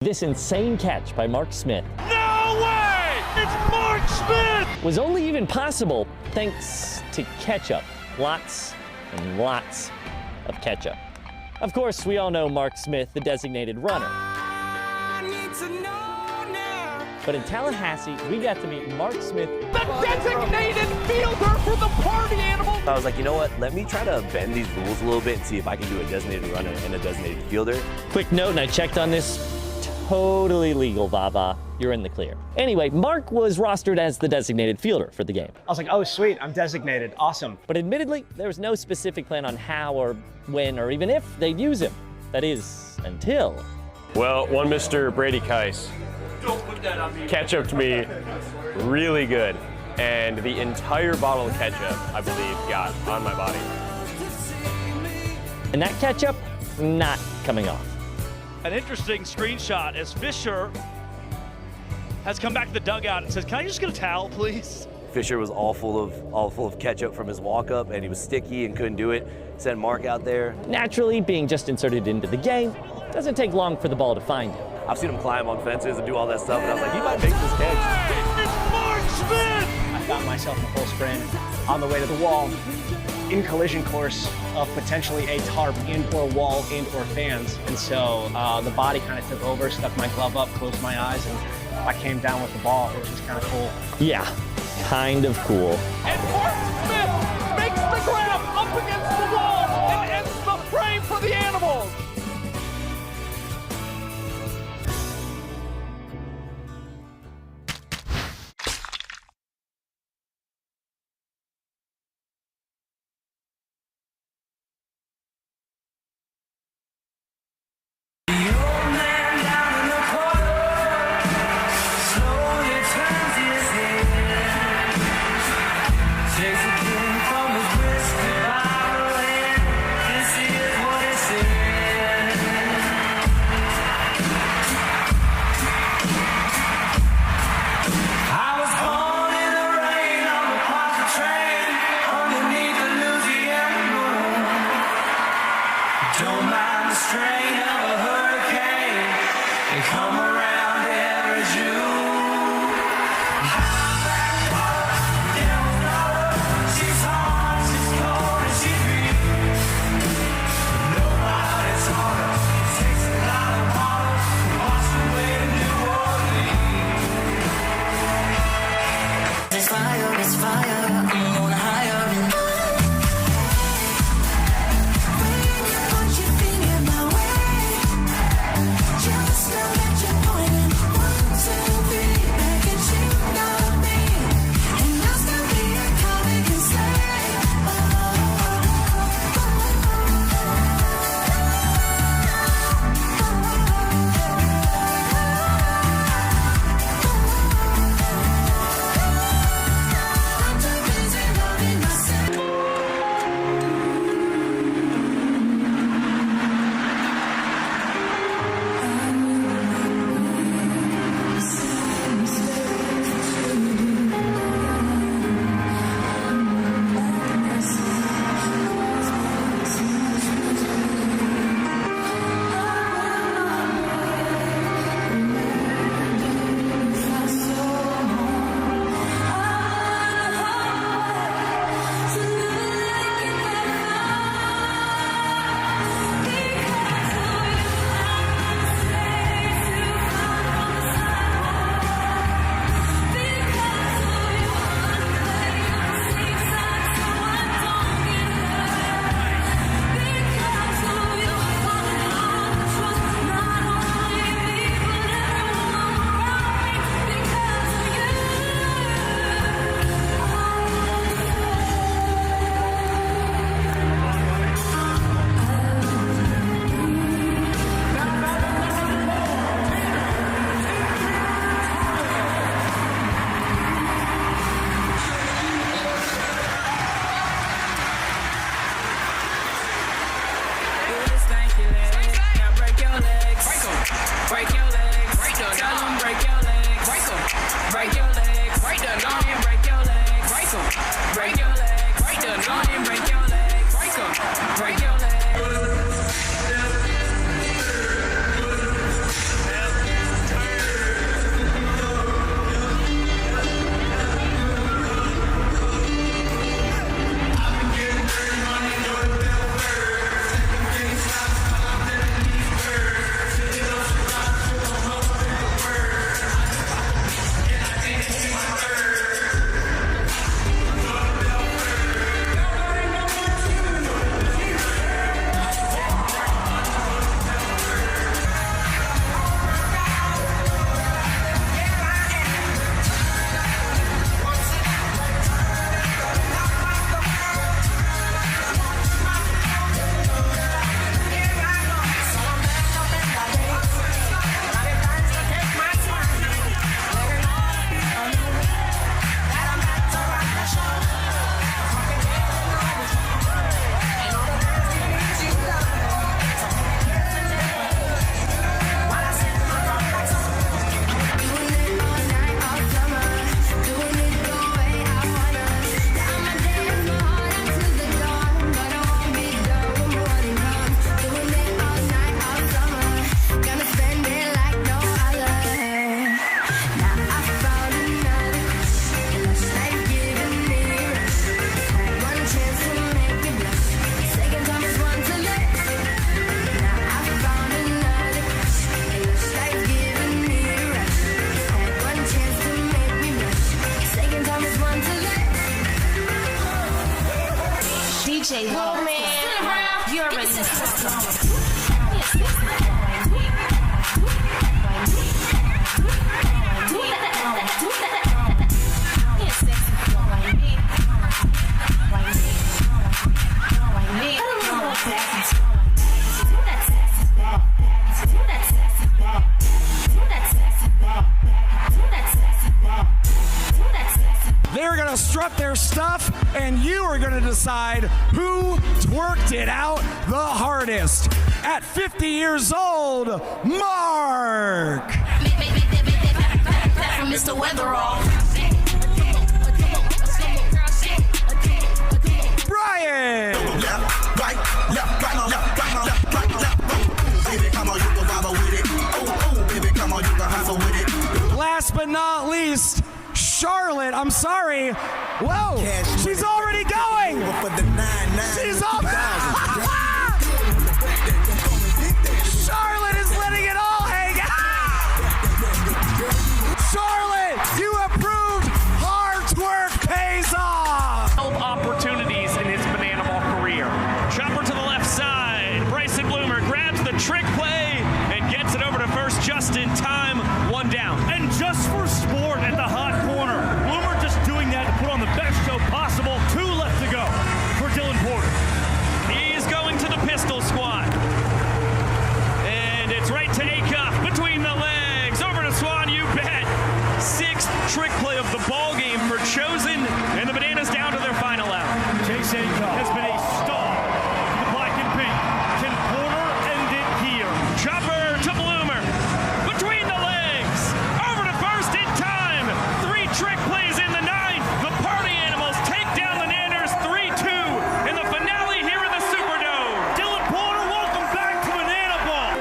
This insane catch by Mark Smith. No way! It's Mark Smith! Was only even possible thanks to ketchup. Lots and lots of ketchup. Of course, we all know Mark Smith, the designated runner. But in Tallahassee, we got to meet Mark Smith, The designated fielder for the party animal! I was like, you know what? Let me try to bend these rules a little bit and see if I can do a designated runner and a designated fielder. Quick note, and I checked on this, totally legal, Baba. You're in the clear. Anyway, Mark was rostered as the designated fielder for the game. I was like, oh, sweet, I'm designated, awesome. But admittedly, there was no specific plan on how or when or even if they'd use him. That is, until... Well, one Mr. Brady Keiss ketchuped me really good, and the entire bottle of ketchup, I believe, got on my body. And that ketchup, not coming off. An interesting screenshot as Fisher has come back to the dugout and says, can I just get a towel, please? Fisher was all full of ketchup from his walk-up, and he was sticky and couldn't do it. Sent Mark out there. Naturally, being just inserted into the game, doesn't take long for the ball to find him. I've seen him climb on fences and do all that stuff, and I was like, he might make this catch. Hey, it's Mark Smith! I found myself in full sprint on the way to the wall, in collision course of potentially a tarp and or wall and or fans. And so the body kind of took over, stuck my glove up, closed my eyes, and I came down with the ball, which was kind of cool. Yeah, kind of cool. And Mark Smith makes the grab up against the wall and ends the frame for the animals. DJ Woman. You already They're gonna strut their stuff, and you are gonna decide who twerked it out the hardest. At 50 years old, Mark! Mr. Weatherall. Brian! Last but not least, Charlotte, I'm sorry. Whoa, she's already going. She's already. Charlotte is letting it all hang out. Charlotte, you have proved hard work pays off. Opportunities in his bananaball career. Chopper to the left side. Bryson Bloomer grabs the trick play and gets it over to first just in time. One down. And just for sport at the hot corner. Bloomer just doing that to put on the best show possible. 2 left to go for Dylan Porter. He's going to the pistol squad. And it's right to Acuff between the legs. Over to Swan, you bet. 6th trick play of the ball game for Chosen. And the Bananas down to their final out. Chase Acuff has been a star for the black and pink. Can Porter end it here? Chopper to Bloomer. Between the legs. Over to first in time. 3 trick plays in the 9th. The Party Animals take down the Nanners 3-2 in the finale here in the Superdome. Dylan Porter, welcome back to Bananaball.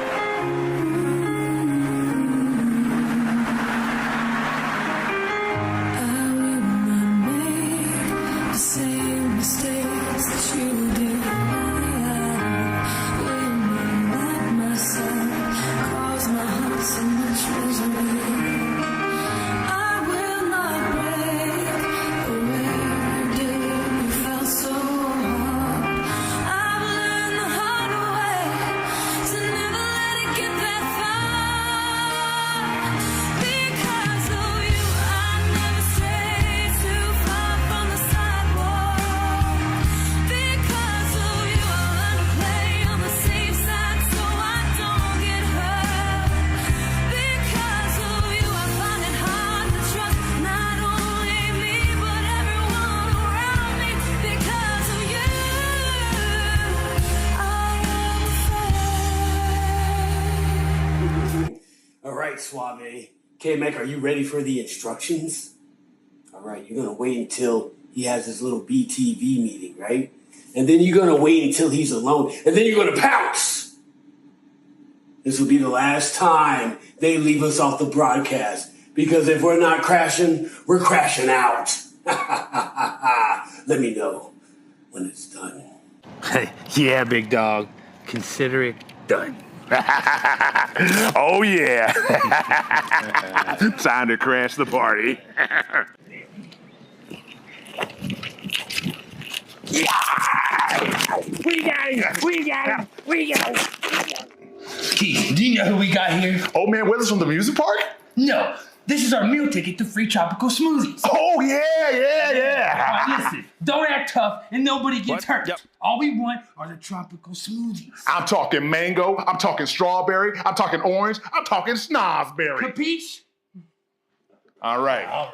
All right, Suave. K-Mac, are you ready for the instructions? All right, you're going to wait until he has his little BTV meeting, right? And then you're going to wait until he's alone. And then you're going to pounce. This will be the last time they leave us off the broadcast. Because if we're not crashing, we're crashing out. Let me know when it's done. Yeah, big dog. Consider it done. Oh, yeah. Time to crash the party. We got it. We got it. We got it. Keith, do you know who we got here? Old Man Withers from the music park? No. This is our meal ticket to free tropical smoothies. Oh, yeah. All right, listen, don't act tough and nobody gets hurt. Yep. All we want are the tropical smoothies. I'm talking mango. I'm talking strawberry. I'm talking orange. I'm talking snozberry. Capiche? All right.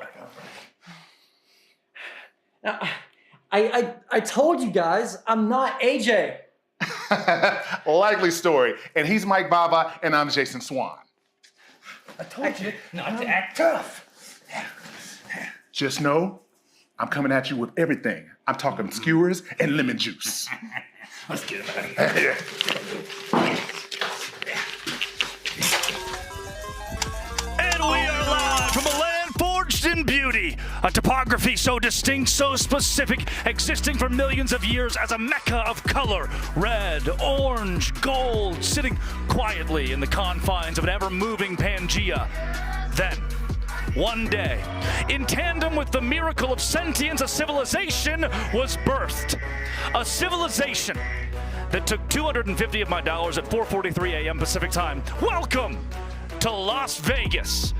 Now, I told you guys, I'm not AJ. Likely story. And he's Mike Baba, and I'm Jason Swan. I told you not to act tough. Just know, I'm coming at you with everything. I'm talking skewers and lemon juice. Let's get him out of here. And we are live from a land forged in beauty. A topography so distinct, so specific, existing for millions of years as a mecca of color. Red, orange, gold, sitting quietly in the confines of an ever-moving Pangea. Then, one day. In tandem with the miracle of sentience, a civilization was birthed. A civilization that took 250 of my dollars at 4:43 a.m. Pacific time. Welcome to Las Vegas.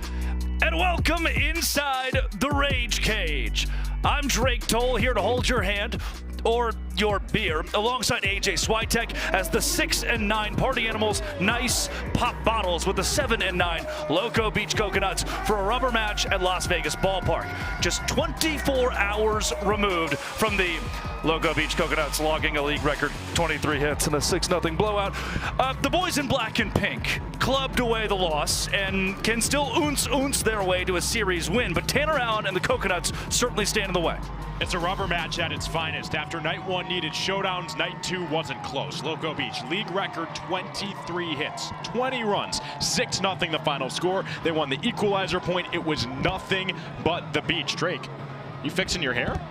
And welcome inside the Rage Cage. I'm Drake Toll, here to hold your hand, or your beer, alongside AJ Switek as the 6 and 9 Party Animals nice pop bottles with the 7 and 9 Loco Beach Coconuts for a rubber match at Las Vegas Ballpark. Just 24 hours removed from the Loco Beach Coconuts logging a league record 23 hits and a 6-0 blowout. The boys in black and pink clubbed away the loss and can still ounce their way to a series win, but Tanner Allen and the Coconuts certainly stand in the way. It's a rubber match at its finest. After night 1 needed showdowns, night 2 wasn't close. Loco Beach, league record 23 hits, 20 runs, 6-0 the final score. They won the equalizer point. It was nothing but the beach. Drake, you fixing your hair?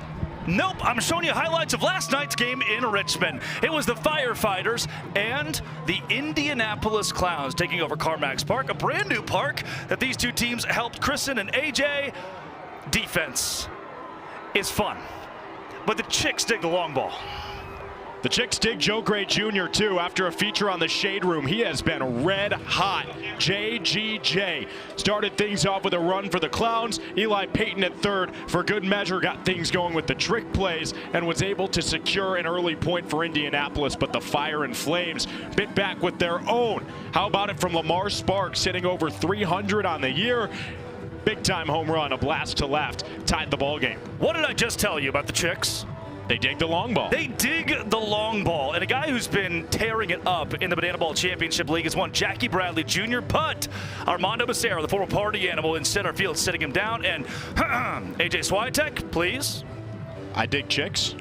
Nope, I'm showing you highlights of last night's game in Richmond. It was the Firefighters and the Indianapolis Clowns taking over Carmax Park, a brand new park that these two teams helped christen. And AJ, defense is fun, but the Chicks dig the long ball. The Chicks dig Joe Gray Jr. too. After a feature on the Shade Room, he has been red hot. JGJ started things off with a run for the Clowns. Eli Payton at third, for good measure, got things going with the trick plays and was able to secure an early point for Indianapolis, but the Fire and Flames bit back with their own. How about it from Lamar Sparks, hitting over 300 on the year? Big-time home run, a blast to left, tied the ball game. What did I just tell you about the Chicks? They dig the long ball. They dig the long ball. And a guy who's been tearing it up in the Bananaball Championship League is one Jackie Bradley Jr. But Armando Becerra, the former Party Animal in center field, sitting him down. And AJ Switek, please. I dig Chicks.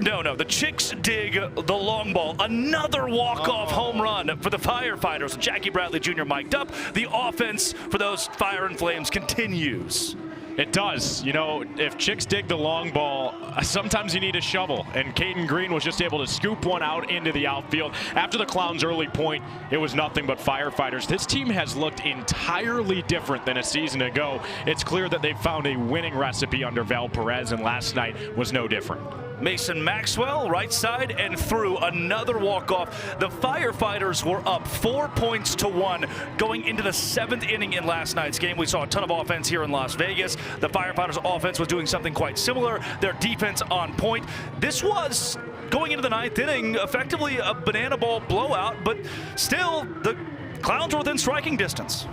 No, the Chicks dig the long ball. Another walk-off home run for the Firefighters. Jackie Bradley Jr. mic'd up. The offense for those Fire and Flames continues. It does. You know, if Chicks dig the long ball, sometimes you need a shovel. And Caden Green was just able to scoop one out into the outfield. After the Clowns' early point, it was nothing but Firefighters. This team has looked entirely different than a season ago. It's clear that they've found a winning recipe under Val Perez, and last night was no different. Mason Maxwell, right side and through, another walk-off. The Firefighters were up 4 points to 1 going into the 7th inning in last night's game. We saw a ton of offense here in Las Vegas. The Firefighters' offense was doing something quite similar. Their defense on point. This was, going into the 9th inning, effectively a banana ball blowout, but still, the Clowns were within striking distance.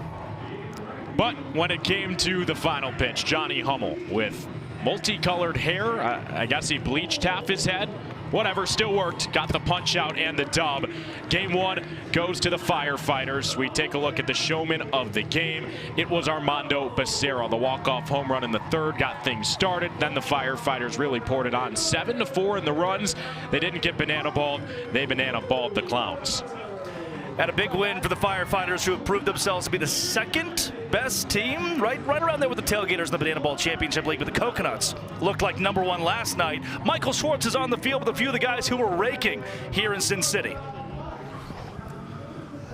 But when it came to the final pitch, Johnny Hummel with multicolored hair. I guess he bleached half his head. Whatever, still worked. Got the punch out and the dub. Game 1 goes to the Firefighters. We take a look at the showman of the game. It was Armando Becerra. The walk-off home run in the 3rd got things started. Then the Firefighters really poured it on. 7-4 in the runs. They didn't get banana-balled. They banana-balled the Clowns. And a big win for the Firefighters, who have proved themselves to be the 2nd best team, right around there with the Tailgaters in the Banana Ball Championship League. But the Coconuts looked like number 1 last night. Michael Schwartz is on the field with a few of the guys who were raking here in Sin City.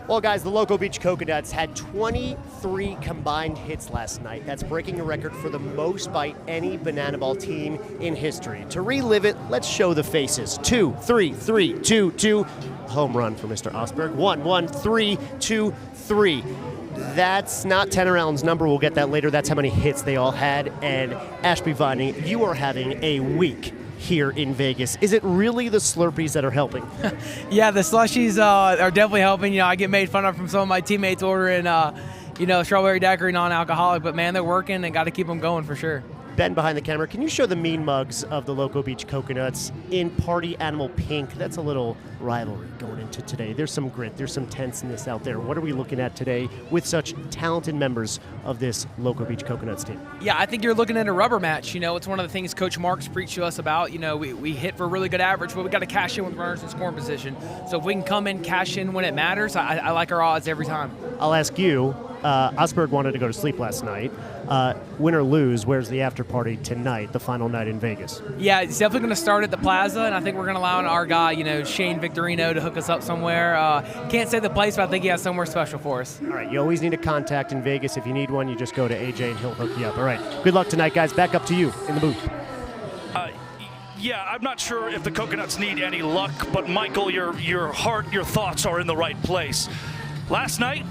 Well, guys, the Loco Beach Coconuts had 23 combined hits last night. That's breaking a record for the most by any banana ball team in history. To relive it, let's show the faces. 2, 3, 3, 2, 2. Home run for Mr. Osberg. 1, 1, 3, 2, 3. That's not Tanner Allen's number. We'll get that later. That's how many hits they all had. And Ashby Viney, you are having a week here in Vegas. Is it really the Slurpees that are helping? Yeah, the slushies are definitely helping. You know, I get made fun of from some of my teammates ordering, strawberry daiquiri non-alcoholic, but man, they're working and got to keep them going for sure. Ben behind the camera, can you show the mean mugs of the Loco Beach Coconuts in Party Animal Pink? That's a little rivalry going into today. There's some grit, there's some tenseness out there. What are we looking at today with such talented members of this Loco Beach Coconuts team? Yeah, I think you're looking at a rubber match. You know, it's one of the things Coach Marks preached to us about. You know, we hit for a really good average, but we got to cash in with runners in scoring position. So if we can come in, cash in when it matters, I like our odds every time. I'll ask you, Osberg wanted to go to sleep last night. Win or lose, where's the after party tonight, the final night in Vegas? Yeah, it's definitely going to start at the Plaza, and I think we're going to allow our guy, Shane Victorino, to hook us up somewhere. Can't say the place, but I think he has somewhere special for us. All right, you always need a contact in Vegas. If you need one, you just go to AJ and he'll hook you up. All right, good luck tonight, guys. Back up to you in the booth. Yeah, I'm not sure if the Coconuts need any luck, but Michael, your heart, your thoughts are in the right place. Last night,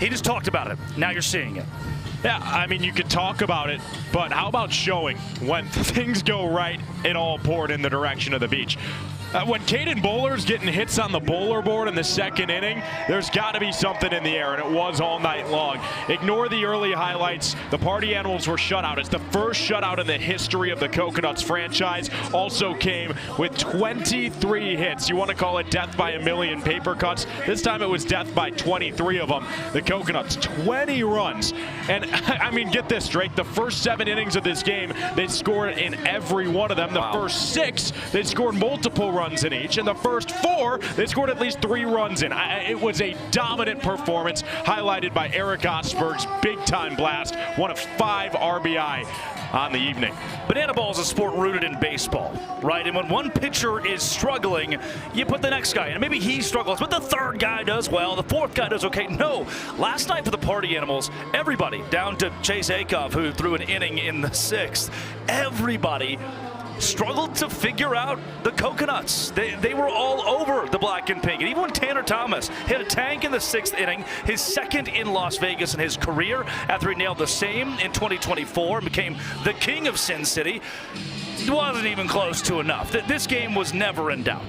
he just talked about it. Now you're seeing it. Yeah, I mean, you could talk about it, but how about showing? When things go right, it all poured in the direction of the beach. When Caden Bowler's getting hits on the bowler board in the second inning, there's got to be something in the air, and it was all night long. Ignore the early highlights. The Party Animals were shut out. It's the first shutout in the history of the Coconuts franchise. Also came with 23 hits. You want to call it death by a million paper cuts. This time it was death by 23 of them. The Coconuts, 20 runs. And, I mean, get this, Drake. The first 7 innings of this game, they scored in every one of them. The first 6, they scored multiple runs in each, and the first 4 they scored at least 3 runs in. It was a dominant performance highlighted by Eric Osberg's big-time blast, one of 5 RBI on the evening. Bananaball is a sport rooted in baseball, right? And when one pitcher is struggling, you put the next guy in. And maybe he struggles, but the third guy does well, the fourth guy does okay. No, last night for the Party Animals, everybody, down to Chase Akoff, who threw an inning in the 6th, everybody struggled to figure out the Coconuts. They were all over the black and pink. And even when Tanner Thomas hit a tank in the 6th inning, his second in Las Vegas in his career, after he nailed the same in 2024 and became the king of Sin City, it wasn't even close to enough. This game was never in doubt.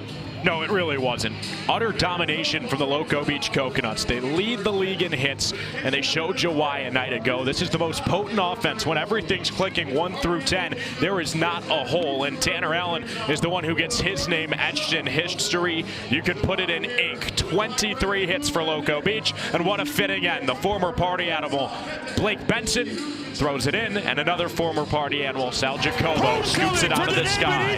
No, it really wasn't. Utter domination from the Loco Beach Coconuts. They lead the league in hits, and they showed you why a night ago. This is the most potent offense. When everything's clicking 1 through 10, there is not a hole, and Tanner Allen is the one who gets his name etched in history. You can put it in ink. 23 hits for Loco Beach, and what a fitting end. The former Party Animal, Blake Benson, throws it in, and another former Party Animal, Sal Jacobo, scoops it out of the sky.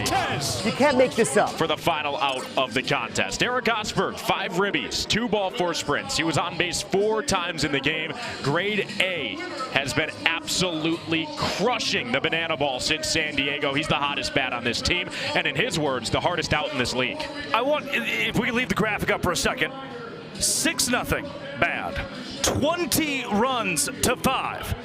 You can't make this up. For the final out of the contest. Eric Osberg, 5 ribbies, 2 ball 4 sprints. He was on base 4 times in the game. Grade A has been absolutely crushing the bananaball since San Diego. He's the hottest bat on this team, and in his words, the hardest out in this league. I want, if we can leave the graphic up for a second, 6-0, bad. 20 runs to 5.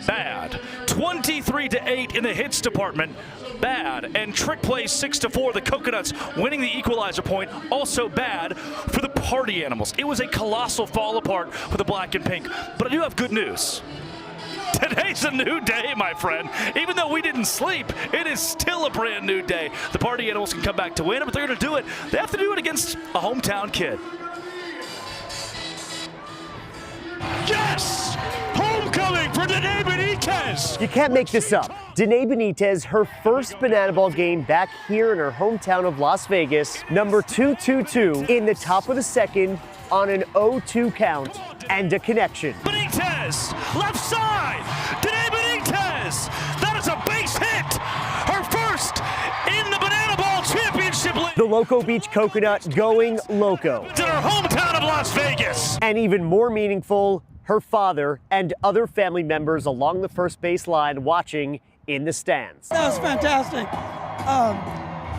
Bad. 23-8 in the hits department. Bad. And trick play 6-4. The Coconuts winning the equalizer point. Also bad for the Party Animals. It was a colossal fall apart for the black and pink. But I do have good news. Today's a new day, my friend. Even though we didn't sleep, it is still a brand new day. The Party Animals can come back to win, but they're going to do it. They have to do it against a hometown kid. Yes! Homecoming for Denae Benitez! You can't make this up. Denae Benitez, her first bananaball game back here in her hometown of Las Vegas, number 222 in the top of the second on an 0-2 count and a connection. Benitez, left side, Denae Benitez, that is a base hit, her first in the Bananaball Championship League. The Loco Beach Coconut going loco. To her hometown of Las Vegas. And even more meaningful, her father and other family members along the first base line watching in the stands. That was fantastic.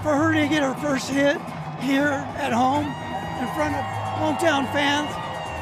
For her to get her first hit here at home in front of hometown fans,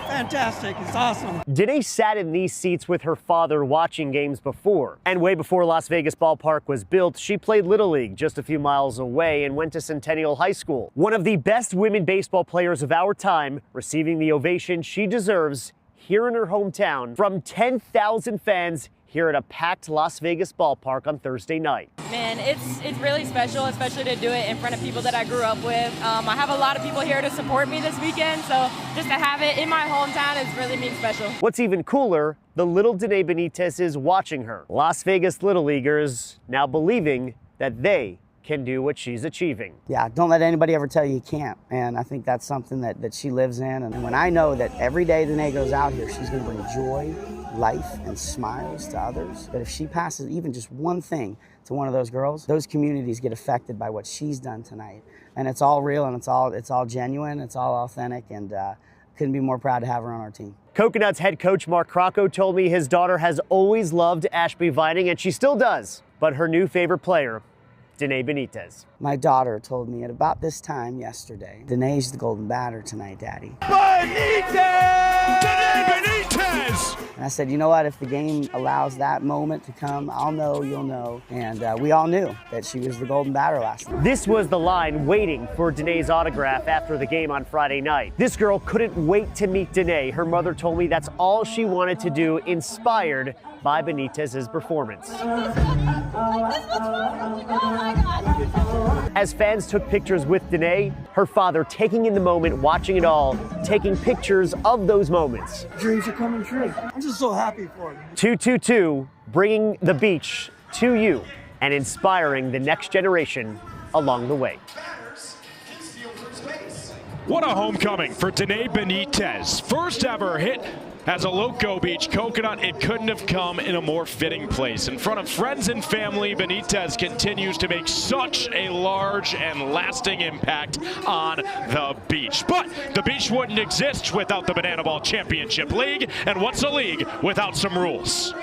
fantastic. It's awesome. Denae sat in these seats with her father watching games before. And way before Las Vegas Ballpark was built, she played Little League just a few miles away and went to Centennial High School. One of the best women baseball players of our time, receiving the ovation she deserves here in her hometown from 10,000 fans here at a packed Las Vegas ballpark on Thursday night. Man, it's really special, especially to do it in front of people that I grew up with. I have a lot of people here to support me this weekend, so just to have it in my hometown is really mean special. What's even cooler, the little Denae Benitez is watching her. Las Vegas Little Leaguers now believing that they can do what she's achieving. Yeah, don't let anybody ever tell you you can't. And I think that's something that she lives in. And when I know that every day Denae goes out here, she's gonna bring joy, life, and smiles to others. But if she passes even just one thing to one of those girls, those communities get affected by what she's done tonight. And it's all real, and it's all genuine, it's all authentic, and couldn't be more proud to have her on our team. Coconut's head coach Mark Crocco told me his daughter has always loved Ashby Vining, and she still does. But her new favorite player, Denae Benitez. My daughter told me at about this time yesterday, Denae's the golden batter tonight, Daddy. Benitez! Denae Benitez! And I said, you know what, if the game allows that moment to come, I'll know, you'll know. And we all knew that she was the golden batter last night. This was the line waiting for Denae's autograph after the game on Friday night. This girl couldn't wait to meet Denae. Her mother told me that's all she wanted to do, inspired by Benitez's performance. As fans took pictures with Denae, her father taking in the moment, watching it all, taking pictures of those moments. Dreams are coming true. I'm just so happy for you. 222, bringing the beach to you and inspiring the next generation along the way. What a homecoming for Denae Benitez. First ever hit as a Loco Beach Coconut. It couldn't have come in a more fitting place. In front of friends and family, Benitez continues to make such a large and lasting impact on the beach. But the beach wouldn't exist without the Bananaball Championship League. And what's a league without some rules?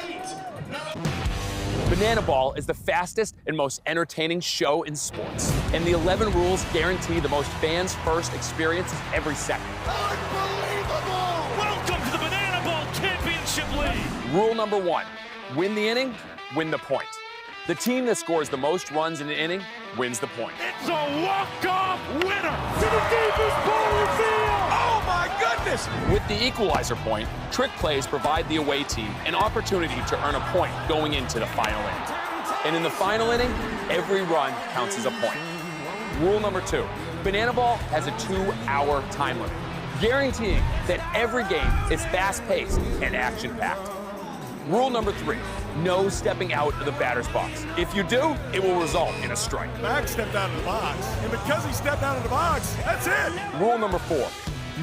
Bananaball is the fastest and most entertaining show in sports. And the 11 rules guarantee the most fans' first experiences every second. Unbelievable! Welcome to the Bananaball Championship League. Rule number 1, win the inning, win the point. The team that scores the most runs in an inning wins the point. It's a walk-off winner to the deepest part of the field! Oh my goodness! With the equalizer point, trick plays provide the away team an opportunity to earn a point going into the final inning. And in the final inning, every run counts as a point. Rule number 2, Bananaball has a 2-hour time limit, guaranteeing that every game is fast-paced and action-packed. Rule number 3, no stepping out of the batter's box. If you do, it will result in a strike. Max stepped out of the box, and because he stepped out of the box, that's it. Rule number 4,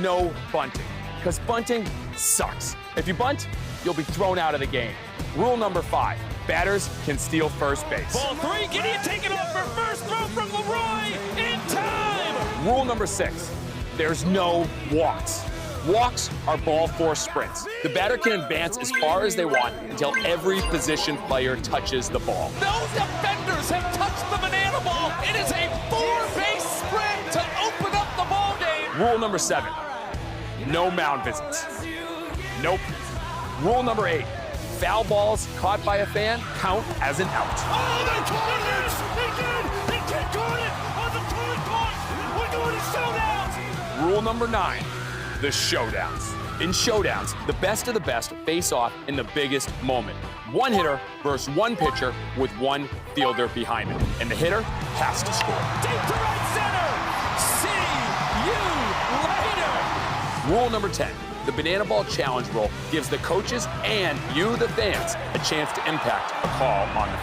no bunting, because bunting sucks. If you bunt, you'll be thrown out of the game. Rule number 5, batters can steal first base. Ball 3, Gideon taken off for first, throw from Leroy in time. Rule number 6, there's no walks. Walks are ball 4 sprints. The batter can advance as far as they want until every position player touches the ball. Those defenders have touched the Bananaball. It is a 4-base sprint to open up the ball game. Rule number 7, no mound visits. Nope. Rule number 8, foul balls caught by a fan count as an out. Oh, they caught it! They did! They caught it on the third point! We're going to showdowns! Rule number 9, the showdowns. In showdowns, the best of the best face off in the biggest moment. One hitter versus one pitcher with one fielder behind him. And the hitter has to score. Deep to right center! See you later! Rule number 10, the Bananaball Challenge rule gives the coaches and you, the fans, a chance to impact a call on the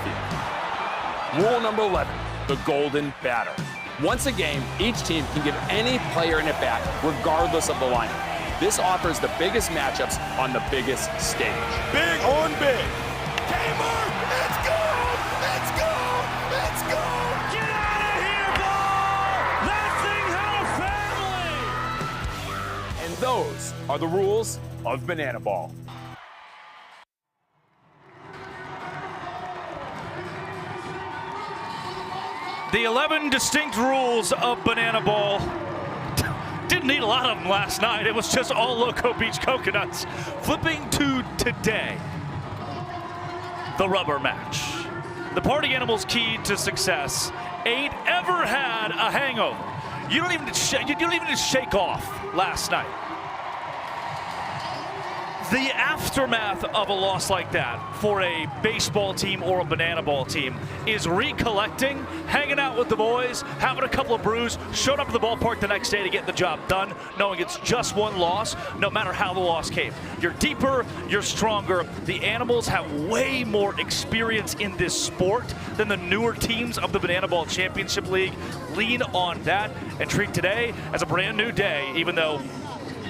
field. Rule number 11, the golden batter. Once a game, each team can give any player an at-bat, regardless of the lineup. This offers the biggest matchups on the biggest stage. Big on big. Gamer, let's go! Let's go! Let's go! Get out of here, ball! That thing had a family! And those are the rules of Bananaball. The 11 distinct rules of Bananaball. Didn't need a lot of them last night. It was just all Loco Beach Coconuts. Flipping to today, the rubber match. The party animal's key to success ain't ever had a hangover. You don't even shake off last night. The aftermath of a loss like that for a baseball team or a Bananaball team is recollecting, hanging out with the boys, having a couple of brews, showing up to the ballpark the next day to get the job done, knowing it's just one loss, no matter how the loss came. You're deeper, you're stronger. The Animals have way more experience in this sport than the newer teams of the Bananaball Championship League. Lean on that and treat today as a brand new day, even though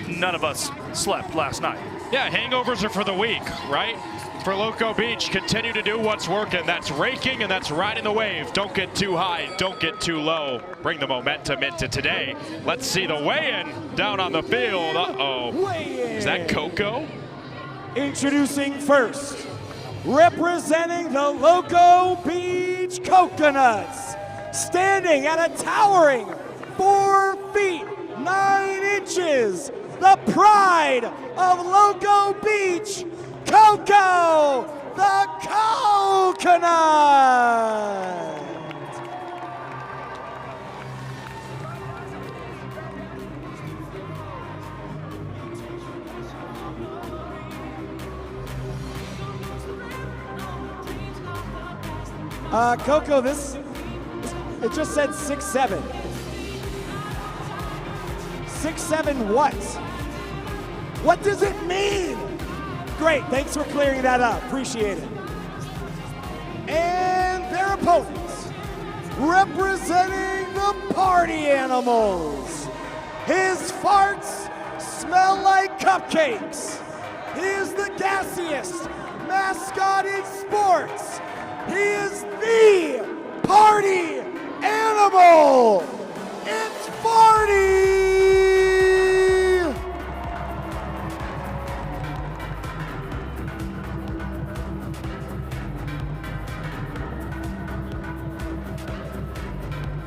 none of us slept last night. Yeah, hangovers are for the weak, right? For Loco Beach, continue to do what's working. That's raking and that's riding the wave. Don't get too high, don't get too low. Bring the momentum into today. Let's see the weigh-in down on the field. Uh-oh. Is that Coco? Introducing first, representing the Loco Beach Coconuts, standing at a towering 4 feet 9 inches, the pride of Loco Beach, Coco, the Coconut. Coco, it just said 6'7". 6'7" what? What does it mean? Great, thanks for clearing that up, appreciate it. And their opponents, representing the party animals. His farts smell like cupcakes. He is the gassiest mascot in sports. He is the party animal. It's Farty!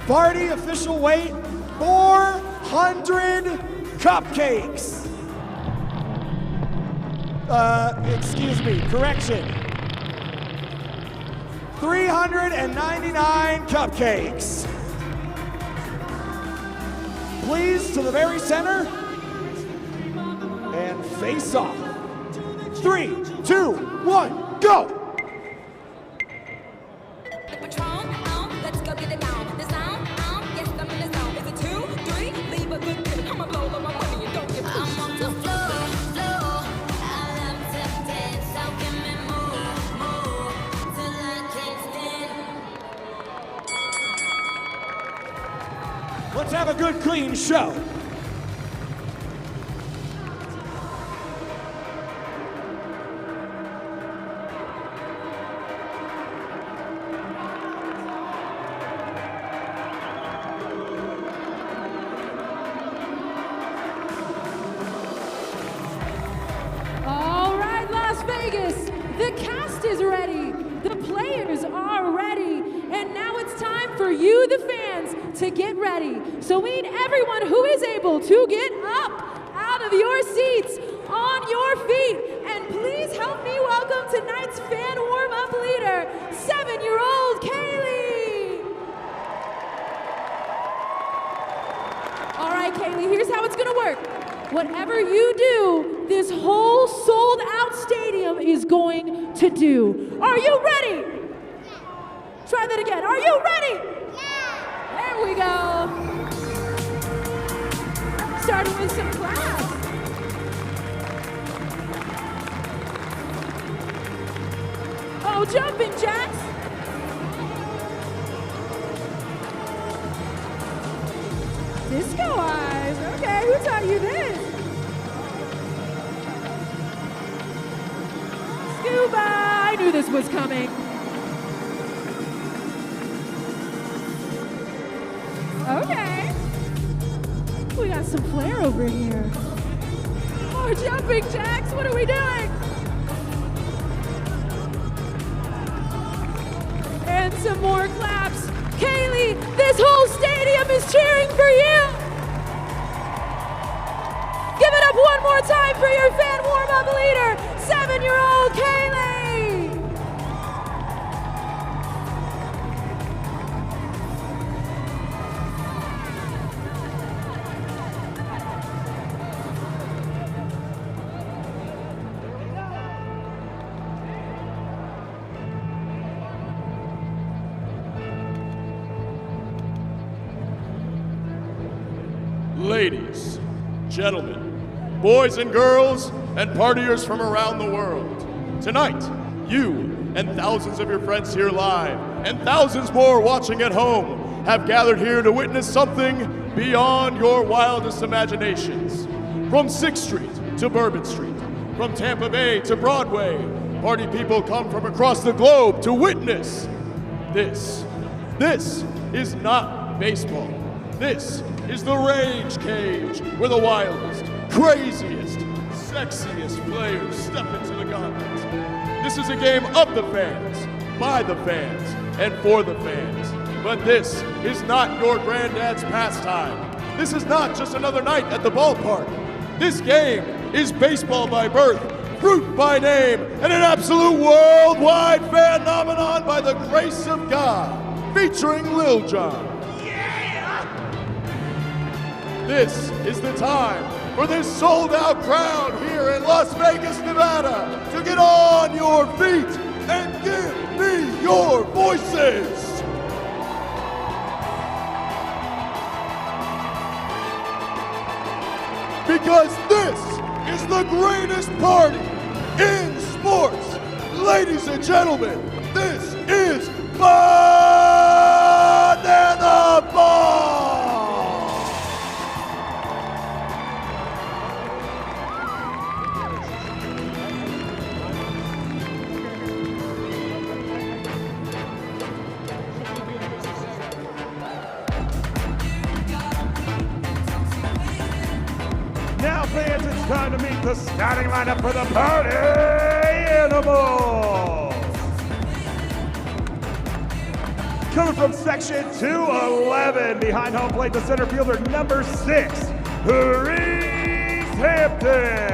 Farty official weight, 400 cupcakes. Excuse me, correction. 399 cupcakes. Please, to the very center. And face off. 3, 2, 1, go! Let's have a good, clean show. All right, Las Vegas, the cast is ready, the players are ready, and now it's time for you, the fans, to get ready. So we need everyone who is able to get up out of your seats, on your feet, and please help me welcome tonight's fan warm-up leader, 7-year-old Kaylee. All right, Kaylee, here's how it's gonna work. Whatever you do, this whole sold-out stadium is going to do. Are you ready? Try that again. Are you ready? There we go. Starting with some claps. Oh, jumping jacks. Disco eyes. Okay, who taught you this? Scuba. I knew this was coming. Okay. We got some flair over here. More jumping jacks. What are we doing? And some more claps. Kaylee, this whole stadium is cheering for you. Give it up one more time for your fan warm-up leader, 7-year-old Kaylee. Ladies, gentlemen, boys and girls, and partiers from around the world. Tonight, you and thousands of your friends here live, and thousands more watching at home, have gathered here to witness something beyond your wildest imaginations. From 6th Street to Bourbon Street, from Tampa Bay to Broadway. Party people come from across the globe to witness this. This is not baseball. This is the Rage Cage, where the wildest, craziest, sexiest players step into the gauntlet. This is a game of the fans, by the fans, and for the fans. But this is not your granddad's pastime. This is not just another night at the ballpark. This game is baseball by birth, fruit by name, and an absolute worldwide phenomenon by the grace of God, featuring Lil Jon. This is the time for this sold-out crowd here in Las Vegas, Nevada, to get on your feet and give me your voices. Because this is the greatest party in sports. Ladies and gentlemen, this is bananaball. Now, fans, it's time to meet the starting lineup for the party animals. Coming from section 211, behind home plate, the center fielder, number 6, Reese Hampton.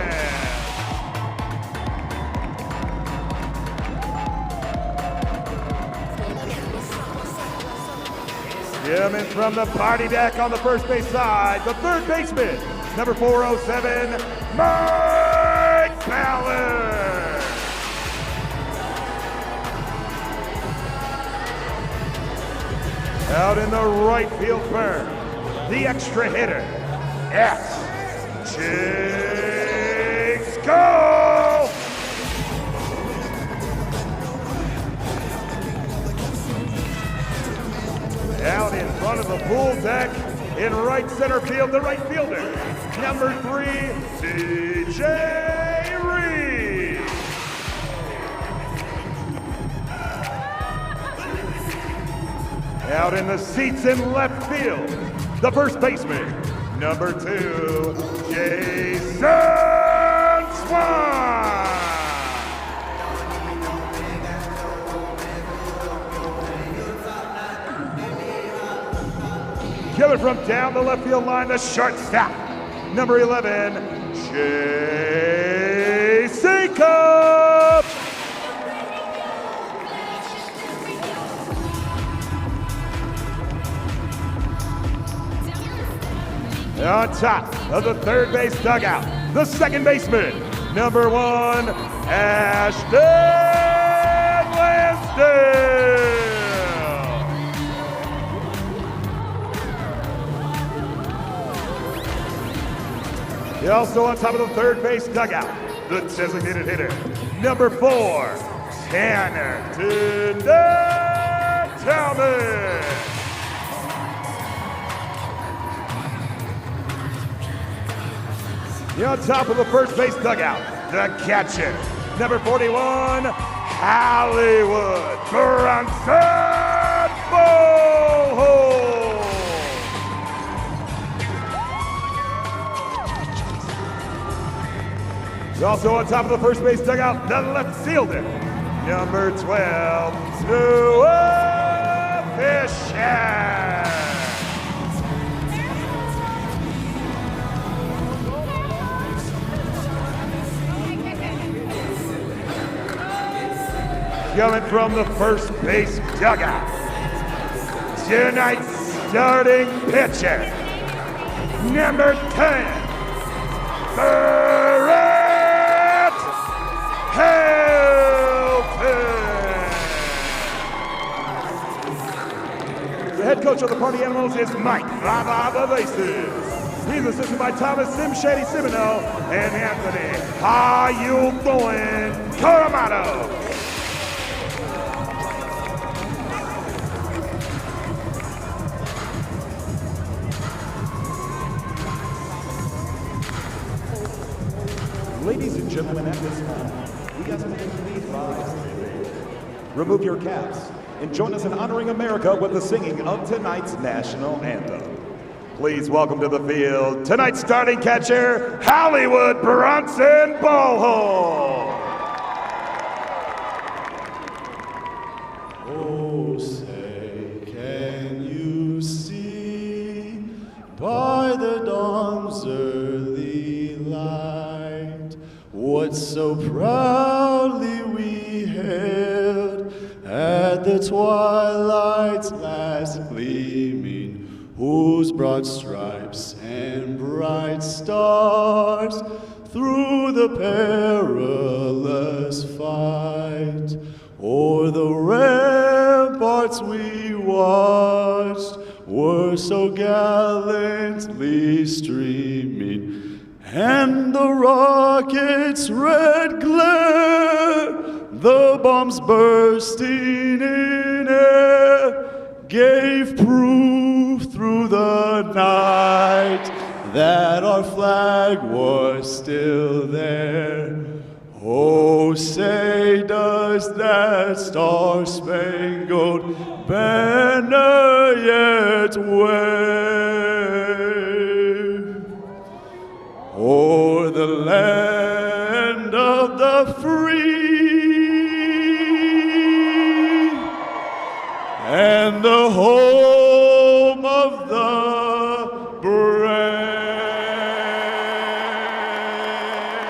Coming from the party deck on the first base side, the third baseman, number 407, Mike Ballard. Out in the right field berth, the extra hitter, Chase Go! Out in front of the pool deck, in right center field, the right fielder, number 3, DJ Reed. Out in the seats in left field, the first baseman, number 2, Jason Swan. Coming from down the left field line, the shortstop, number 11, Jason Cup. On top of the third base dugout, the second baseman, number 1, Ashton Lansdale. Also on top of the third base dugout, the designated hitter, number 4, Tanner Talman. On top of the first base dugout, the catcher, number 41, Hollywood Bronson Bullhole. Also on top of the first base dugout, the left fielder, number 12, Noah Fisher. Coming from the first base dugout, tonight's starting pitcher, number 10, Brett Hilton. The head coach of the Party Animals is Mike Baba Bases. He's assisted by Thomas Sim Shady Simino and Anthony How You Doing Coramado. Ladies and gentlemen, at this time, we got to take these vibes. Remove your caps and join us in honoring America with the singing of tonight's national anthem. Please welcome to the field tonight's starting catcher, Hollywood Bronson Ballhole. Oh, say, can you see by the dawn's early light what so proudly we hailed at the twilight's last gleaming, whose broad stripes and bright stars through the perilous fight o'er the ramparts we watched were so gallantly streaming, and the rocket's red glare, the bombs bursting in air, gave proof through the night that our flag was still there. Oh, say does that star-spangled banner yet wave o'er the land of the free and the home of the brave.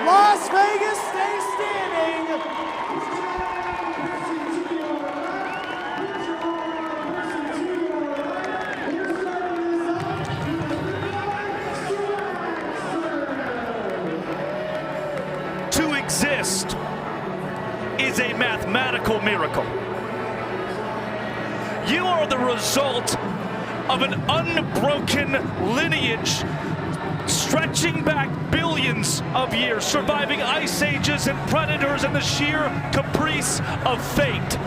Las Vegas, stay standing. To exist is a mathematical miracle. You are the result of an unbroken lineage stretching back billions of years, surviving ice ages and predators and the sheer caprice of fate.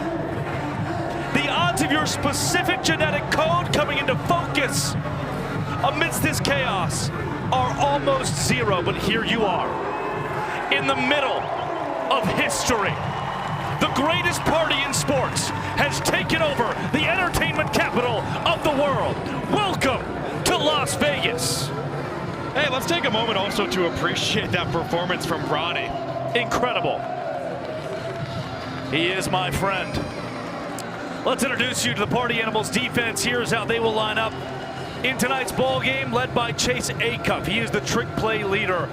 The odds of your specific genetic code coming into focus amidst this chaos are almost zero, but here you are, in the middle of history. The greatest party in sports has taken over the entertainment capital of the world. Welcome to Las Vegas. Hey, let's take a moment also to appreciate that performance from Bronny. Incredible. He is my friend. Let's introduce you to the Party Animals defense. Here's how they will line up in tonight's ball game, led by Chase Acuff. He is the trick play leader.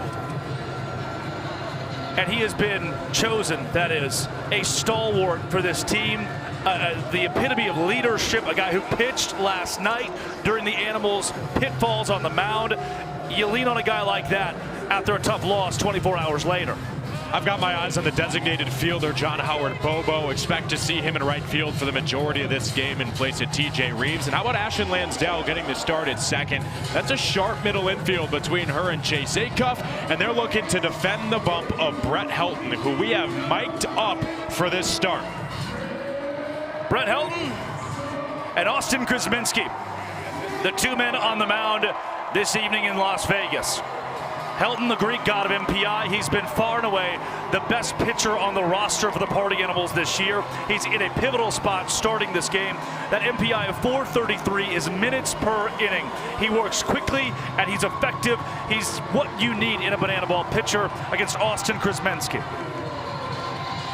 And he has been chosen, that is, a stalwart for this team, the epitome of leadership, a guy who pitched last night during the Animals' pitfalls on the mound. You lean on a guy like that after a tough loss 24 hours later. I've got my eyes on the designated fielder, John Howard Bobo. Expect to see him in right field for the majority of this game in place of TJ Reeves. And how about Ashlyn Lansdell getting the start at second? That's a sharp middle infield between her and Chase Acuff, and they're looking to defend the bump of Brett Helton, who we have mic'd up for this start. Brett Helton and Austin Kuzminski, the two men on the mound this evening in Las Vegas. Helton, the Greek god of MPI, he's been far and away the best pitcher on the roster for the Party Animals this year. He's in a pivotal spot starting this game. That MPI of 433 is minutes per inning. He works quickly and he's effective. He's what you need in a banana ball pitcher against Austin Kuzminski.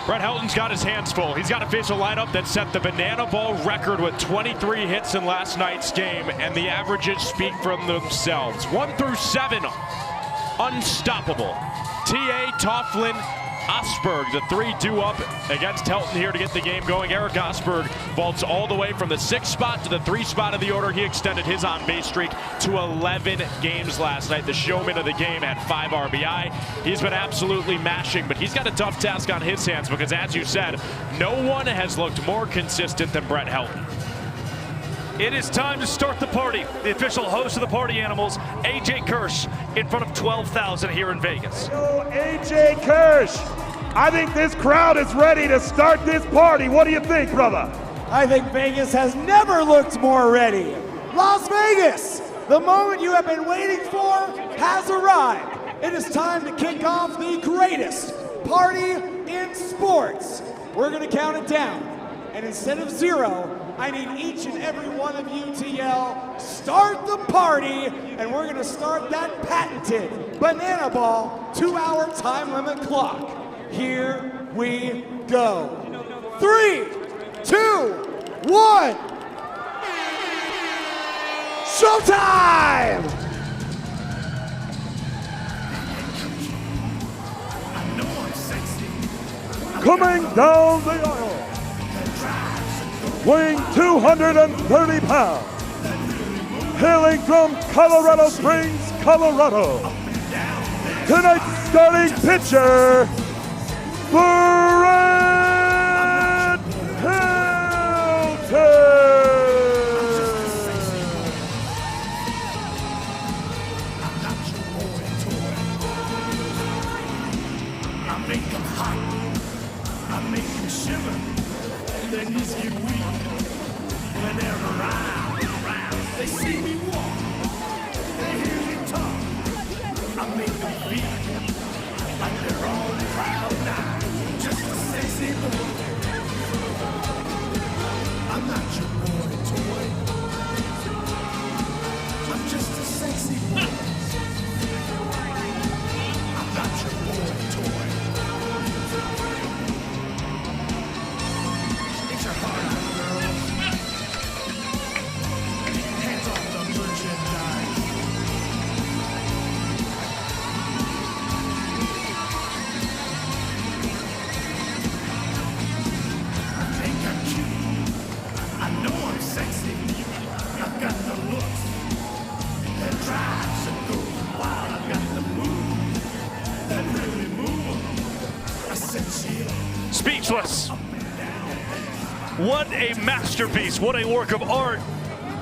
Brett Helton's got his hands full. He's got to face a lineup that set the banana ball record with 23 hits in last night's game, and the averages speak for themselves. 1 through 7. Unstoppable. T.A., Tofflin, Osberg, the three due up against Helton here to get the game going. Eric Osberg vaults all the way from the 6th spot to the 3 spot of the order. He extended his on-base streak to 11 games last night. The showman of the game had 5 RBI. He's been absolutely mashing, but he's got a tough task on his hands because, as you said, no one has looked more consistent than Brett Helton. It is time to start the party. The official host of the Party Animals, AJ Kirsch, in front of 12,000 here in Vegas. Yo, AJ Kirsch, I think this crowd is ready to start this party. What do you think, brother? I think Vegas has never looked more ready. Las Vegas, the moment you have been waiting for has arrived. It is time to kick off the greatest party in sports. We're gonna count it down. And instead of 0, I need each and every one of you to yell, "Start the party!" And we're gonna start that patented banana ball 2-hour time limit clock. Here we go. 3, 2, 1. Showtime! Coming down the aisle, weighing 230 pounds, hailing from Colorado Springs, Colorado, tonight's starting pitcher, Brett Hilton. They see me walk, they hear me talk. I make them feel like they're all proud now. Just a sexy boy. I'm not your boy toy. I'm just a sexy boy. I'm not your boy toy. It's your heart out, girl. Hands off the merchandise. I think I'm cute. I know I'm sexy. I've got the looks that drives and goes wild. I've got the moves that really move 'em. I said chill. Speechless. What a masterpiece. What a work of art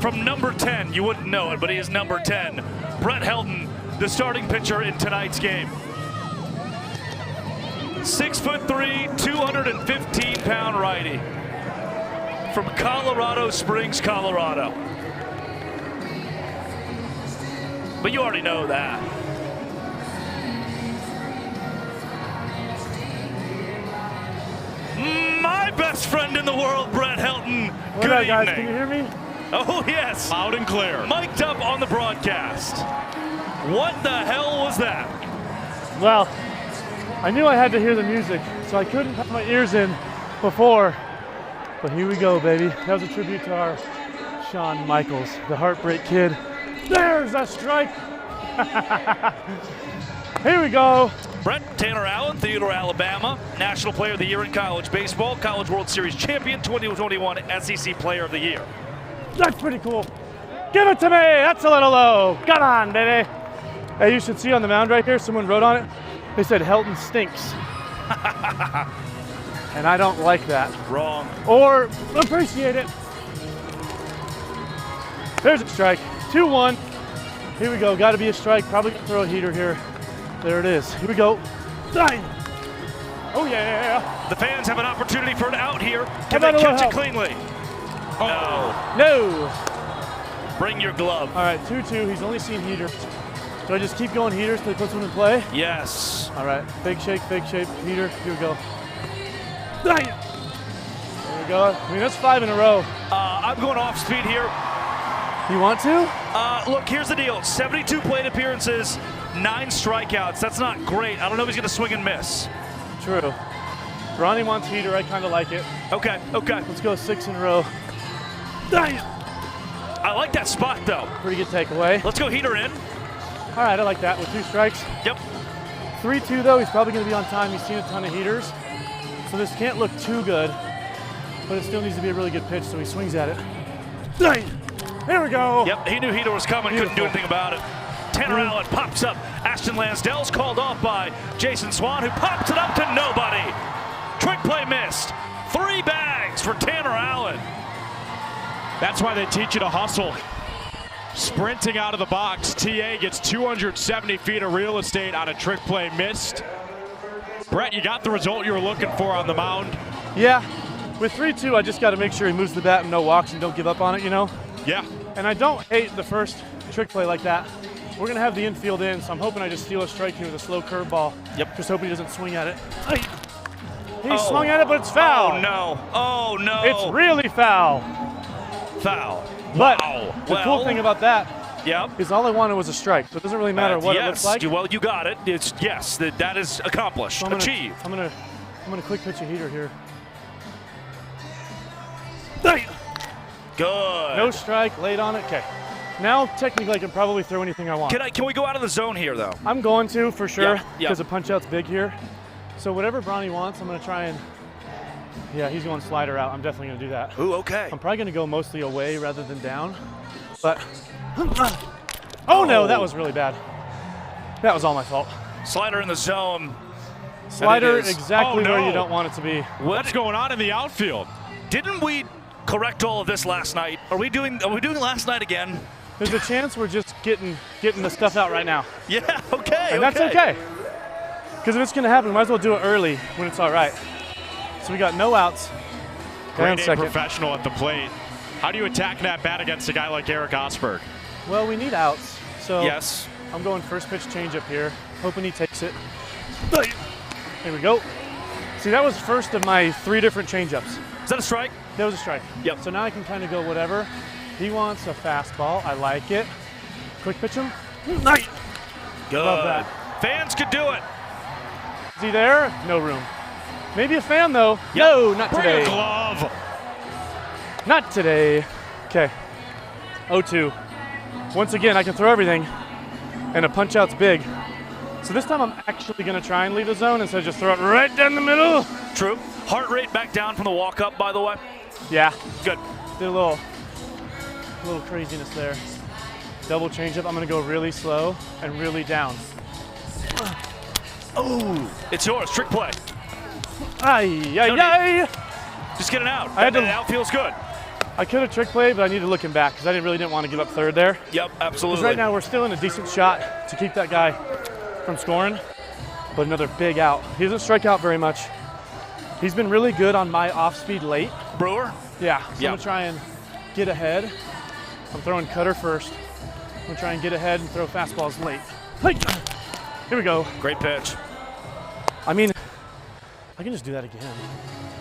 from number 10. You wouldn't know it, but he is number 10. Brett Hilton, the starting pitcher in tonight's game. 6'3", 215-pound righty from Colorado Springs, Colorado. But you already know that. My best friend in the world, Brett Hilton. What Good up, guys? evening. Can you hear me? Oh, yes. Loud and clear. Mic'd up on the broadcast. What the hell was that? Well, I knew I had to hear the music, so I couldn't put my ears in before. But here we go, baby. That was a tribute to our Shawn Michaels, the Heartbreak Kid. There's a strike. Here we go. Brett Tanner Allen, Theodore, Alabama, National Player of the Year in college baseball, College World Series champion, 2021 SEC Player of the Year. That's pretty cool. Give it to me. That's a little low. Come on, baby. Hey, you should see on the mound right here, someone wrote on it. They said Hilton stinks. And I don't like that. Wrong. Or appreciate it. There's a strike. 2-1. Here we go. Got to be a strike. Probably gonna throw a heater here. There it is. Here we go. Dang. Oh, yeah. The fans have an opportunity for an out here. Can they catch it cleanly? Oh. No. Bring your glove. All right, 2-2. He's only seen heaters. Do I just keep going heaters till he puts one in play? Yes. All right. Fake shake, heater. Here we go. Dang it. There we go. I mean, that's 5 in a row. I'm going off speed here. You want to? Look, here's the deal. 72 plate appearances, 9 strikeouts. That's not great. I don't know if he's going to swing and miss. True. Ronnie wants heater. I kind of like it. Okay. Let's go 6 in a row. Dang it. I like that spot, though. Pretty good takeaway. Let's go heater in. All right, I like that with 2 strikes. Yep. 3-2, though. He's probably going to be on time. He's seen a ton of heaters. So this can't look too good, but it still needs to be a really good pitch, so he swings at it. Dang. Here we go. Yep, he knew heater was coming, couldn't do anything about it. Tanner Allen pops up. Ashton Lansdell's called off by Jason Swan, who pops it up to nobody. Trick play missed. 3 bags for Tanner Allen. That's why they teach you to hustle. Sprinting out of the box, TA gets 270 feet of real estate on a trick play missed. Brett, you got the result you were looking for on the mound. Yeah, with 3-2, I just got to make sure he moves the bat and no walks and don't give up on it, you know? Yeah. And I don't hate the first trick play like that. we're going to have the infield in, so I'm hoping I just steal a strike here with a slow curveball. Yep. Just hoping he doesn't swing at it. He swung at it, but it's foul. Oh, no. Oh, no. It's really foul. Foul. But wow. the cool thing about that Yep. is all I wanted was a strike, so it doesn't really matter what it looks like. Well, you got it. It's yes, that is accomplished, So I'm achieved. gonna quick pitch a heater here. Good. No strike, laid on it. Okay. Now technically I can probably throw anything I want. Can we go out of the zone here though? I'm going to for sure Yeah, because the punch out's big here. So whatever Bronny wants, I'm gonna try and. Yeah, he's going slider out. I'm definitely gonna do that. Ooh, okay. I'm probably gonna go mostly away rather than down, but. Oh no, that was really bad. That was all my fault. Slider in the zone. Slider exactly where you don't want it to be. What's going on in the outfield? Didn't we correct all of this last night? Are we doing last night again? There's a chance we're just getting the stuff out right now. Yeah, okay. And that's okay. Because if it's gonna happen, we might as well do it early when it's all right. So we got no outs. Great A professional at the plate. How do you attack that bat against a guy like Eric Osberg? Well, we need outs. So yes. I'm going first pitch changeup here, hoping he takes it. There we go. See, that was first of my 3 different changeups. Is that a strike? That was a strike. Yep. So now I can kind of go whatever. He wants a fastball. I like it. Quick pitch him. Nice. Good. Love that. Fans could do it. Is he there? No room. Maybe a fan though. Yep. No, not Bring today. a glove. Not today. Okay. 0-2. Once again, I can throw everything, and a punch out's big. So this time I'm actually gonna try and leave the zone instead of just throw it right down the middle. True. Heart rate back down from the walk up, by the way. Yeah. Good. Did a little craziness there. Double changeup. I'm gonna go really slow and really down. Oh, it's yours. Trick play. Just get it out. I had to. It out feels good. I could have trick played, but I needed looking back because I really didn't want to give up third there. Yep, absolutely. Because right now we're still in a decent shot to keep that guy from scoring, but another big out. He doesn't strike out very much. He's been really good on my off-speed late. Brewer? Yeah, so I'm gonna try and get ahead. I'm throwing cutter first. I'm gonna try and get ahead and throw fastballs late. Here we go. Great pitch. I mean, I can just do that again.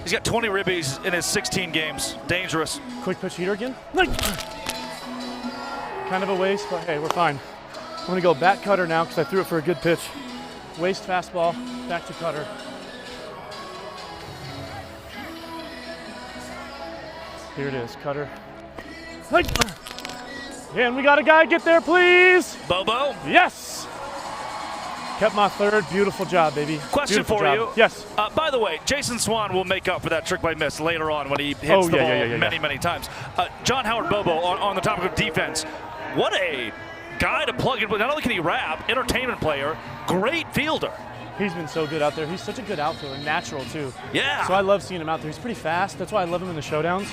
He's got 20 ribbies in his 16 games. Dangerous. Quick pitch heater again. Kind of a waste, but hey, we're fine. I'm gonna go back cutter now because I threw it for a good pitch. Waste fastball, back to cutter. Here it is, cutter. And we got a guy, get there, please. Bobo? Yes. Kept my third. Beautiful job, baby. Question Beautiful for job. you. Yes. By the way, Jason Swan will make up for that trick play miss later on when he hits the ball many times. John Howard Bobo on the topic of defense. What a guy to plug in with. Not only can he rap, entertainment player, great fielder. He's been so good out there. He's such a good outfielder, natural too. Yeah. So I love seeing him out there. He's pretty fast. That's why I love him in the showdowns.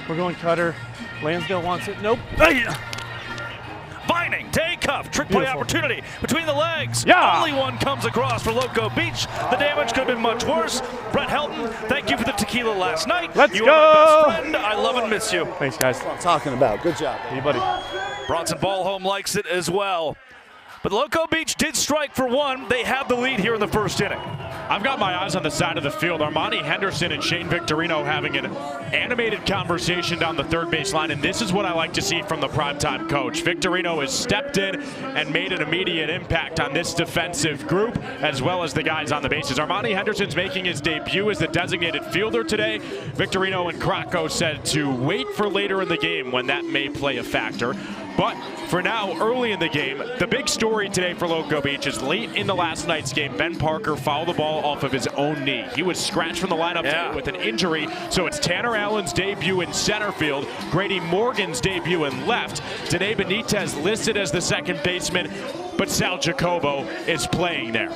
We're going cutter. Lansdale wants it. Nope. Vining, day cuff, trick play opportunity between the legs. Yeah. Only one comes across for Loco Beach. The damage could have been much worse. Brett Helton, thank you for the tequila last night. Let's you go. are my best friend. I love and miss you. Thanks, guys. That's what I'm talking about. Good job. Hey, buddy. Bronson Ballholm likes it as well. But Loco Beach did strike for one. They have the lead here in the first inning. I've got my eyes on the side of the field. Armani Henderson and Shane Victorino having an animated conversation down the third base line, and this is what I like to see from the primetime coach. Victorino has stepped in and made an immediate impact on this defensive group, as well as the guys on the bases. Armani Henderson's making his debut as the designated fielder today. Victorino and Krakow said to wait for later in the game when that may play a factor. But for now, early in the game, the big story today for Loco Beach is late in the last night's game, Ben Parker fouled the ball off of his own knee. He was scratched from the lineup today with an injury, so it's Tanner Allen's debut in center field, Grady Morgan's debut in left, Denae Benitez listed as the second baseman, but Sal Jacobo is playing there.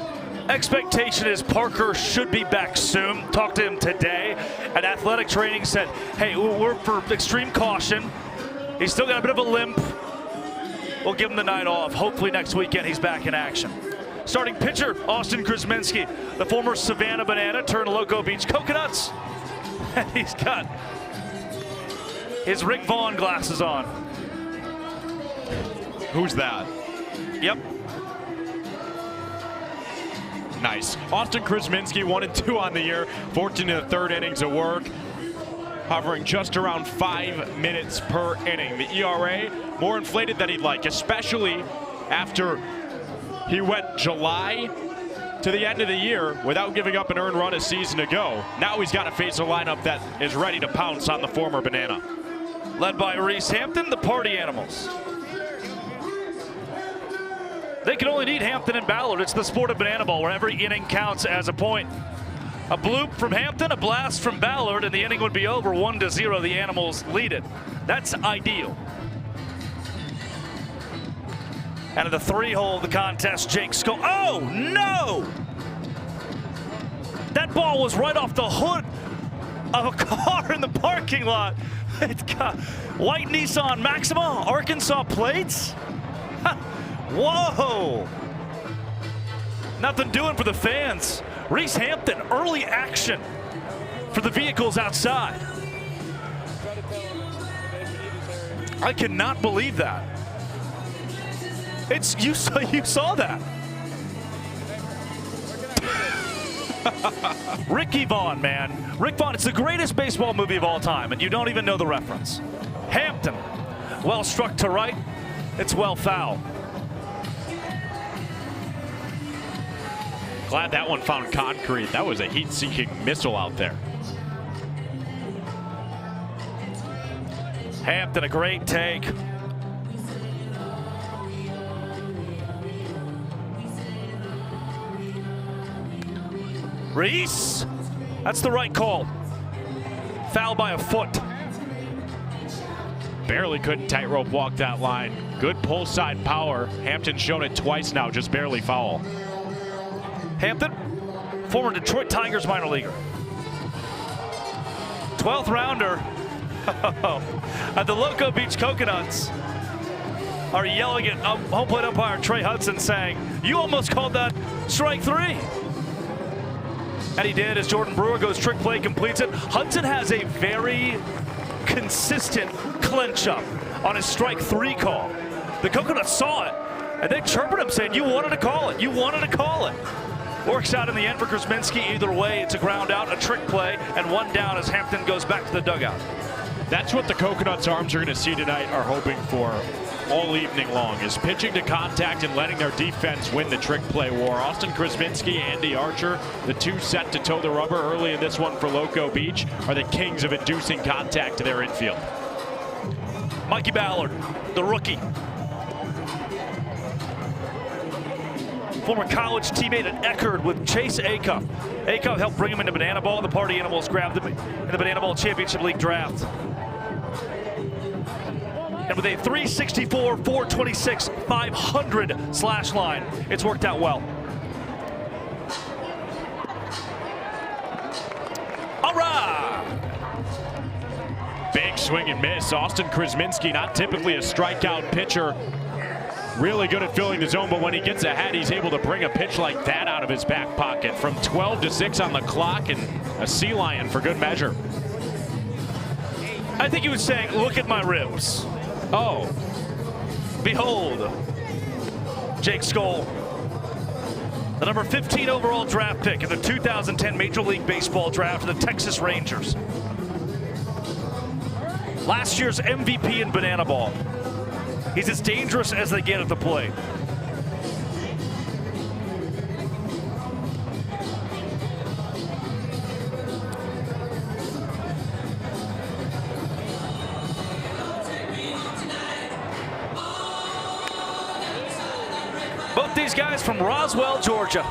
Expectation is Parker should be back soon. Talked to him today at athletic training, said, hey, we're for extreme caution. He's still got a bit of a limp. We'll give him the night off. Hopefully next weekend he's back in action. Starting pitcher, Austin Krzminski, the former Savannah Banana turned Loco Beach Coconuts. And he's got his Rick Vaughn glasses on. Who's that? Yep. Nice. Austin Krasminski 1-2 on the year, 14 in the third innings of work, hovering just around 5 minutes per inning. The ERA more inflated than he'd like, especially after he went July to the end of the year without giving up an earned run a season ago. Now he's got to face a lineup that is ready to pounce on the former Banana. Led by Reese Hampton, the Party Animals. They can only need Hampton and Ballard. It's the sport of bananaball, where every inning counts as a point. A bloop from Hampton, a blast from Ballard, and the inning would be over 1-0. The Animals lead it. That's ideal. And at the 3-hole of the contest, Jake Skoll. Oh, no! That ball was right off the hood of a car in the parking lot. It's got white Nissan Maxima, Arkansas plates. Whoa! Nothing doing for the fans. Reese Hampton, early action for the vehicles outside. I cannot believe that. You saw that. Ricky Vaughn, man. Rick Vaughn, it's the greatest baseball movie of all time, and you don't even know the reference. Hampton, well struck to right. It's well foul. Glad that one found concrete. That was a heat-seeking missile out there. Hampton, a great take. Reese, that's the right call. Foul by a foot. Barely couldn't tightrope walk that line. Good pull side power. Hampton's shown it twice now, just barely foul. Hampton, former Detroit Tigers minor leaguer. 12th rounder at the Loco Beach Coconuts are yelling at home plate umpire Trey Hudson, saying, "You almost called that strike 3." And he did, as Jordan Brewer goes trick play, completes it. Hudson has a very consistent clinch up on his strike 3 call. The Coconuts saw it, and they chirped him saying, "You wanted to call it. You wanted to call it." Works out in the end for Krasminski. Either way, it's a ground out, a trick play, and 1 down as Hampton goes back to the dugout. That's what the Coconuts arms are going to see tonight, are hoping for all evening long, is pitching to contact and letting their defense win the trick play war. Austin Krasminski, Andy Archer, the 2 set to toe the rubber early in this one for Loco Beach, are the kings of inducing contact to their infield. Mikey Ballard, the rookie. Former college teammate at Eckerd with Chase Acuff. Acuff helped bring him into bananaball. The Party Animals grabbed him in the Bananaball Championship League draft. And with a 364, 426, 500 slash line, it's worked out well. All right. Big swing and miss. Austin Krasminski, not typically a strikeout pitcher. Really good at filling the zone, but when he gets ahead, he's able to bring a pitch like that out of his back pocket. From 12-6 on the clock, and a sea lion for good measure. I think he was saying, "Look at my ribs." Oh. Behold, Jake Skoll, the number 15 overall draft pick in the 2010 Major League Baseball draft for the Texas Rangers. Last year's MVP in bananaball. He's as dangerous as they get at the plate. Both these guys from Roswell, Georgia.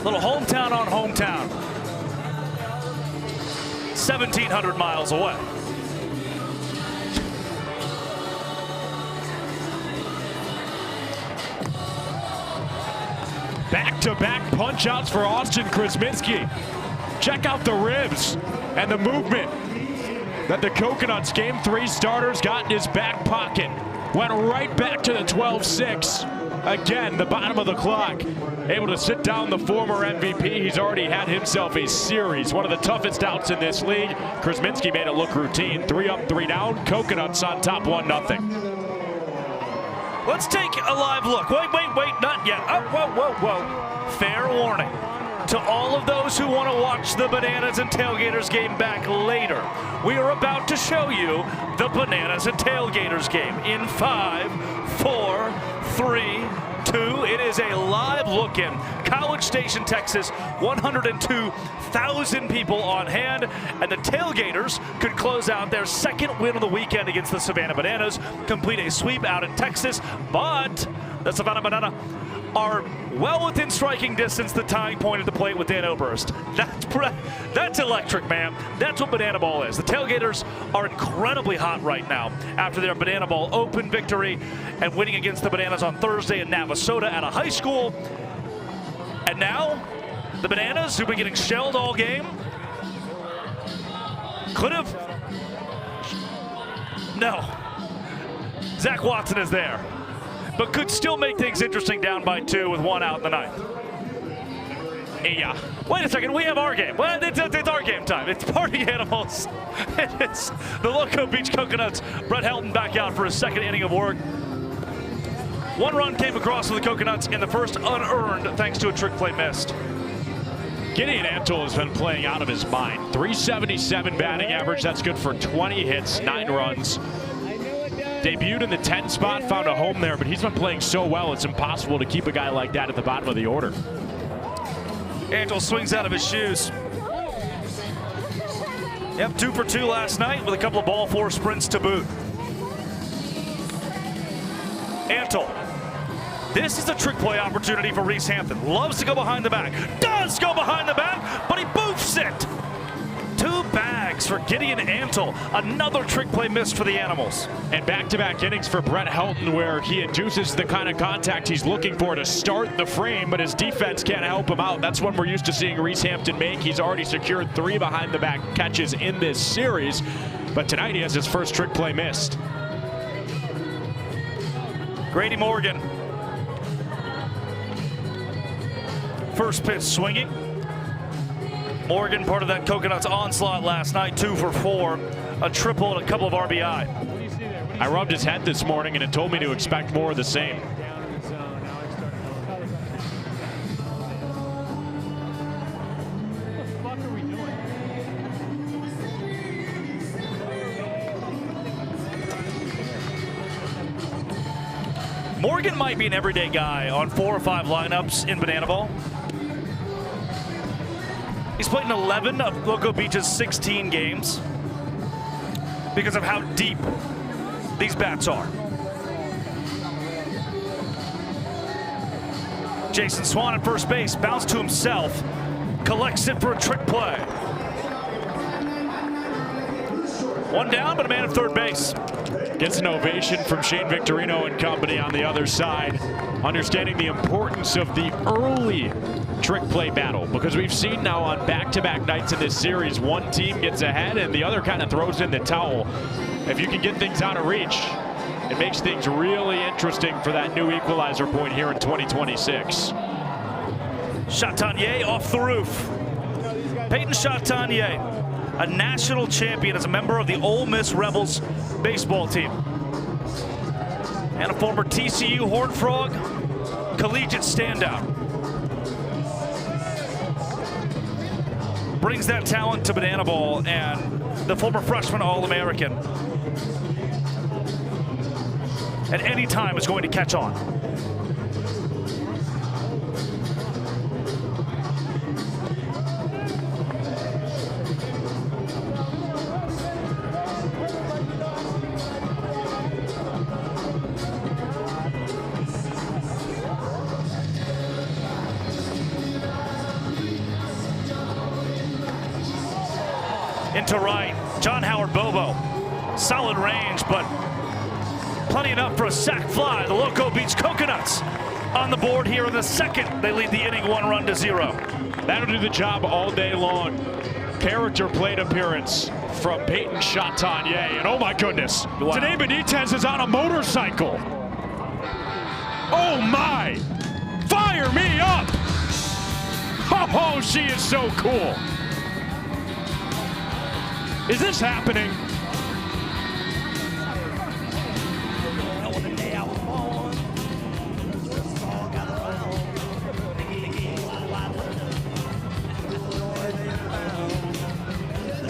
Little hometown on hometown. 1,700 miles away. Back-to-back punch-outs for Austin Krasminski. Check out the ribs and the movement that the Coconuts Game 3 starters got in his back pocket. Went right back to the 12-6. Again, the bottom of the clock. Able to sit down the former MVP. He's already had himself a series. One of the toughest outs in this league. Krasminski made it look routine. 3 up, 3 down. Coconuts on top 1-0. Let's take a live look. Wait, not yet. Oh, whoa. Fair warning to all of those who want to watch the Bananas and Tailgaters game back later. We are about to show you the Bananas and Tailgaters game in 5, 4, 3, 2. It is a live look in College Station, Texas. 102,000 people on hand, and the Tailgaters could close out their second win of the weekend against the Savannah Bananas, complete a sweep out in Texas, but the Savannah Banana are well within striking distance, the tying point at the plate with Dan Oberst. That's electric, man. That's what bananaball is. The Tailgaters are incredibly hot right now after their bananaball open victory and winning against the Bananas on Thursday in Navasota at a high school. And now, the Bananas, who've been getting shelled all game, could have... No. Zach Watson is there, but could still make things interesting down by 2 with 1 out in the ninth. Yeah. Wait a second, we have our game. Well, it's our game time. It's Party Animals. It's the Loco Beach Coconuts. Brett Helton back out for his second inning of work. 1 run came across for the Coconuts in the first, unearned, thanks to a trick play missed. Gideon Antle has been playing out of his mind. 377 batting average. That's good for 20 hits, 9 runs. Debuted in the 10 spot, found a home there, but he's been playing so well, it's impossible to keep a guy like that at the bottom of the order. Antle swings out of his shoes. Yep, 2 for 2 last night with a couple of ball 4 sprints to boot. Antle. This is a trick play opportunity for Reese Hampton. Loves to go behind the back. Does go behind the back, but he boofs it. 2 bags for Gideon Antle. Another trick play missed for the Animals. And back-to-back innings for Brett Helton, where he induces the kind of contact he's looking for to start the frame, but his defense can't help him out. That's what we're used to seeing Reese Hampton make. He's already secured 3 behind-the-back catches in this series, but tonight he has his first trick play missed. Grady Morgan. First pitch swinging. Morgan, part of that Coconuts onslaught last night, 2 for 4, a triple and a couple of RBI. I rubbed his head this morning and it told me to expect more of the same. Morgan might be an everyday guy on 4 or 5 lineups in bananaball. He's played in 11 of Loco Beach's 16 games because of how deep these bats are. Jason Swan at first base, bounce to himself, collects it for a trick play. 1 down, but a man at third base. Gets an ovation from Shane Victorino and company on the other side, understanding the importance of the early trick play battle, because we've seen now on back-to-back nights in this series, one team gets ahead and the other kind of throws in the towel. If you can get things out of reach, it makes things really interesting for that new equalizer point here in 2026. Chatanier off the roof. Peyton Chatanier, a national champion as a member of the Ole Miss Rebels baseball team. And a former TCU Horned Frog collegiate standout. Brings that talent to bananaball, and the former freshman All-American at any time is going to catch on. Into right, John Howard Bobo. Solid range, but plenty enough for a sac fly. The Loco Beach Coconuts on the board here in the second. They lead the inning 1 run to 0. That'll do the job all day long. Character plate appearance from Peyton Chatanier. And oh my goodness, wow. Denae Benitez is on a motorcycle. Oh my, fire me up. Oh, she is so cool. Is this happening?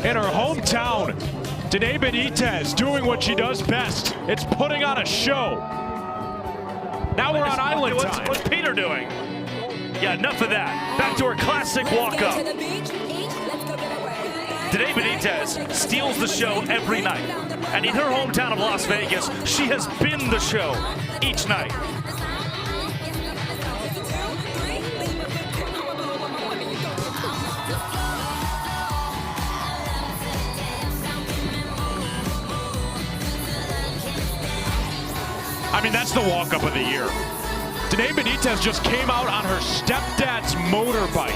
in her hometown. Denae Benitez doing what she does best. It's putting on a show. Now we're on island time. What's Peter doing? Yeah, enough of that. Back to her classic walk-up. Denae Benitez steals the show every night. And in her hometown of Las Vegas, she has been the show each night. I mean, that's the walk-up of the year. Denae Benitez just came out on her stepdad's motorbike.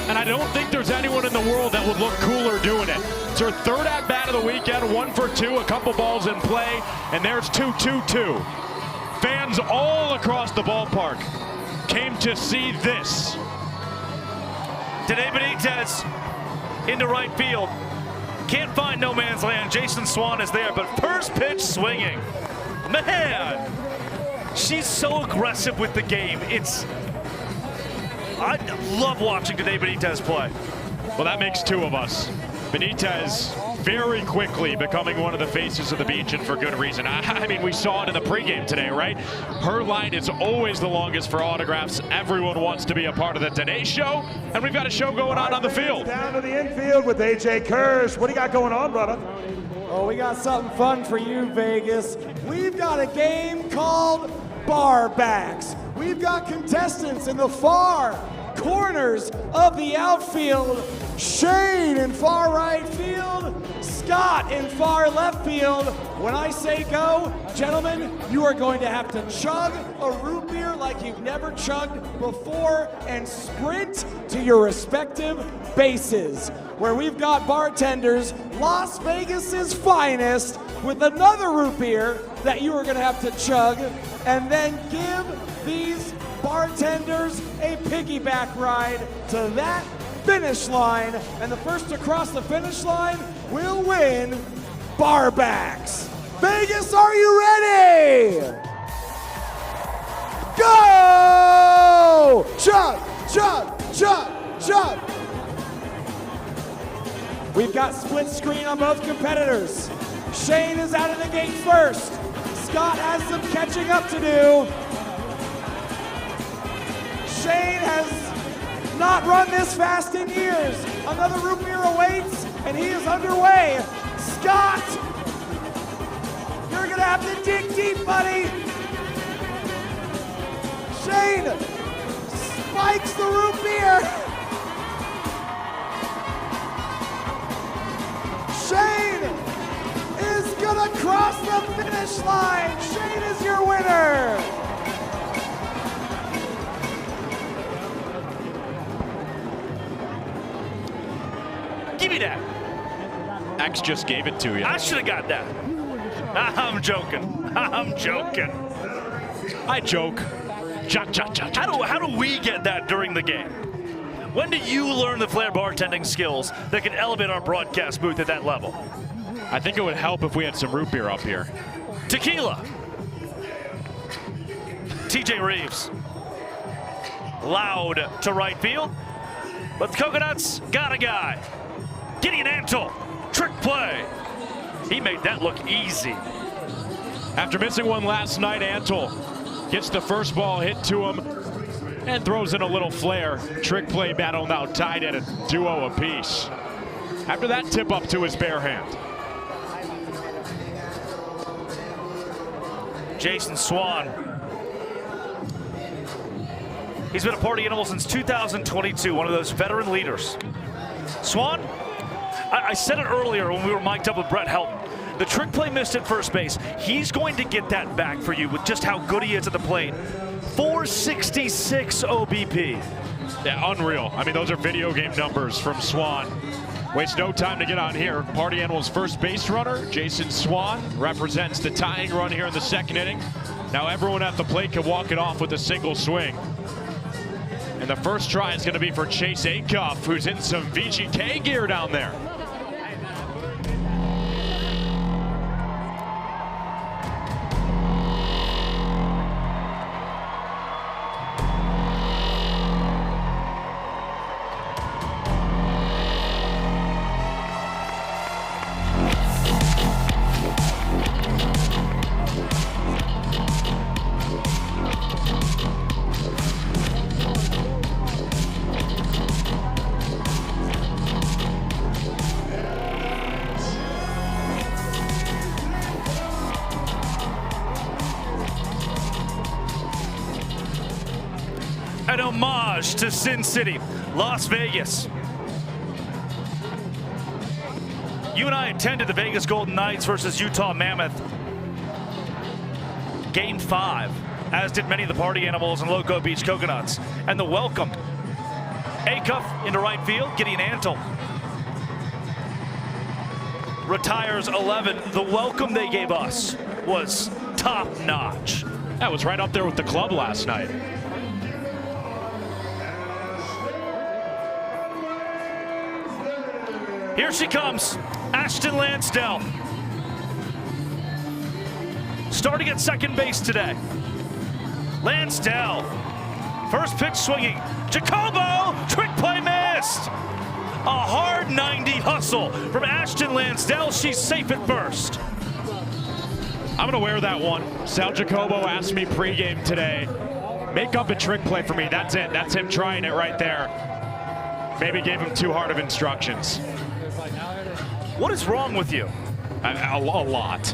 And I don't think there's anyone in the world that would look cooler doing it. It's her third at-bat of the weekend, 1 for 2, a couple balls in play, and there's 2-2-2. Fans all across the ballpark came to see this. Denae Benitez into right field. Can't find no man's land. Jason Swan is there, but first pitch swinging. Man, she's so aggressive with the game. I love watching Denae Benitez play. Well, that makes 2 of us. Benitez very quickly becoming one of the faces of the beach, and for good reason. I mean, we saw it in the pregame today, right? Her line is always the longest for autographs. Everyone wants to be a part of the Denae show, and we've got a show going on the field. Down to the infield with A.J. Kirsch. What do you got going on, brother? Oh, we got something fun for you, Vegas. We've got a game called Bar Backs. We've got contestants in the far corners of the outfield. Shane in far right field, Scott in far left field. When I say go, gentlemen, you are going to have to chug a root beer like you've never chugged before and sprint to your respective bases, where we've got bartenders, Las Vegas's finest, with another root beer that you are going to have to chug, and then give these bartenders a piggyback ride to that finish line, and the first to cross the finish line will win Bar Backs. Vegas, are you ready? Go! Chug, chug, chug, chug. We've got split screen on both competitors. Shane is out of the gate first. Scott has some catching up to do. Shane has not run this fast in years. Another root beer awaits, and he is underway. Scott, you're gonna have to dig deep, buddy. Shane spikes the root beer. Shane is gonna cross the finish line. Shane is your winner. Give me that. X just gave it to you. I should have got that. I'm joking. I'm joking. I joke. How do we get that during the game? When do you learn the flair bartending skills that can elevate our broadcast booth at that level? I think it would help if we had some root beer up here. Tequila. TJ Reeves. Loud to right field. But the Coconuts got a guy. Gideon Antle, trick play. He made that look easy. After missing one last night, Antle gets the first ball hit to him and throws in a little flare. Trick play battle now tied at a duo apiece. After that tip up to his bare hand. Jason Swan. He's been a party animal since 2022, one of those veteran leaders. Swan, I said it earlier when we were mic'd up with Brett Helton. The trick play missed at first base. He's going to get that back for you with just how good he is at the plate. 466 OBP. Yeah, unreal. I mean, those are video game numbers from Swan. Wastes no time to get on here. Party Animals first base runner, Jason Swan, represents the tying run here in the second inning. Now everyone at the plate can walk it off with a single swing. And the first try is going to be for Chase Acuff, who's in some VGK gear down there. Beach to Sin City, Las Vegas. You and I attended the Vegas Golden Knights versus Utah Mammoth. Game 5, as did many of the party animals and Loco Beach Coconuts. And the welcome. Acuff into right field, Gideon Antle retires 11. The welcome they gave us was top notch. That was right up there with the club last night. Here she comes, Ashton Lansdell. Starting at second base today. Lansdell, first pitch swinging. Jacobo, trick play missed. A hard 90 hustle from Ashton Lansdell. She's safe at first. I'm gonna wear that one. Sal Jacobo asked me pregame today, make up a trick play for me. That's it, that's him trying it right there. Maybe gave him too hard of instructions. What is wrong with you? A lot.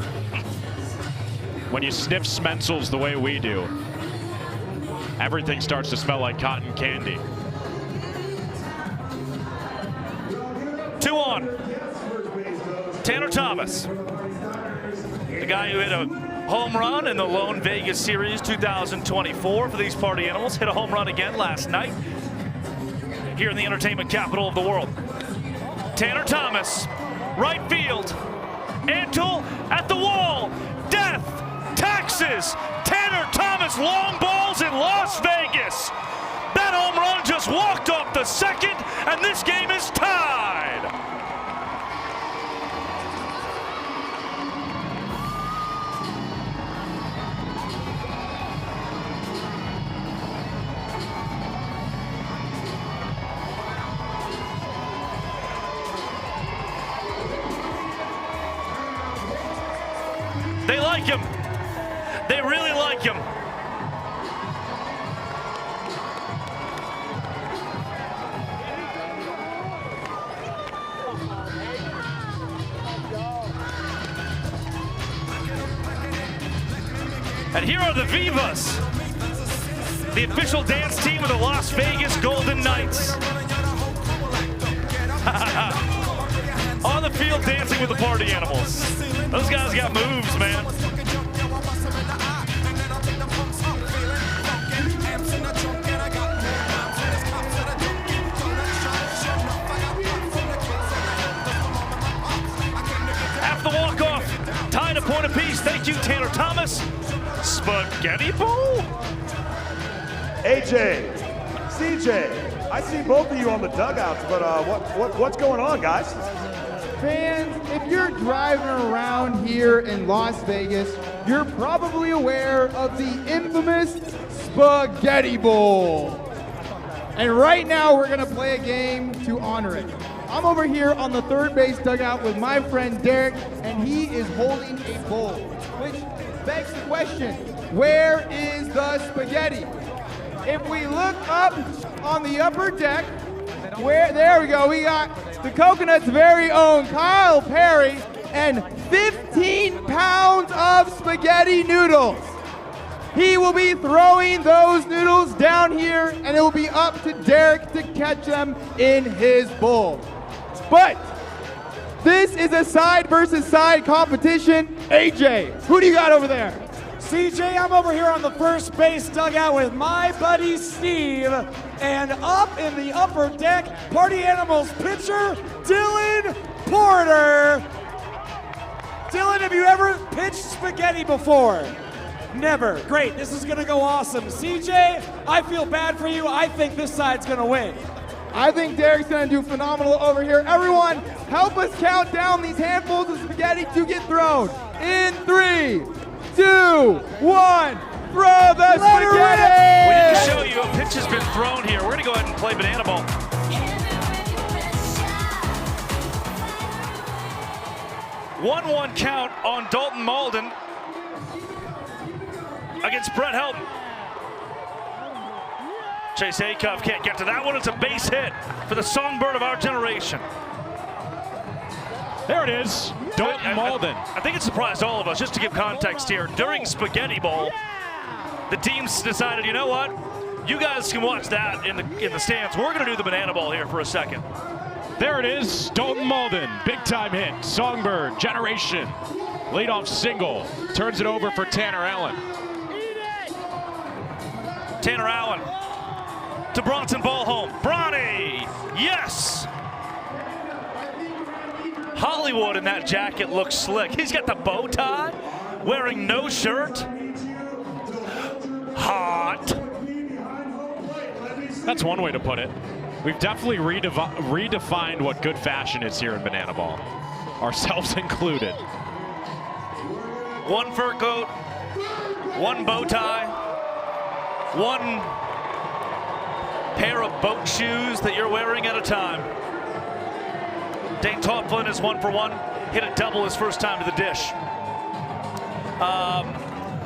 When you sniff Smencils the way we do, everything starts to smell like cotton candy. 2 on. Tanner Thomas, the guy who hit a home run in the Lone Vegas Series 2024 for these party animals, hit a home run again last night here in the entertainment capital of the world. Tanner Thomas, right field. Antle at the wall. Death, taxes. Tanner Thomas, long balls in Las Vegas. That home run just walked off the second, and this game is tied. They like him. They really like him. And here are the Vivas, the official dance team of the Las Vegas Golden Knights. On the field dancing with the party animals. Those guys got moves, man. After the walk-off, tied a point apiece. Thank you, Tanner Thomas. Spaghetti bowl? AJ, CJ, I see both of you on the dugouts, but what's going on, guys? Fans, if you're driving around here in Las Vegas, you're probably aware of the infamous Spaghetti Bowl. And right now, we're gonna play a game to honor it. I'm over here on the third base dugout with my friend Derek, and he is holding a bowl, which begs the question, where is the spaghetti? If we look up on the upper deck, there we go, we got the Coconut's very own Kyle Perry and 15 pounds of spaghetti noodles. He will be throwing those noodles down here, and it will be up to Derek to catch them in his bowl. But this is a side versus side competition. AJ, who do you got over there? CJ, I'm over here on the first base dugout with my buddy Steve, and up in the upper deck, Party Animals pitcher, Dylan Porter. Dylan, have you ever pitched spaghetti before? Never. Great, this is gonna go awesome. CJ, I feel bad for you. I think this side's gonna win. I think Derek's gonna do phenomenal over here. Everyone, help us count down these handfuls of spaghetti to get thrown. In 3, 2, 1, throw the spaghetti! We didn't show you a pitch has been thrown here. We're gonna go ahead and play banana ball. One count on Dalton Malden against Brett Helton. Chase Acuff can't get to that one. It's a base hit for the songbird of our generation. There it is, Dalton Malden. I think it surprised all of us, just to give context here. During Spaghetti Bowl, the teams decided, you know what? You guys can watch that in the stands. We're going to do the banana ball here for a second. There it is, Dalton Malden, big time hit, Songbird, Generation, leadoff single, turns it over for Tanner Allen. Tanner Allen to Bronson ball home. Bronny, yes! Hollywood in that jacket looks slick. He's got the bow tie, wearing no shirt. Hot. That's one way to put it. We've definitely redefined what good fashion is here in Banana Ball, ourselves included. One fur coat, one bow tie, one pair of boat shoes that you're wearing at a time. Dane Toplin is 1 for 1, hit a double his first time to the dish.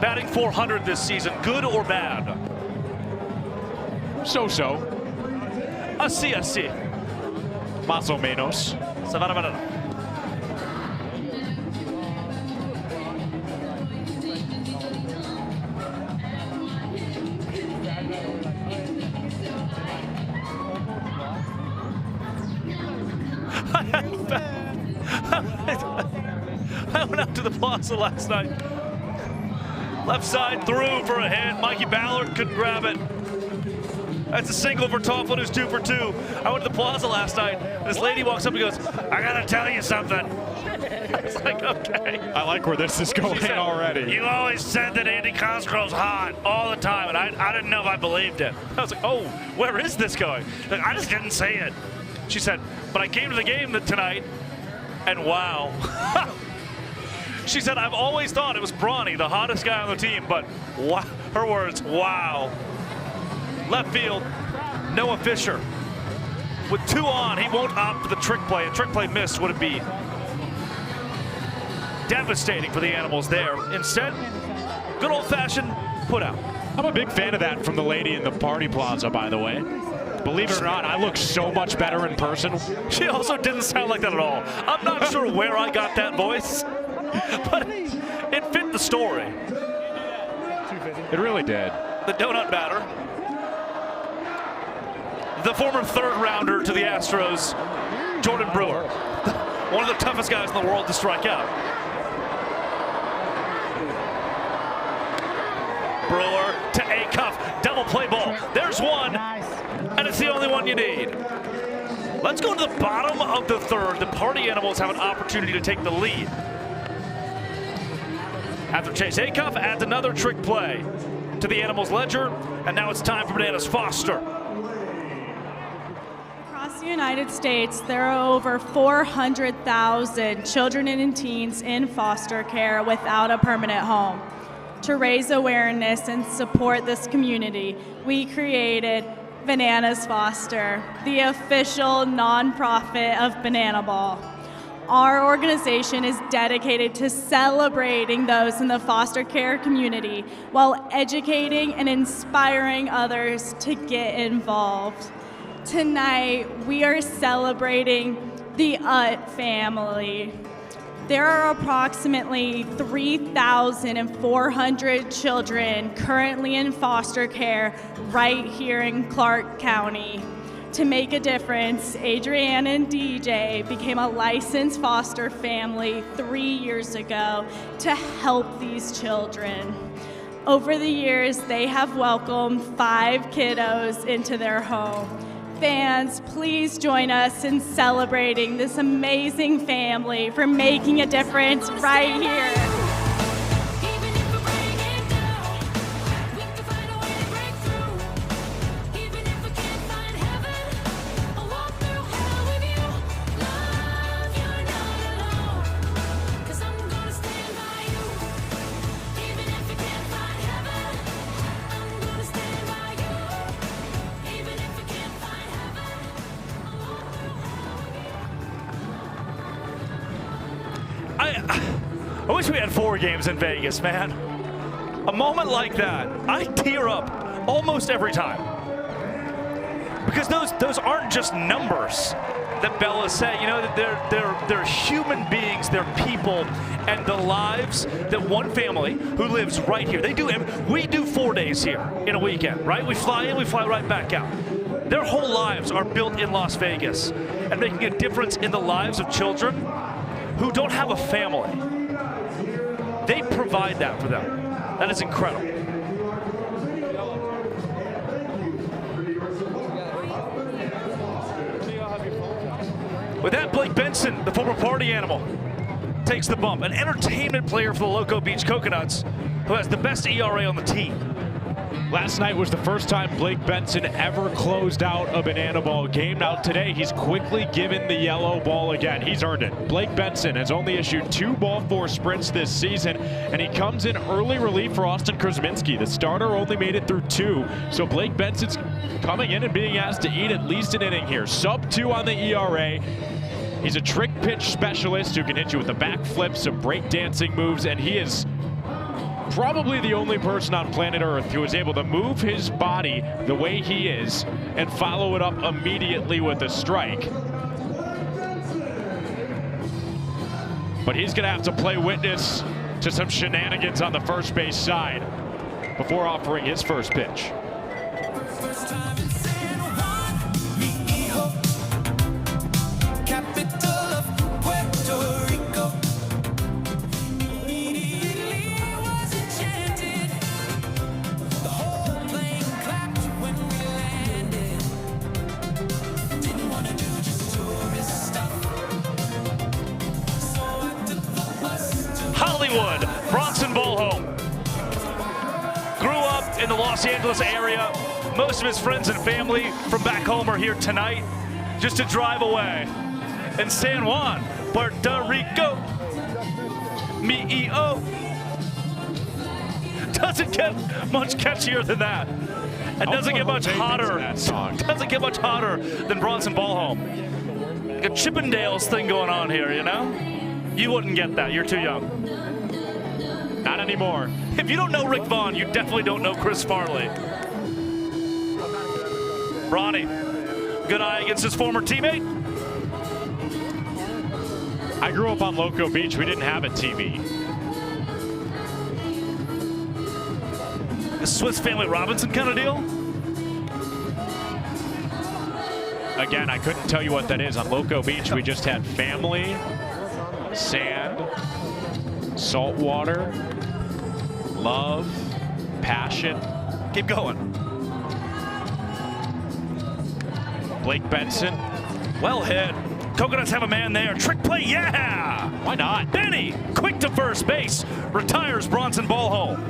Batting .400 this season, good or bad? So-so. Así. Más o menos. Savannah Banana. I went out to the plaza last night. Left side through for a hit. Mikey Ballard couldn't grab it. That's a single for Tofflin, who's 2 for 2. I went to the plaza last night. This lady walks up and goes, I gotta tell you something. I was like, okay. I like where this is going already. You always said that Andy Cosgrove's hot all the time, and I didn't know if I believed it. I was like, oh, where is this going? Like, I just didn't say it. She said, but I came to the game tonight, and wow. She said, I've always thought it was Bronny, the hottest guy on the team, but wow, her words, wow. Left field, Noah Fisher. With 2 on, he won't opt for the trick play. A trick play missed would be devastating for the Animals there. Instead, good old-fashioned put out. I'm a big fan of that from the lady in the party plaza, by the way. Believe it or not, I look so much better in person. She also didn't sound like that at all. I'm not sure where I got that voice, but it fit the story. It really did. The donut batter. The former 3rd rounder to the Astros, Jordan Brewer. One of the toughest guys in the world to strike out. Brewer to Acuff, double play ball. There's one, and it's the only one you need. Let's go to the bottom of the 3rd. The Party Animals have an opportunity to take the lead. After Chase Acuff adds another trick play to the Animals ledger, and now it's time for Bananas Foster. Across the United States, there are over 400,000 children and teens in foster care without a permanent home. To raise awareness and support this community, we created Bananas Foster, the official nonprofit of Banana Ball. Our organization is dedicated to celebrating those in the foster care community while educating and inspiring others to get involved. Tonight, we are celebrating the Ut family. There are approximately 3,400 children currently in foster care right here in Clark County. To make a difference, Adrienne and DJ became a licensed foster family 3 years ago to help these children. Over the years, they have welcomed 5 kiddos into their home. Fans, please join us in celebrating this amazing family for making a difference right here. I wish we had 4 games in Vegas, man. A moment like that, I tear up almost every time. Because those aren't just numbers. that Bella said, you know, that they're human beings, they're people, and the lives that one family who lives right here, we do 4 days here in a weekend, right? We fly in, we fly right back out. Their whole lives are built in Las Vegas and making a difference in the lives of children who don't have a family. They provide that for them. That is incredible. With that, Blake Benson, the former party animal, takes the bump. An entertainment player for the Loco Beach Coconuts who has the best ERA on the team. Last night was the first time Blake Benson ever closed out a bananaball game. Now today, he's quickly given the yellow ball again. He's earned it. Blake Benson has only issued 2 ball-4 sprints this season, and he comes in early relief for Austin Krasminski. The starter only made it through 2, so Blake Benson's coming in and being asked to eat at least an inning here. Sub-2 on the ERA. He's a trick pitch specialist who can hit you with the back flip, some break-dancing moves, and he is probably the only person on planet Earth who is able to move his body the way he is and follow it up immediately with a strike. But he's gonna have to play witness to some shenanigans on the first base side before offering his first pitch. Bronson Bolholm grew up in the Los Angeles area. Most of his friends and family from back home are here tonight just to drive away. In San Juan, Puerto Rico, me-e-o. Doesn't get much catchier than that. And doesn't get much hotter. Doesn't get much hotter than Bronson Bolholm. Like a Chippendales thing going on here, you know? You wouldn't get that, you're too young. Not anymore. If you don't know Rick Vaughn, you definitely don't know Chris Farley. Bronny, good eye against his former teammate. I grew up on Loco Beach. We didn't have a TV. A Swiss Family Robinson kind of deal? Again, I couldn't tell you what that is. On Loco Beach, we just had family, sand, salt water, love, passion. Keep going. Blake Benson. Well hit. Coconuts have a man there. Trick play, yeah! Why not? Benny, quick to first base, retires Bronson Bolholm.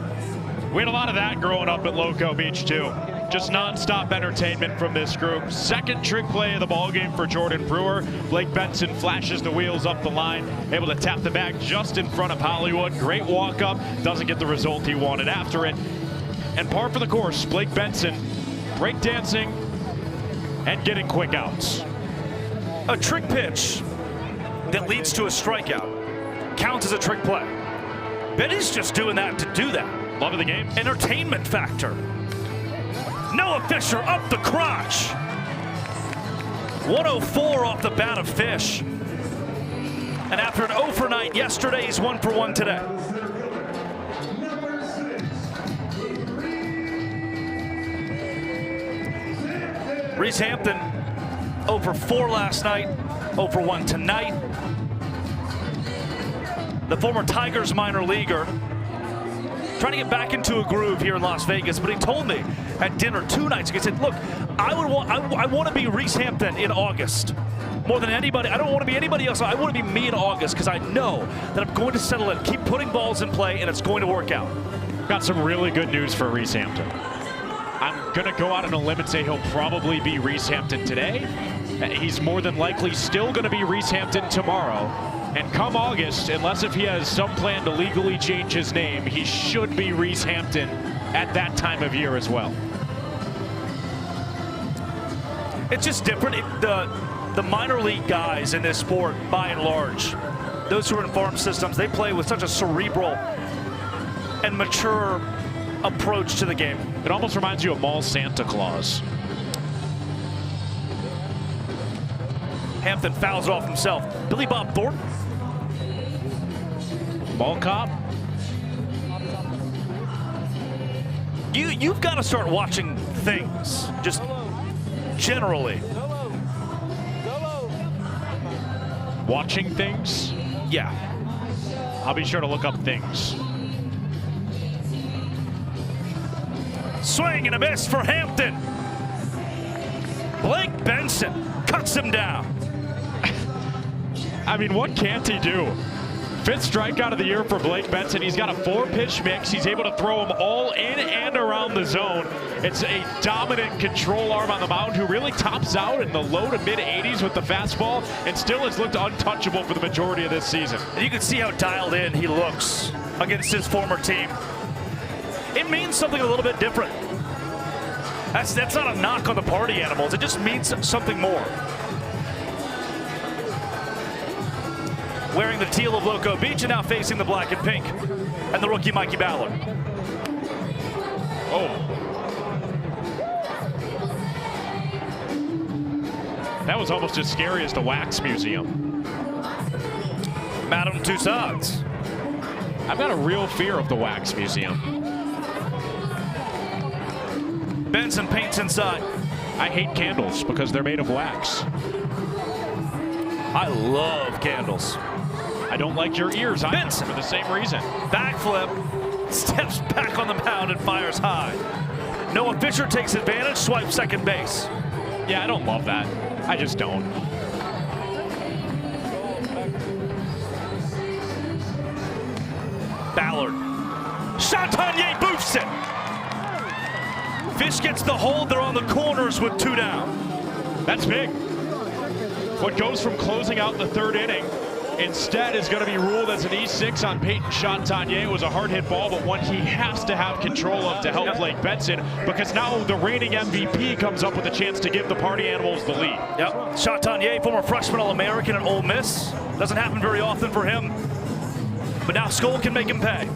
We had a lot of that growing up at Loco Beach, too. Just non-stop entertainment from this group. Second trick play of the ballgame for Jordan Brewer. Blake Benson flashes the wheels up the line, able to tap the bag just in front of Hollywood. Great walk-up, doesn't get the result he wanted after it. And par for the course, Blake Benson breakdancing and getting quick outs. A trick pitch that leads to a strikeout counts as a trick play. Benny's just doing that to do that. Love of the game. Entertainment factor. Noah Fisher up the crotch. 104 off the bat of Fish. And after an 0 for night yesterday, he's 1 for 1 today. Reese Hampton 0 for 4 last night, 0 for 1 tonight. The former Tigers minor leaguer trying to get back into a groove here in Las Vegas, but he told me at dinner 2 nights ago, he said, look, I want to be Reese Hampton in August. More than anybody, I don't want to be anybody else. I want to be me in August because I know that I'm going to settle in, keep putting balls in play, and it's going to work out. Got some really good news for Reese Hampton. I'm going to go out on a limb and say he'll probably be Reese Hampton today. He's more than likely still going to be Reese Hampton tomorrow. And come August, unless if he has some plan to legally change his name, he should be Reese Hampton at that time of year as well. It's just different. The minor league guys in this sport, by and large, those who are in farm systems, they play with such a cerebral and mature approach to the game. It almost reminds you of Mall Santa Claus. Hampton fouls off himself. Billy Bob Thornton. Ball cop. You've got to start watching things, just generally. Watching things? Yeah. I'll be sure to look up things. Swing and a miss for Hampton. Blake Benson cuts him down. I mean, what can't he do? 5th strikeout of the year for Blake Benson. He's got a 4-pitch mix. He's able to throw them all in and around the zone. It's a dominant control arm on the mound who really tops out in the low to mid 80s with the fastball and still has looked untouchable for the majority of this season. And you can see how dialed in he looks against his former team. It means something a little bit different. That's not a knock on the party animals. It just means something more. Wearing the teal of Loco Beach and now facing the black and pink. And the rookie Mikey Ballard. Oh. That was almost as scary as the Wax Museum. Madame Tussauds. I've got a real fear of the Wax Museum. Benson paints inside. I hate candles because they're made of wax. I love candles. I don't like your ears either. Benson for the same reason. Backflip, steps back on the mound and fires high. Noah Fisher takes advantage, swipes second base. Yeah, I don't love that. I just don't. Ballard. Chatagnier boofs it. Fish gets the hold. They're on the corners with 2 down. That's big. What goes from closing out the 3rd inning instead is going to be ruled as an E6 on Peyton Chatagnier. It was a hard hit ball, but one he has to have control of to help Blake Benson, because now the reigning MVP comes up with a chance to give the party animals the lead. Yep. Chatagnier, former freshman All-American at Ole Miss. Doesn't happen very often for him. But now Skoll can make him pay.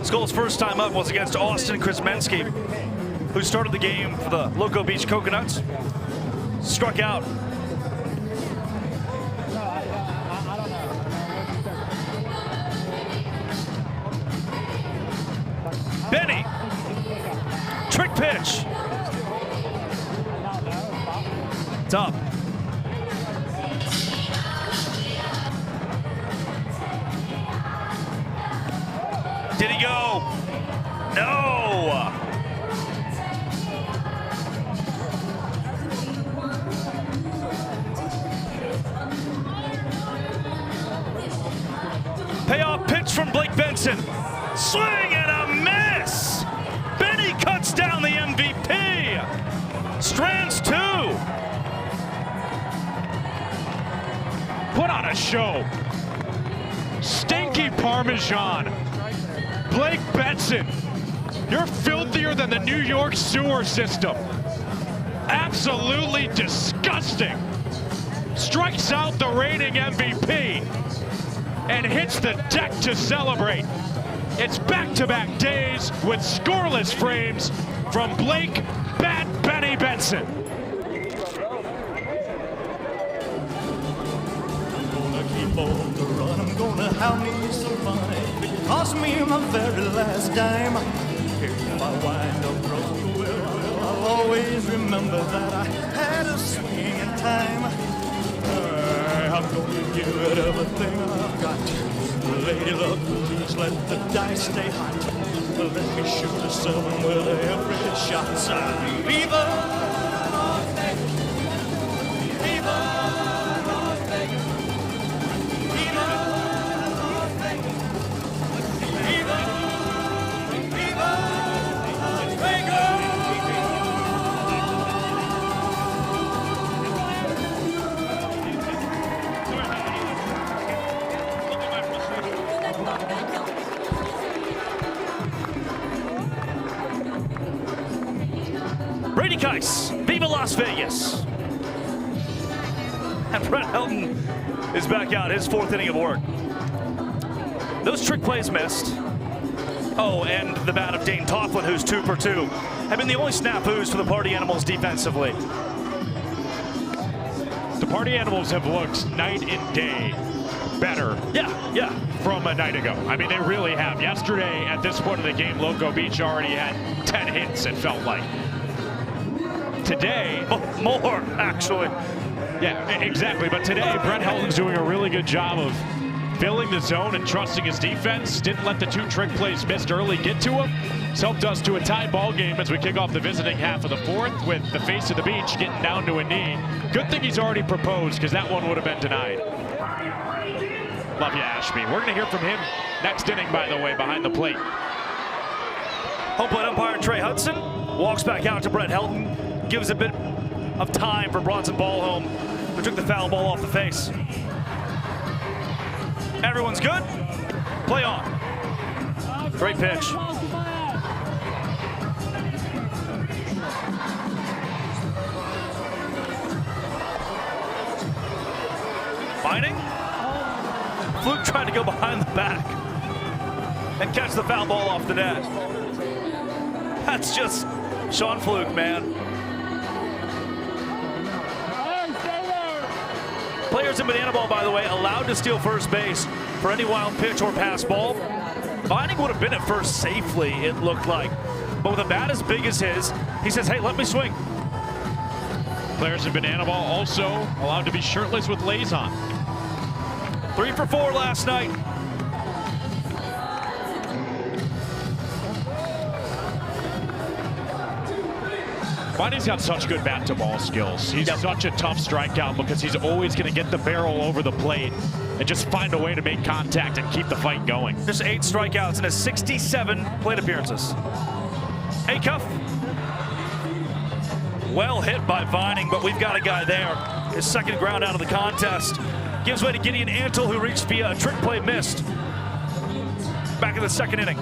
Skoll's first time up was against Austin Krzemensky, who started the game for the Loco Beach Coconuts. Struck out. Benny. Trick pitch. It's up. Did he go? No! Payoff pitch from Blake Benson. Swing and a miss! Benny cuts down the MVP! Strands 2! Put on a show. Stinky Parmesan. Blake Benson, you're filthier than the New York sewer system. Absolutely disgusting. Strikes out the reigning MVP and hits the deck to celebrate. It's back-to-back days with scoreless frames from Blake Bad Benny Benson. Keep on the run, I'm gonna have me some fun. It cost me my very last dime. If I wind up broke, well, I'll always remember that I had a swing in time. I'm gonna give it everything I've got. Lady luck, please let the dice stay hot. Let me shoot the 7 with every shot. Viva! Brady Kice, Viva Las Vegas. And Brett Helton is back out, his 4th inning of work. Those trick plays missed. Oh, and the bat of Dane Toughlin, who's 2 for 2, have been the only snafus for the Party Animals defensively. The Party Animals have looked night and day better from a night ago. I mean, they really have. Yesterday, at this point of the game, Loco Beach already had 10 hits, it felt like. Today... more, actually. Yeah, exactly. But today, Brett Helton's doing a really good job of filling the zone and trusting his defense. Didn't let the 2 trick plays missed early get to him. It's helped us to a tie ball game as we kick off the visiting half of the 4th with the face of the beach getting down to a knee. Good thing he's already proposed, because that one would have been denied. Love you, Ashby. We're going to hear from him next inning, by the way, behind the plate. Home plate umpire Trey Hudson walks back out to Brett Helton, gives a bit of time for Bronson Ballholm, who took the foul ball off the face. Everyone's good. Play on. Great pitch. Finding. Fluke tried to go behind the back and catch the foul ball off the net. That's just Sean Fluke, man. Players in Bananaball, by the way, allowed to steal first base for any wild pitch or pass ball. Binding would have been at first safely, it looked like. But with a bat as big as his, he says, hey, let me swing. Players in Bananaball also allowed to be shirtless with lays on. 3 for 4 last night. Binding's got such good bat-to-ball skills. He's such a tough strikeout because he's always going to get the barrel over the plate and just find a way to make contact and keep the fight going. Just 8 strikeouts and his 67 plate appearances. Acuff. Well hit by Vining, but we've got a guy there. His second ground out of the contest. Gives way to Gideon Antle, who reached via a trick play missed. Back in the 2nd inning.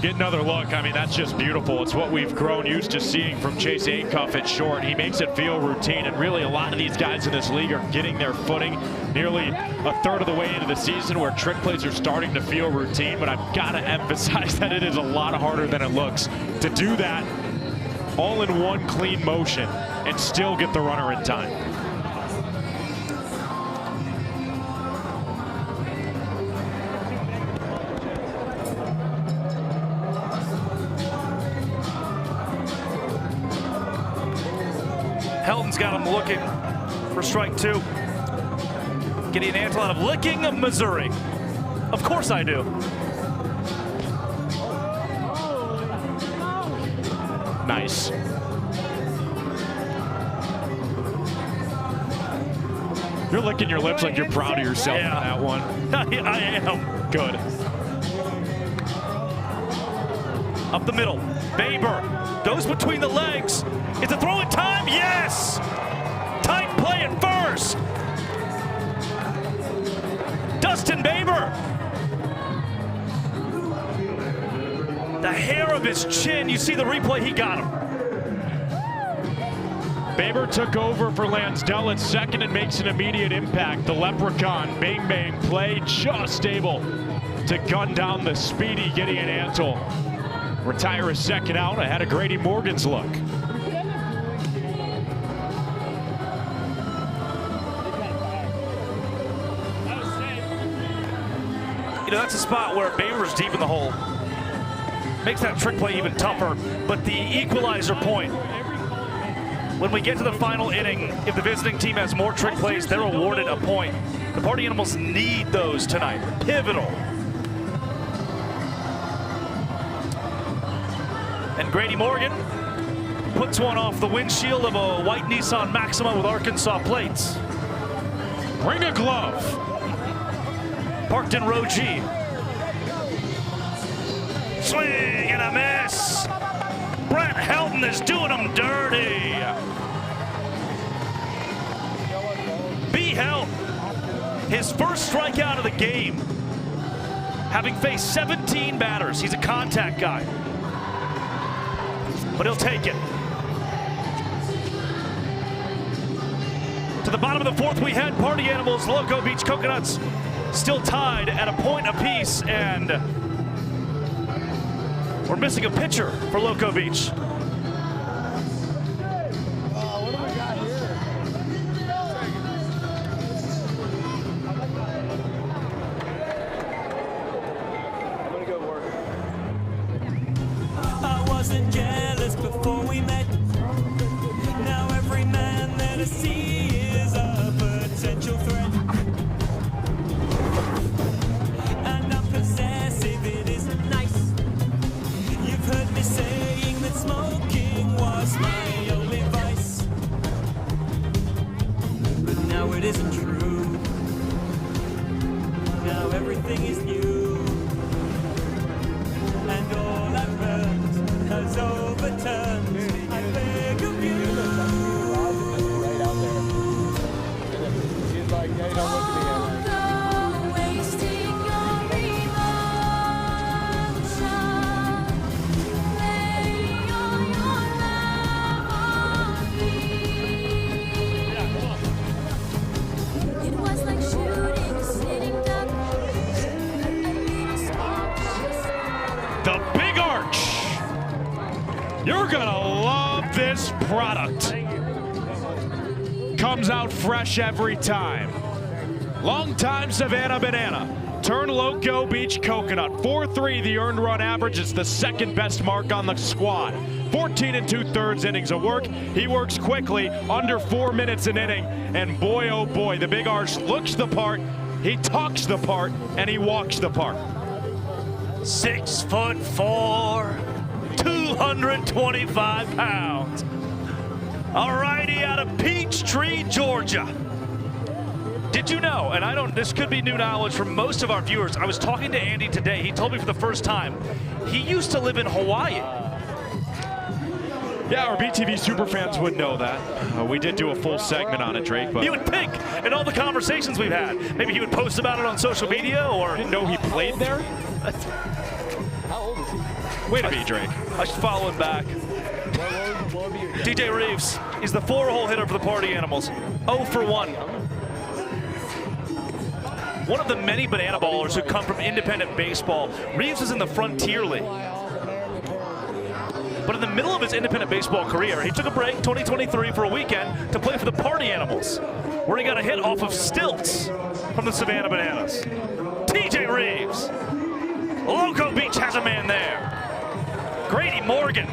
Get another look. I mean, that's just beautiful. It's what we've grown used to seeing from Chase Acuff at short. He makes it feel routine, and really a lot of these guys in this league are getting their footing nearly a third of the way into the season where trick plays are starting to feel routine, but I've got to emphasize that it is a lot harder than it looks to do that all in one clean motion and still get the runner in time. Helton's got him looking for strike 2. Gideon Antle out of Licking, Missouri. Of course I do. Nice. You're licking your lips like you're proud of yourself on that one. I am. Good. Up the middle. Baber goes between the legs. Is the throw in time? Yes! Tight play at first. Dustin Baber. The hair of his chin, you see the replay, he got him. Baber took over for Lansdell at second and makes an immediate impact. The Leprechaun, bang bang play, just able to gun down the speedy Gideon Antle. Retire a second out ahead of Grady Morgan's look. You know, that's a spot where Baber's deep in the hole. Makes that trick play even tougher, but the equalizer point. When we get to the final inning, if the visiting team has more trick plays, they're awarded a point. The Party Animals need those tonight. Pivotal. And Grady Morgan puts one off the windshield of a white Nissan Maxima with Arkansas plates. Bring a glove. Parked in row G. Swing and a miss. Brett Helton is doing them dirty. B. Helton, his first strikeout of the game, having faced 17 batters. He's a contact guy, but he'll take it. To the bottom of the 4th, we head. Party Animals, Loco Beach Coconuts still tied at a point apiece, and We're missing a pitcher for Loco Beach. I wasn't jealous before we met. Now every man that I see is a potential threat. And I'm possessive, it isn't nice. You've heard me saying that smoking was my only vice. But now it isn't true. Now everything is new. And all I've heard has overturned. I beg of you. Right out there. She's like, hey, don't look at me. The Big Arch. You're gonna love this product. Comes out fresh every time. Longtime Savannah banana. Turn Loco Beach coconut. 4.3 the earned run average. It's the second best mark on the squad. 14 2/3 innings of work. He works quickly, under 4 minutes an inning. And boy, oh boy, the Big Arch looks the part, he talks the part, and he walks the part. 6'4", 225 pounds. All righty, out of Peachtree, Georgia. Did you know, and this could be new knowledge for most of our viewers. I was talking to Andy today. He told me for the first time, he used to live in Hawaii. Yeah, our BTV superfans would know that. We did do a full segment on it, Drake. But You would think, in all the conversations we've had, maybe he would post about it on social media, or didn't know he played there. How old is he? Way to be, Drake. I should follow him back. What would be your guess? DJ Reeves, he's the 4-hole hitter for the Party Animals. 0 for 1. One of the many banana ballers who come from independent baseball. Reeves is in the Frontier League. But in the middle of his independent baseball career, he took a break 2023 for a weekend to play for the Party Animals, where he got a hit off of stilts from the Savannah Bananas. TJ Reeves. Loco Beach has a man there. Grady Morgan,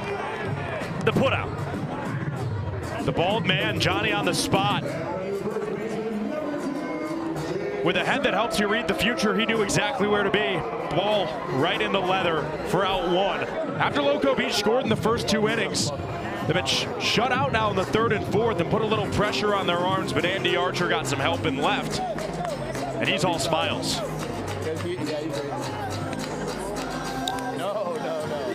the putout. The bald man, Johnny on the spot. With a head that helps you read the future, he knew exactly where to be. Ball right in the leather for out 1. After Loco Beach scored in the first 2 innings, they've been shut out now in the 3rd and 4th and put a little pressure on their arms, but Andy Archer got some help and left. And he's all smiles.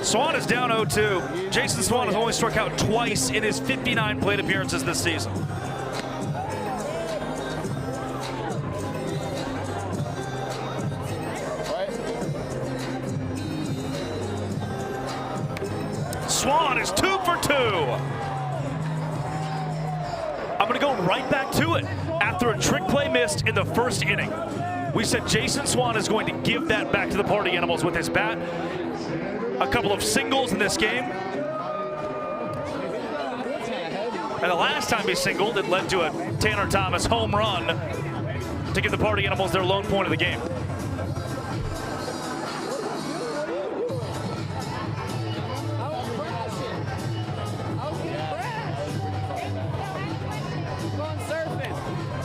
Swan is down 0-2. Jason Swan has only struck out twice in his 59 plate appearances this season. Swan is 2 for 2. I'm going to go right back to it. After a trick play missed in the first inning, we said Jason Swan is going to give that back to the Party Animals with his bat. A couple of singles in this game. And the last time he singled, it led to a Tanner Thomas home run to give the Party Animals their lone point of the game.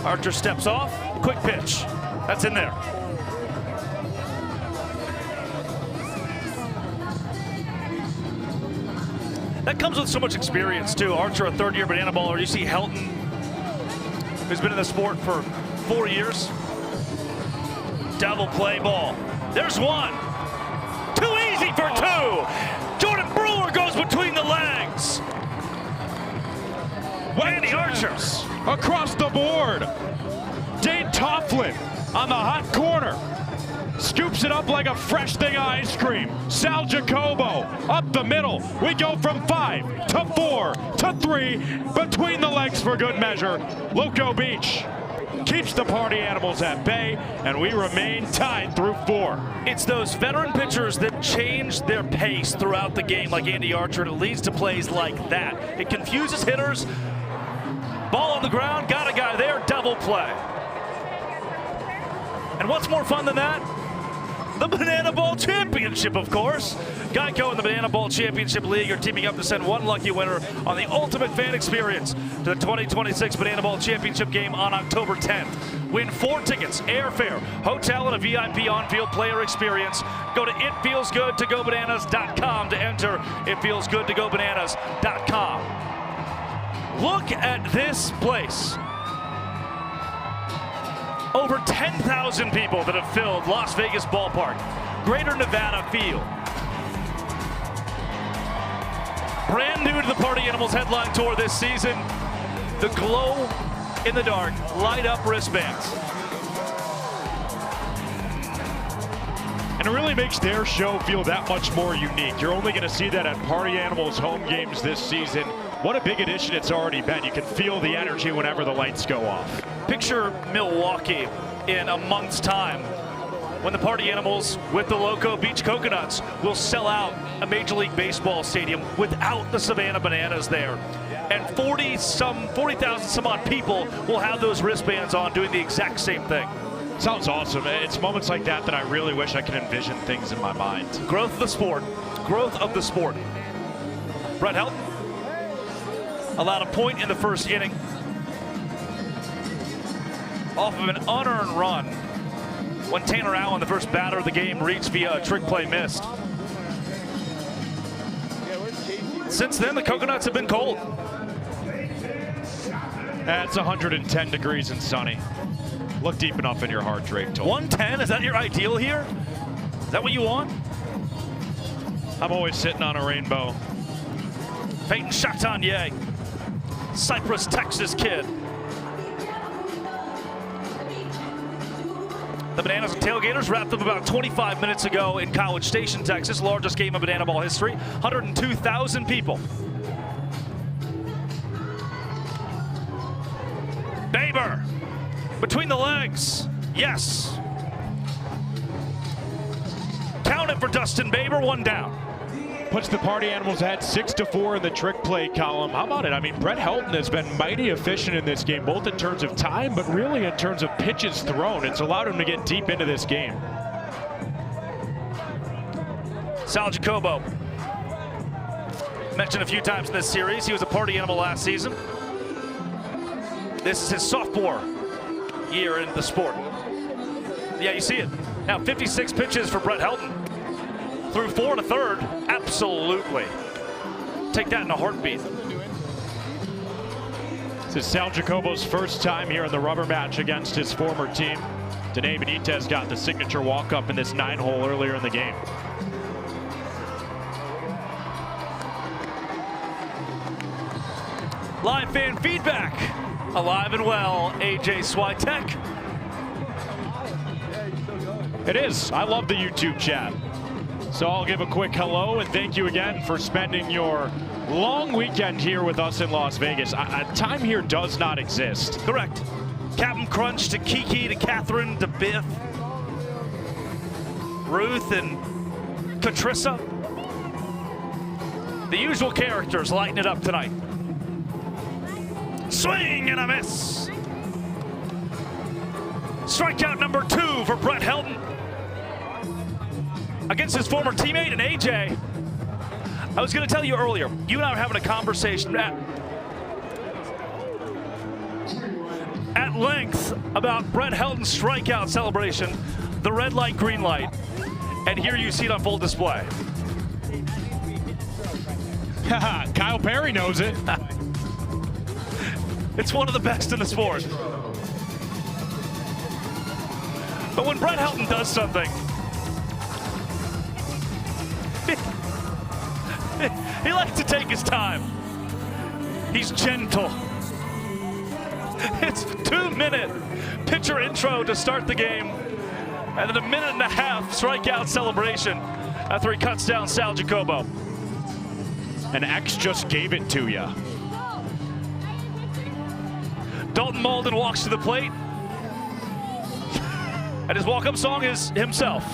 Archer steps off, quick pitch. That's in there. That comes with so much experience too. Archer, a 3rd-year banana baller. You see Helton, who's been in the sport for 4 years. Double play ball. There's 1. Too easy for 2. Jordan Brewer goes between the legs. Andy Archer. Across the board. Dane Tofflin on the hot corner. Scoops it up like a fresh thing of ice cream. Sal Jacobo up the middle. We go from 5 to 4 to 3 between the legs for good measure. Loco Beach keeps the party animals at bay, and we remain tied through 4. It's those veteran pitchers that change their pace throughout the game, like Andy Archer, and it leads to plays like that. It confuses hitters. Ball on the ground, got a guy there, double play. And what's more fun than that? The Bananaball Championship, of course. Geico and the Bananaball Championship League are teaming up to send one lucky winner on the ultimate fan experience to the 2026 Bananaball Championship game on October 10th. Win 4 tickets, airfare, hotel, and a VIP on-field player experience. Go to itfeelsgoodtogobananas.com to enter. Itfeelsgoodtogobananas.com. Look at this place. Over 10,000 people that have filled Las Vegas Ballpark, Greater Nevada Field. Brand new to the Party Animals headline tour this season, the glow in the dark, light up wristbands. And it really makes their show feel that much more unique. You're only going to see that at Party Animals home games this season. What a big addition it's already been. You can feel the energy whenever the lights go off. Picture Milwaukee in a month's time when the Party Animals with the Loco Beach Coconuts will sell out a Major League Baseball stadium without the Savannah Bananas there. And 40,000 some odd people will have those wristbands on doing the exact same thing. Sounds awesome. It's moments like that that I really wish I could envision things in my mind. Growth of the sport. Growth of the sport. Brett Helton allowed a point in the first inning off of an unearned run when Tanner Allen, the first batter of the game, reached via a trick play missed. Since then, the Coconuts have been cold. It's 110 degrees and sunny. Look deep enough in your heart, Drake told. 110, is that your ideal here? Is that what you want? I'm always sitting on a rainbow. Peyton Chatagnier, Cypress, Texas kid. The Bananas and Tailgaters wrapped up about 25 minutes ago in College Station, Texas. Largest game of Bananaball history. 102,000 people. Baber, between the legs. Yes. Count it for Dustin Baber, 1 down. Puts the Party Animals ahead 6-4 in the trick play column. How about it? I mean, Brett Helton has been mighty efficient in this game, both in terms of time, but really in terms of pitches thrown. It's allowed him to get deep into this game. Sal Jacobo, mentioned a few times in this series. He was a Party Animal last season. This is his sophomore year in the sport. Yeah, you see it. Now 56 pitches for Brett Helton. Through 4 1/3, absolutely. Take that in a heartbeat. This is Sal Jacobo's first time here in the rubber match against his former team. Denae Benitez got the signature walk-up in this 9-hole earlier in the game. Live fan feedback. Alive and well, AJ Switek. It is. I love the YouTube chat. So I'll give a quick hello and thank you again for spending your long weekend here with us in Las Vegas. Time here does not exist. Correct. Captain Crunch to Kiki to Catherine to Biff. Ruth and Katrissa. The usual characters lighting it up tonight. Swing and a miss. Strikeout number 2 for Brett Helton against his former teammate. And AJ, I was going to tell you earlier, you and I were having a conversation at length about Brett Helton's strikeout celebration, the red light, green light, and here you see it on full display. Kyle Perry knows it. It's one of the best in the sport. But when Brett Helton does something, he likes to take his time. He's gentle. It's 2-minute pitcher intro to start the game, and then a 1.5-minute strikeout celebration after he cuts down Sal Jacobo. And X just gave it to you. Dalton Malden walks to the plate. And his walk-up song is himself.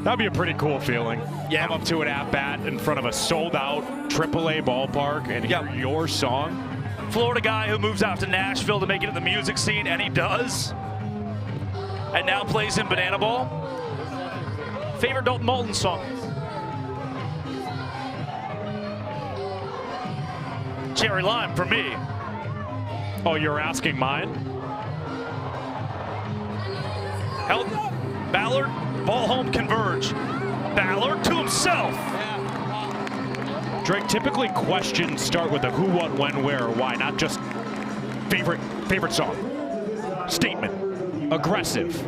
That'd be a pretty cool feeling. Yeah. Come up to an at-bat in front of a sold-out AAA ballpark and hear your song. Florida guy who moves out to Nashville to make it in the music scene, and he does. And now plays in Bananaball. Favorite Dalton Moulton song? Cherry Lime for me. Oh, you're asking mine? Held Ballard, ball home, converge. Ballard to himself. Drake, typically questions start with a who, what, when, where, or why, not just favorite song. Statement, aggressive,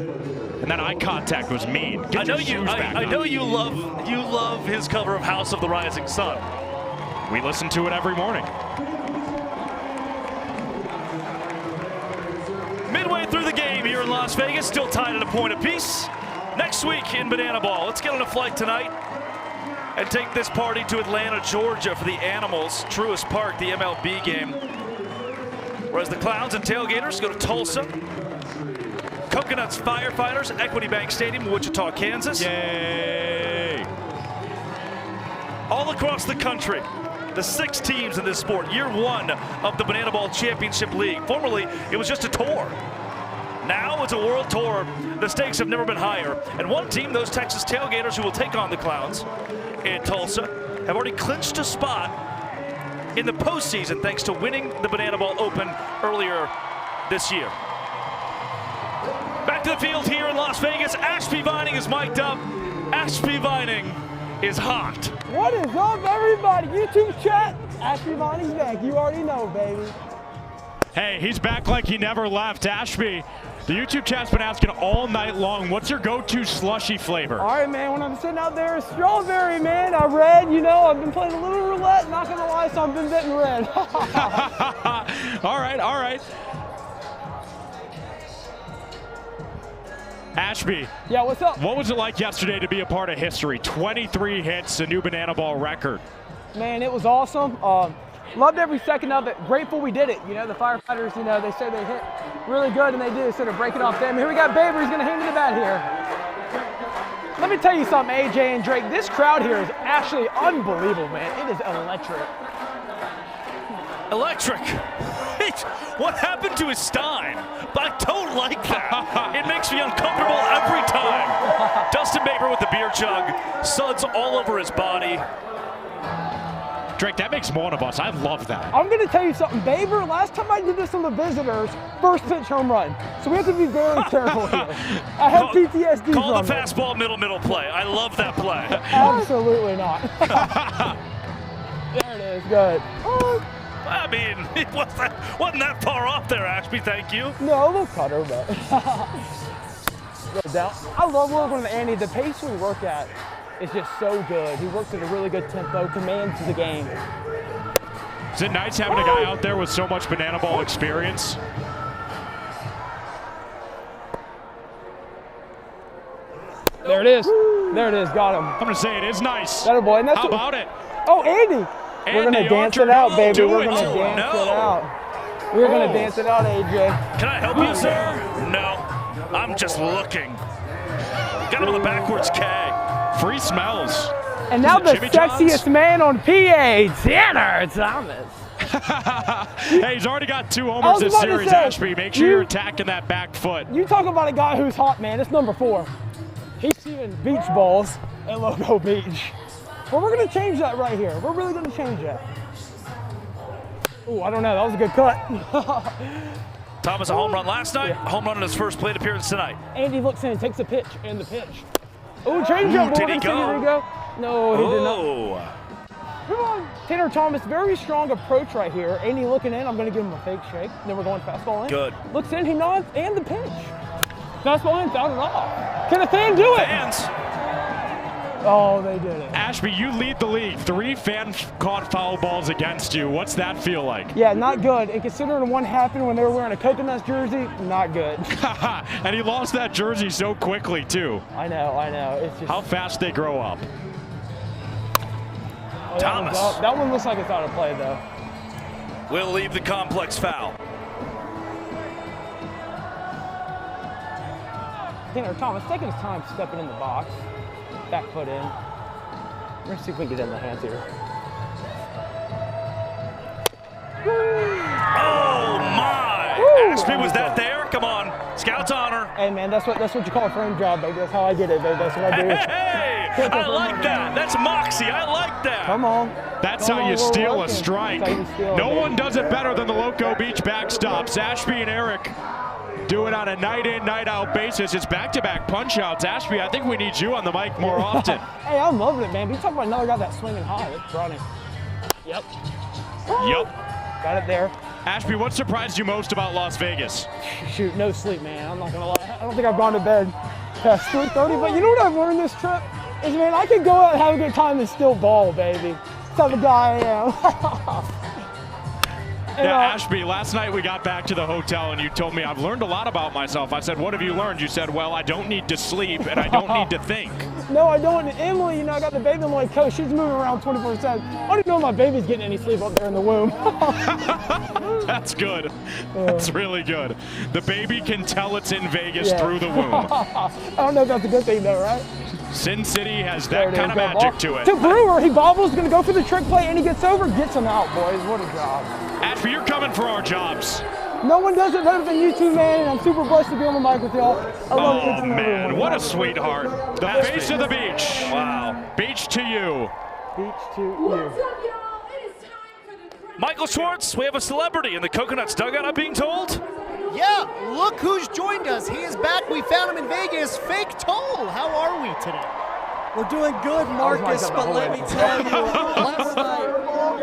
and that eye contact was mean. Get your shoes back I on. know you love his cover of House of the Rising Sun. We listen to it every morning. Midway through the game here in Las Vegas, still tied at a point apiece. Next week in Bananaball, let's get on a flight tonight and take this party to Atlanta, Georgia for the Animals, Truist Park, the MLB game. Whereas the Clowns and Tailgaters go to Tulsa. Coconuts Firefighters, Equity Bank Stadium, Wichita, Kansas. Yay! All across the country, the 6 teams in this sport. Year 1 of the Bananaball Championship League. Formerly, it was just a tour. Now it's a world tour. The stakes have never been higher. And one team, those Texas Tailgaters who will take on the Clowns in Tulsa, have already clinched a spot in the postseason thanks to winning the Bananaball Open earlier this year. Back to the field here in Las Vegas. Ashby Vining is mic'd up. Ashby Vining is hot. What is up, everybody? YouTube chat. Ashby Vining's back. You already know, baby. Hey, he's back like he never left. Ashby, the YouTube chat's been asking all night long, what's your go-to slushy flavor? All right, man, when I'm sitting out there, strawberry, man. I read, you know, I've been playing a little roulette, not gonna lie, so I've been betting red. All right, all right. Ashby. Yeah, what's up? What was it like yesterday to be a part of history? 23 hits, a new Bananaball record. Man, it was awesome. Loved every second of it. Grateful we did it. You know, the Firefighters, you know, they say they hit really good, and they do, so to break it off them. Here we got Baber, he's gonna hand me the bat here. Let me tell you something, AJ and Drake, this crowd here is actually unbelievable, man. It is electric. Electric. What happened to his Stein? I don't like that. It makes me uncomfortable every time. Dustin Baber with the beer jug, suds all over his body. Drake, that makes one of us. I love that. I'm going to tell you something. Baber, last time I did this on the visitors, first pitch home run. So we have to be very careful here. I have PTSD Call from the it. fastball middle play. I love that play. Absolutely not. There it is. Good. I mean, it wasn't that far off there, Ashby. Thank you. No, a little cutter, but no doubt. I love working with Andy. The pace we work at is just so good. He works at a really good tempo, commands the game. Is it nice having a guy out there with so much Bananaball experience? There it is. There it is. Got him. I'm going to say it is nice. That a boy. And that's How about it? Oh, Andy. We're going to dance it out, baby. We're going to dance it out. We're going to dance it out, AJ. Can I help you, sir? No. I'm just looking. Got him on the backwards K. Free smells. And now the Jimmy sexiest man on PA, Tanner Thomas. Hey, he's already got 2 homers this series, Ashby. Make sure you're attacking that back foot. You talk about a guy who's hot, man. It's number 4. He's shooting beach balls at Loco Beach. But we're going to change that right here. We're really going to change that. Oh, I don't know. That was a good cut. Thomas a home run last night, home run in his first plate appearance tonight. Andy looks in, takes a pitch, and the pitch. Oh, change up. Did he go? Here we go. No, he did not. Oh. Come on. Tanner Thomas, very strong approach right here. Andy looking in, I'm going to give him a fake shake. Then we're going fastball in. Good. Looks in, he nods, and the pitch. Fastball in, fouled it off. Can a fan do it? Fans. Oh, they did it. Ashby, you lead the league. 3 fan-caught foul balls against you. What's that feel like? Yeah, not good. And considering one happened when they were wearing a Coconuts jersey, not good. And he lost that jersey so quickly, too. I know. It's just... How fast they grow up. Oh, Thomas. That one looks like it's out of play, though. Will leave the complex foul. Tanner Thomas taking his time stepping in the box. Back foot in. We're gonna see if we can get in the hands here. Oh my! Ashby, was that there? Come on, Scout's honor. Hey man, that's what you call a frame job, baby. That's how I get it, baby. That's what I do. Hey, I like that. That's moxie. I like that. Come on. That's Come how on, you we're steal working. a strike. That's how you steal it, No baby. one does it better than the Loco Beach backstops. Ashby and Eric do it on a night in, night out basis. It's back-to-back punch-outs. Ashby, I think we need you on the mic more often. Hey, I'm loving it, man. You talk about another guy that's swinging high. That's running. Yep. Got it there. Ashby, what surprised you most about Las Vegas? Shoot, no sleep, man. I'm not gonna lie. I don't think I've gone to bed past 3:30. But you know what I've learned this trip is, man, I can go out and have a good time and still ball, baby. That's the type of guy I am. Yeah, Ashby, last night we got back to the hotel and you told me I've learned a lot about myself. I said, what have you learned? You said, well, I don't need to sleep and I don't need to think. No, I don't. And Emily, you know, I got the baby. I'm like, coach, she's moving around 24/7. I don't even know if my baby's getting any sleep up there in the womb. That's good. That's really good. The baby can tell it's in Vegas through the womb. I don't know if that's a good thing though, right? Sin City has that kind of magic to it. To Brewer, he bobbles, gonna go for the trick play, and he gets over, gets him out, boys. What a job. Ashby, you're coming for our jobs. No one does it better than you two, man, and I'm super blessed to be on the mic with y'all. I love each and every Man, one. what a sweetheart. The Ashby. face of the beach. Wow. Beach to you. Beach to you. Michael Schwartz, we have a celebrity in the Coconuts dugout, I'm being told. Yeah, look who's joined us. He is back. We found him in Vegas. Fake Toll. How are we today? We're doing good, Marcus, but let me tell you,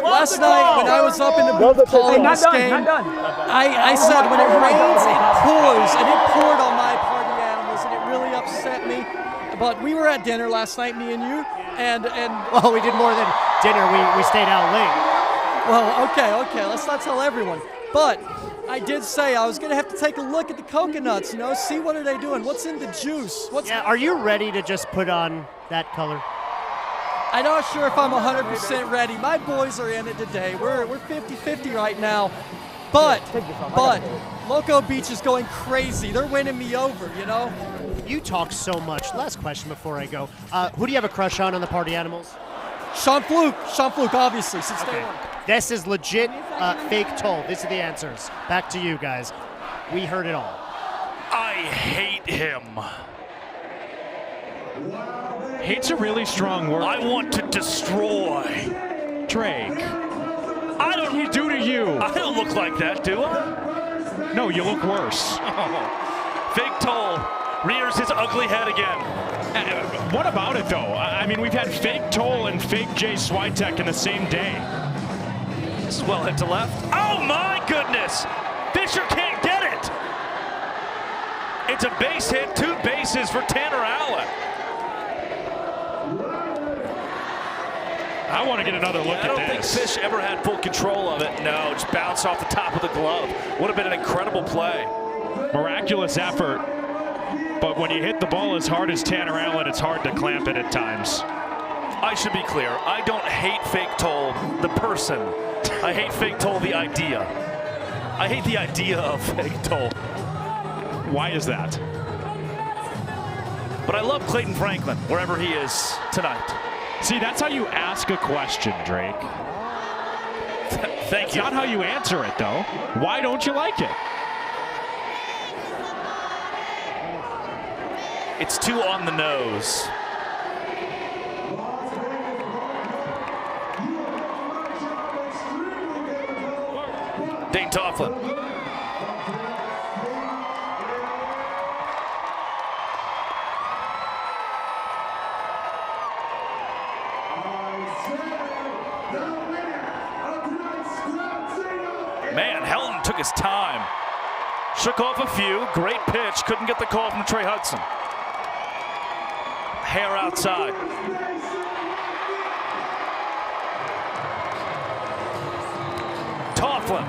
last night when I was up in the booth calling this game, I said when it rains, it pours, and it poured on my party animals, and it really upset me. But we were at dinner last night, me and you, and well, we did more than dinner. We stayed out late. Well, okay, let's not tell everyone. But I did say I was going to have to take a look at the coconuts, you know, see what are they doing, what's in the juice. Are you ready to just put on that color? I'm not sure if I'm 100% ready. My boys are in it today. We're 50-50 right now. But Loco Beach is going crazy. They're winning me over, you know? You talk so much. Last question before I go. Who do you have a crush on the party animals? Sean Fluke, obviously, since day one. This is legit Fake Toll. These are the answers. Back to you guys. We heard it all. I hate him. Hate's a really strong word. I want to destroy. Drake. What did he do to you? I don't look like that, do I? No, you look worse. Oh. Fake Toll rears his ugly head again. What about it, though? I mean, we've had Fake Toll and Fake Jay Switek in the same day. This is well hit to left. Oh, my goodness. Fisher can't get it. It's a base hit, 2 bases for Tanner Allen. I want to get another look at this. I don't think Fish ever had full control of it. No, just bounced off the top of the glove. Would have been an incredible play. Miraculous effort. But when you hit the ball as hard as Tanner Allen, it's hard to clamp it at times. I should be clear. I don't hate Fake Toll, the person. I hate Fake Toll, the idea. I hate the idea of Fake Toll. Why is that? But I love Clayton Franklin, wherever he is tonight. See, that's how you ask a question, Drake. Thank you. Not how you answer it, though. Why don't you like it? It's too on the nose. Dane Tofflin. Man, Helton took his time. Shook off a few. Great pitch. Couldn't get the call from Trey Hudson. Hair outside. Tofflin.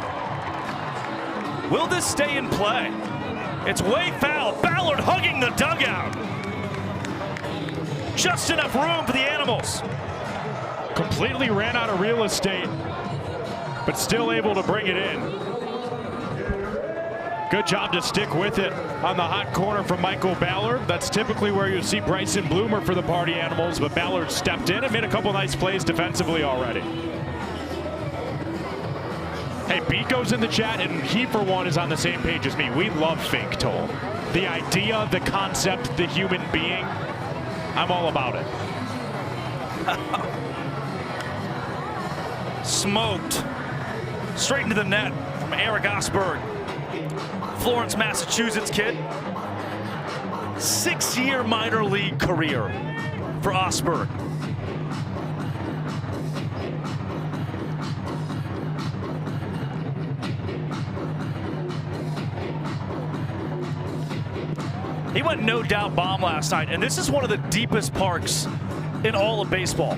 Will this stay in play? It's way foul. Ballard hugging the dugout. Just enough room for the Animals. Completely ran out of real estate, but still able to bring it in. Good job to stick with it on the hot corner from Michael Ballard. That's typically where you see Bryson Bloomer for the Party Animals, but Ballard stepped in and made a couple nice plays defensively already. Hey, Biko's in the chat, and he, for one, is on the same page as me. We love fake toll. The idea, the concept, the human being, I'm all about it. Smoked. Straight into the net from Eric Osberg. Florence, Massachusetts kid. 6-year minor league career for Osberg. He went no doubt bomb last night, and this is one of the deepest parks in all of baseball.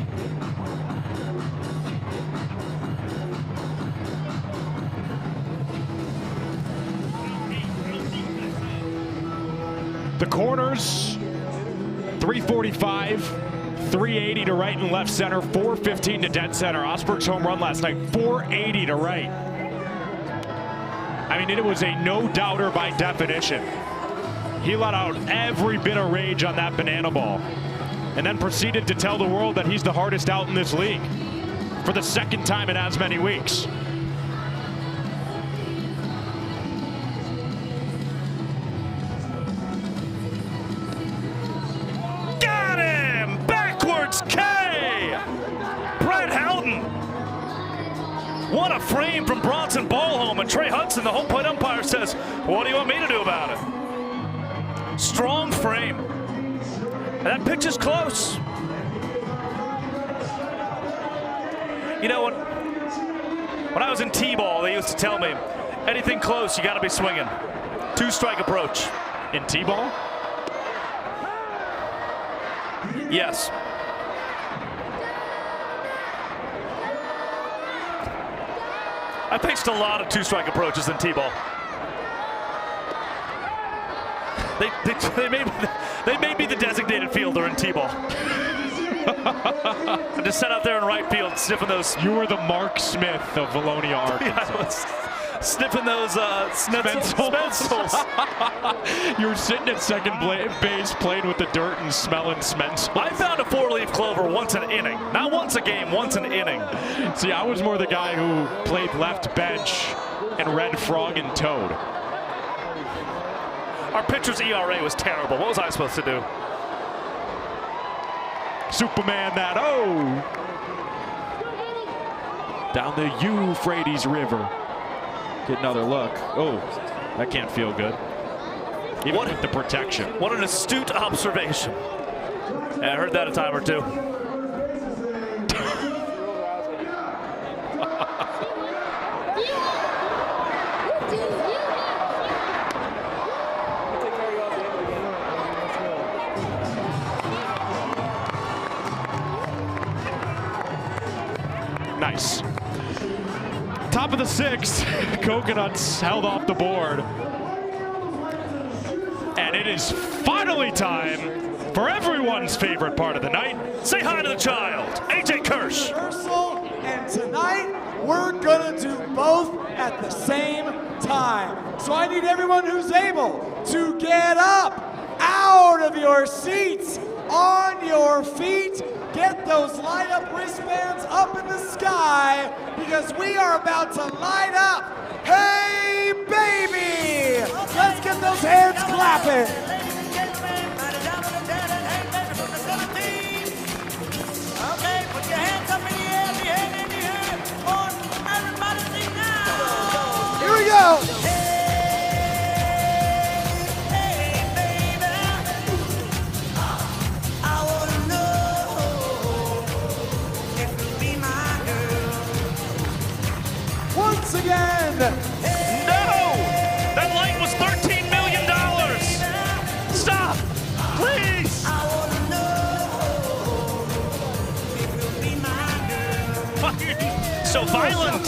The corners, 345, 380 to right and left center, 415 to dead center. Osberg's home run last night, 480 to right. I mean, it was a no-doubter by definition. He let out every bit of rage on that banana ball and then proceeded to tell the world that he's the hardest out in this league for the second time in as many weeks. Got him! Backwards K! Brett Houghton. What a frame from Bronson Ballholm, and Trey Hudson, the home plate umpire, says, what do you want me to do about it? Strong frame. And that pitch is close. You know, when I was in T-ball, they used to tell me, anything close, you got to be swinging. 2-strike approach. In T-ball? Yes. I pitched a lot of 2-strike approaches in T-ball. They made me the designated fielder in T-ball. I just sat out there in right field sniffing those. You were the Mark Smith of Valonia, Arkansas. Yeah, I was sniffing those Smetzels. You were sitting at second base playing with the dirt and smelling Smetzels. I found a 4-leaf clover once an inning. Not once a game, once an inning. See, I was more the guy who played left bench and read Frog and Toad. Our pitcher's ERA was terrible. What was I supposed to do? Superman that, oh! Down the Euphrates River. Get another look. Oh, that can't feel good. Even with the protection. What an astute observation. Yeah, I heard that a time or two. Nice. Top of the 6th, Coconuts held off the board. And it is finally time for everyone's favorite part of the night. Say hi to the child, AJ Kirsch. And tonight, we're gonna do both at the same time. So I need everyone who's able to get up, out of your seats, on your feet. Get those light up wristbands up in the sky because we are about to light up. Hey, baby! Let's get those hands clapping. Okay, put your hands up in the air, the hand in the air. On, everybody sing now. Here we go. Once again. No! That light was $13 million! Stop! Please! Why are you so violent?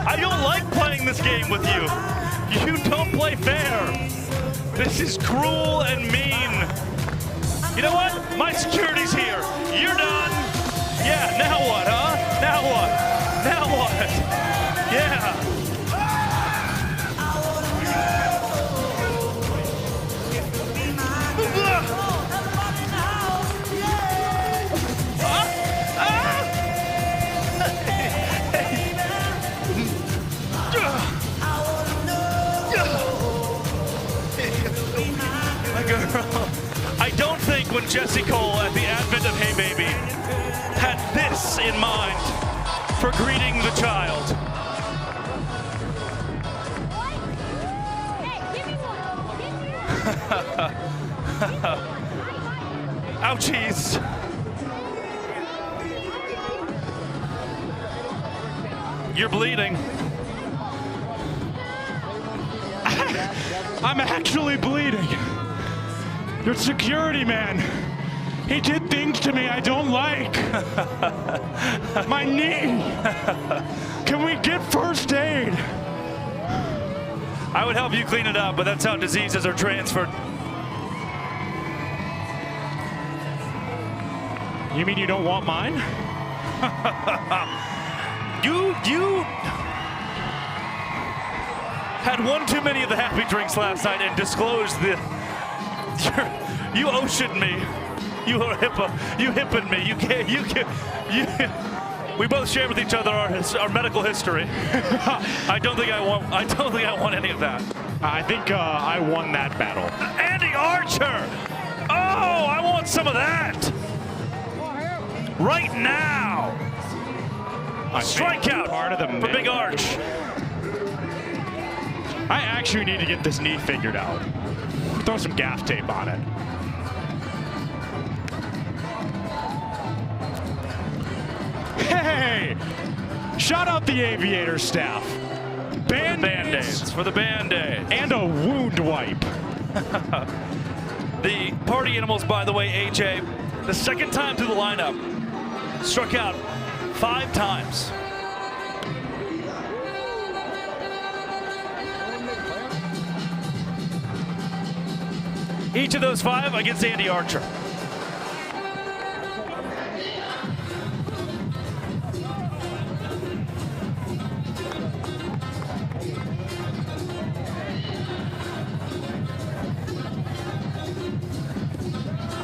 I don't like playing this game with you. You don't play fair. This is cruel and mean. You know what? My security's here. You're done. Yeah, now what, huh? Now what? Now what? I don't think when Jesse Cole at the advent of Hey Baby had this in mind for greeting the child. Ouchies. You're bleeding. I'm actually bleeding. Your security man. He did things to me I don't like. My knee. Can we get first aid? I would help you clean it up, but that's how diseases are transferred. You mean you don't want mine? You had one too many of the happy drinks last night and disclosed the. You oceaned me. You were you hipping me. We both shared with each other our medical history. I don't think I want any of that. I think I won that battle. Andy Archer. Oh, I want some of that. Right now. Strikeout part of the for Big Arch. I actually need to get this knee figured out. Throw some gaff tape on it. Hey! Shout out the aviator staff. Band-aids for the Band-Aid. And a wound wipe. The party animals, by the way, AJ, the second time through the lineup, struck out 5 times. Each of those 5 against Andy Archer.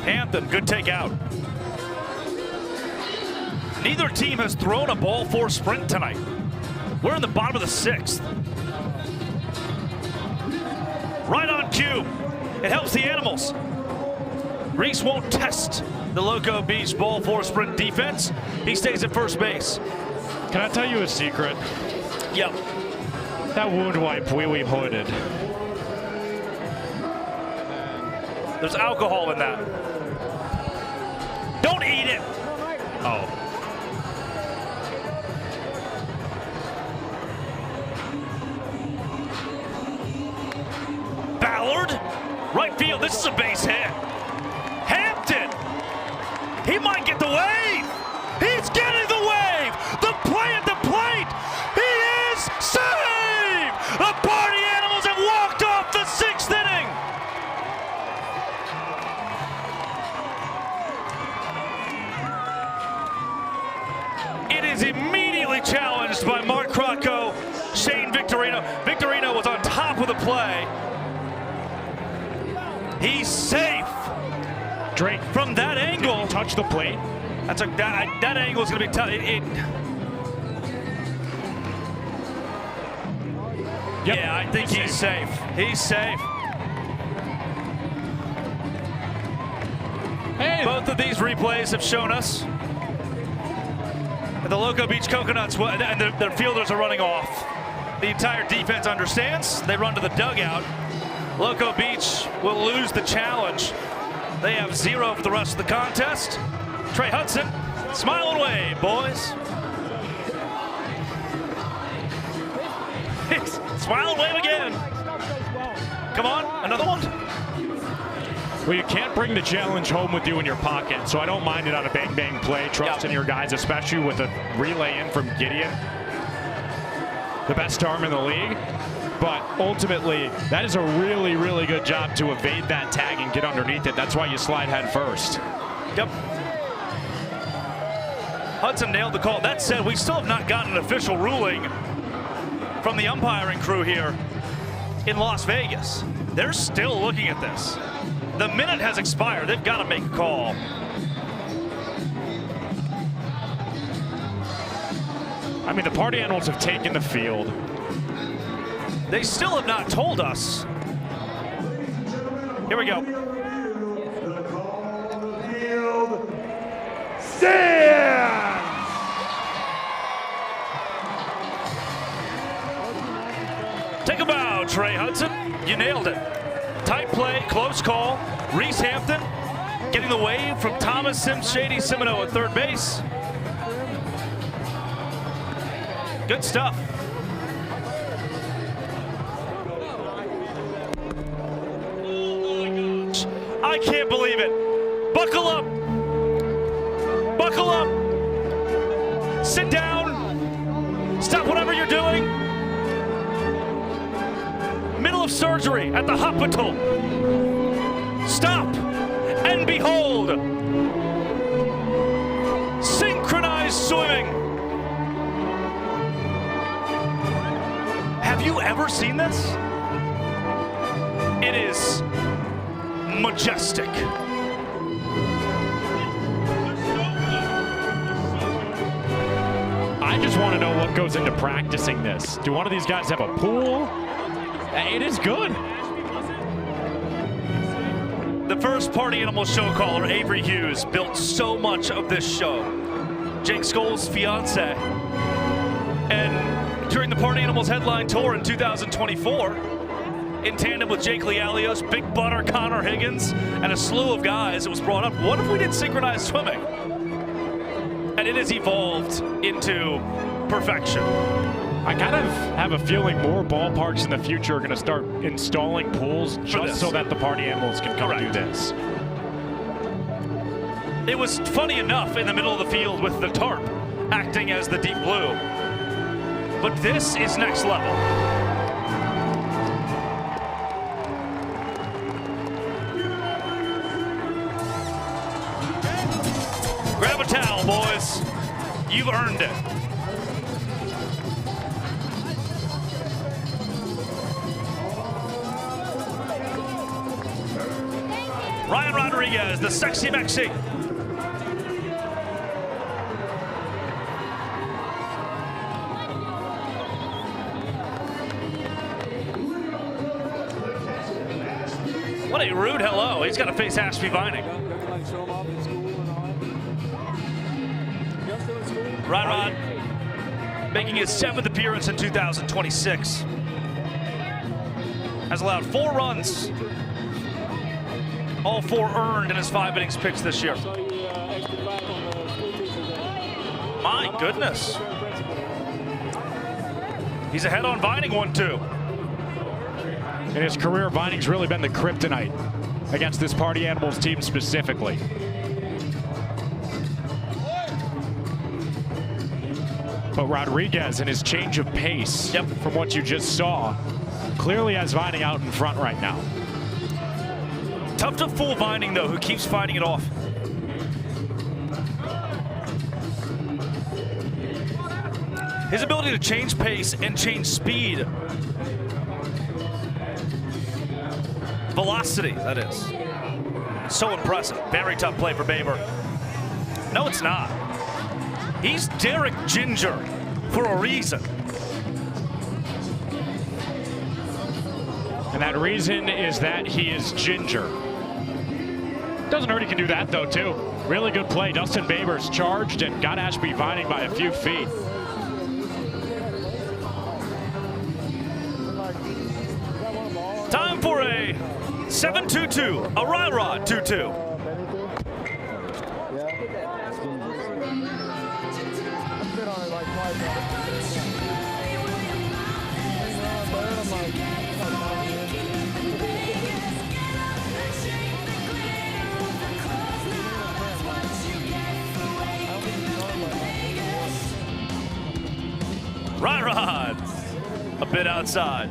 Anthem, good takeout. Neither team has thrown a ball 4 sprint tonight. We're in the bottom of the 6th. Right on cue. It helps the animals. Reese won't test the Loco Beach ball 4 sprint defense. He stays at first base. Can I tell you a secret? Yep. That wound wipe wee hooded. There's alcohol in that. Don't eat it. Oh. Ballard, right field. This is a base hit. Hampton, he might get the wave. He's getting the wave. The play at the plate. He is saved. The party animals have walked off the 6th inning. It is immediately challenged by Mark Crocco, Shane Victorino. Victorino was on top of the play. He's safe. Drake from that angle. Touch the plate. That's that angle is going to be tough. Yeah, I think he's safe. He's safe. Hey. Both of these replays have shown us that the Loco Beach Coconuts and their fielders are running off. The entire defense understands. They run to the dugout. Loco Beach will lose the challenge. They have 0 for the rest of the contest. Trey Hudson, smile and wave, boys. Smile and wave again. Come on, another one. Well, you can't bring the challenge home with you in your pocket, so I don't mind it on a bang-bang play. Trust in your guys, especially with a relay in from Gideon. The best arm in the league. But ultimately, that is a really, really good job to evade that tag and get underneath it. That's why you slide head first. Yep. Hudson nailed the call. That said, we still have not gotten an official ruling from the umpiring crew here in Las Vegas. They're still looking at this. The minute has expired. They've got to make a call. I mean, the party animals have taken the field. They still have not told us. Here we go. Trey Hudson, you nailed it. Tight play, close call. Reese Hampton getting the wave from Thomas Sims Shady Simino at third base. Good stuff. I can't believe it. Buckle up. Buckle up. Sit down. Stop whatever you're doing. Middle of surgery at the hospital. Stop and behold. Synchronized swimming. Have you ever seen this? It is majestic. I just want to know what goes into practicing this. Do one of these guys have a pool? It is good. The first party animal show caller, Avery Hughes, built so much of this show. Jake Skoll's fiance. And during the Party Animals headline tour in 2024, in tandem with Jake Lialios, Big Butter, Connor Higgins, and a slew of guys, it was brought up, what if we did synchronized swimming? And it has evolved into perfection. I kind of have a feeling more ballparks in the future are going to start installing pools just so that the party animals can come do this. It was funny enough in the middle of the field with the tarp acting as the deep blue. But this is next level. Grab a towel, boys. You've earned it. Ryan Rodriguez, the sexy Mexi. What a rude hello. He's got to face Ashby Vining. Rod making his 7th appearance in 2026. Has allowed 4 runs. All 4 earned in his 5 innings pitched this year. My goodness. He's ahead on Vining 1-2. In his career, Vining's really been the kryptonite against this Party Animals team specifically. But Rodriguez and his change of pace, from what you just saw, clearly has Vining out in front right now. Tough to fool Vining, though, who keeps fighting it off. His ability to change pace and change speed. Velocity, that is. So impressive. Very tough play for Baber. No, it's not. He's Derek Ginger for a reason. And that reason is that he is Ginger. Doesn't hurt he can do that, though, too. Really good play. Dustin Baber's charged and got Ashby Vining by a few feet. Time for a 7-2-2, a Rod 2-2. Rod, a bit outside.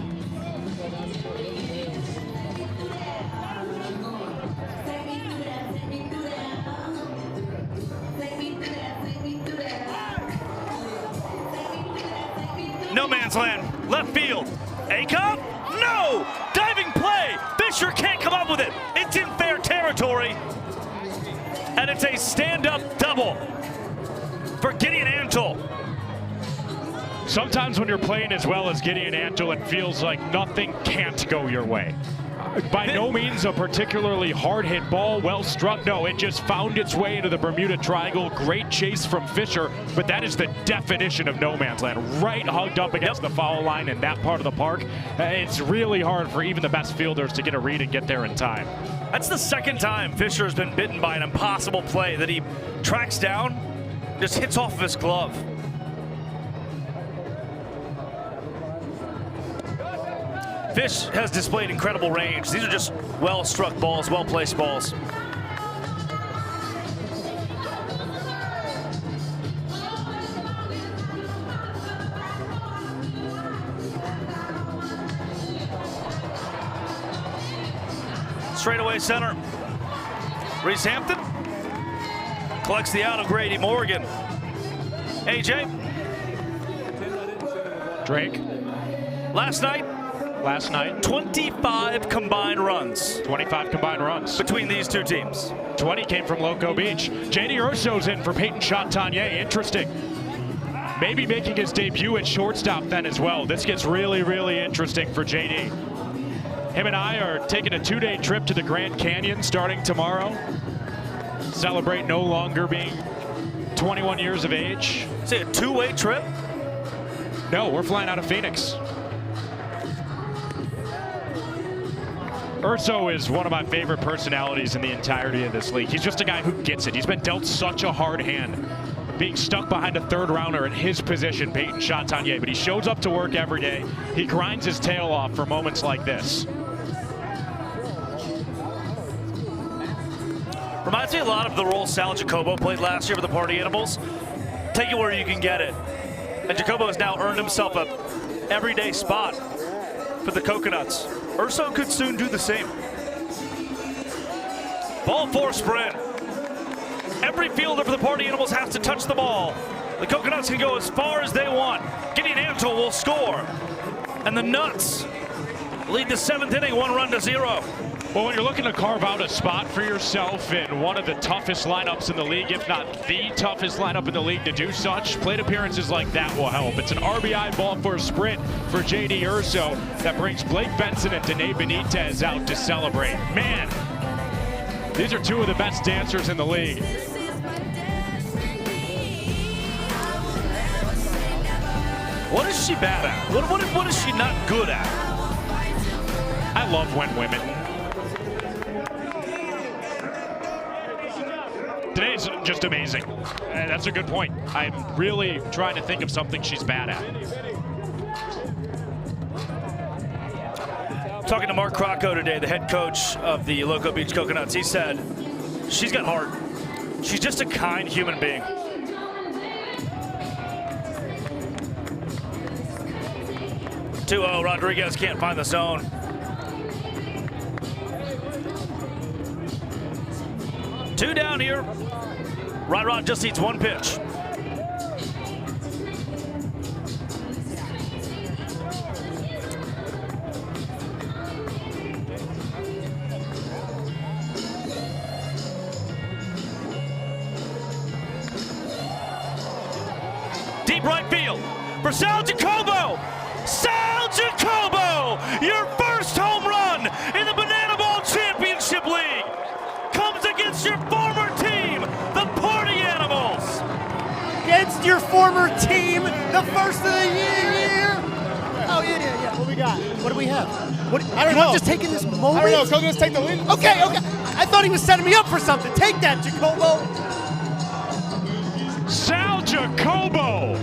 No man's land, left field. A-Cup? No! Diving play! Fisher can't come up with it. It's in fair territory. And it's a stand-up double for Gideon Antle. Sometimes when you're playing as well as Gideon Antle, it feels like nothing can't go your way. By no means a particularly hard-hit ball, well struck. No, it just found its way into the Bermuda Triangle. Great chase from Fisher, but that is the definition of no man's land. Right hugged up against the foul line in that part of the park. It's really hard for even the best fielders to get a read and get there in time. That's the second time Fisher has been bitten by an impossible play that he tracks down, just hits off of his glove. Fish has displayed incredible range. These are just well-struck balls, well-placed balls. Straightaway center. Reese Hampton collects the out of Grady Morgan. AJ. Drake. Last night, 25 combined runs. 25 combined runs. Between these two teams. 20 came from Loco Beach. JD Urso's in for Peyton Chatagnier. Interesting. Maybe making his debut at shortstop then as well. This gets really, really interesting for JD. Him and I are taking a 2-day trip to the Grand Canyon starting tomorrow. Celebrate no longer being 21 years of age. Is it a two-way trip? No, we're flying out of Phoenix. Urso is one of my favorite personalities in the entirety of this league. He's just a guy who gets it. He's been dealt such a hard hand, being stuck behind a third rounder in his position, Peyton Chatagnier, but he shows up to work every day. He grinds his tail off for moments like this. Reminds me a lot of the role Sal Jacobo played last year for the Party Animals. Take it where you can get it. And Jacobo has now earned himself a everyday spot for the Coconuts. Urso could soon do the same. Ball four sprint. Every fielder for the Party Animals has to touch the ball. The Coconuts can go as far as they want. Gideon Antle will score. And the Nuts lead the 7th inning 1-0. Well, when you're looking to carve out a spot for yourself in one of the toughest lineups in the league, if not the toughest lineup in the league to do such, plate appearances like that will help. It's an RBI ball for a sprint for JD Urso that brings Blake Benson and Denae Benitez out to celebrate. Man, these are two of the best dancers in the league. What is she bad at? What is she not good at? I love when women. Today's just amazing. That's a good point. I'm really trying to think of something she's bad at. Talking to Mark Crocco today, the head coach of the Loco Beach Coconuts, he said, she's got heart. She's just a kind human being. Rodriguez can't find the zone. Two down here. Rod just needs one pitch. Deep right field for Sal Jacobo. Sal Jacobo, your first home run in the Bananaball Championship League comes against your former team, the Party Animals. Against your former team, the first of the year. Oh, yeah. What we got? What do we have? I don't know. Just taking this moment. I don't know. Coconuts take the lead. Okay. I thought he was setting me up for something. Take that, Jacobo. Sal Jacobo.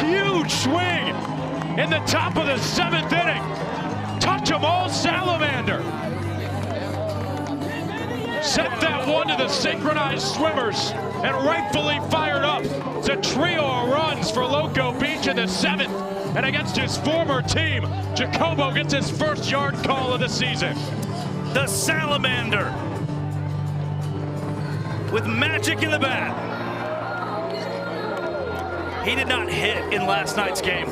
Huge swing in the top of the 7th inning. Touch 'em all, Salamander. Sent that one to the Synchronized swimmers and rightfully fired up. It's a trio of runs for Loco Beach in the 7th. And against his former team, Jacobo gets his first yard call of the season. The Salamander with magic in the bat. He did not hit in last night's game.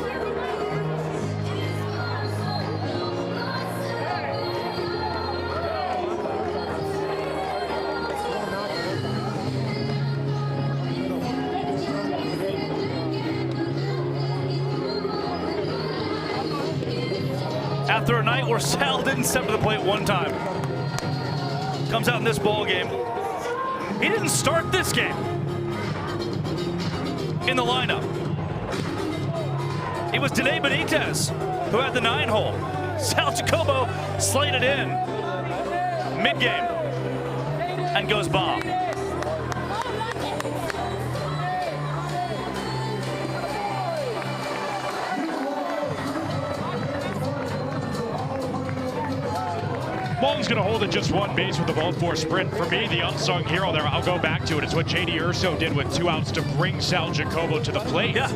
after a night where Sal didn't step to the plate one time. Comes out in this ball game. He didn't start this game in the lineup. It was Denae Benitez who had the 9-hole. Sal Jacobo slated in mid-game and goes bomb. Malton's going to hold at just one base with the ball four sprint. For me, the unsung hero there, I'll go back to it, is what J.D. Urso did with 2 outs to bring Sal Jacobo to the plate. Yeah.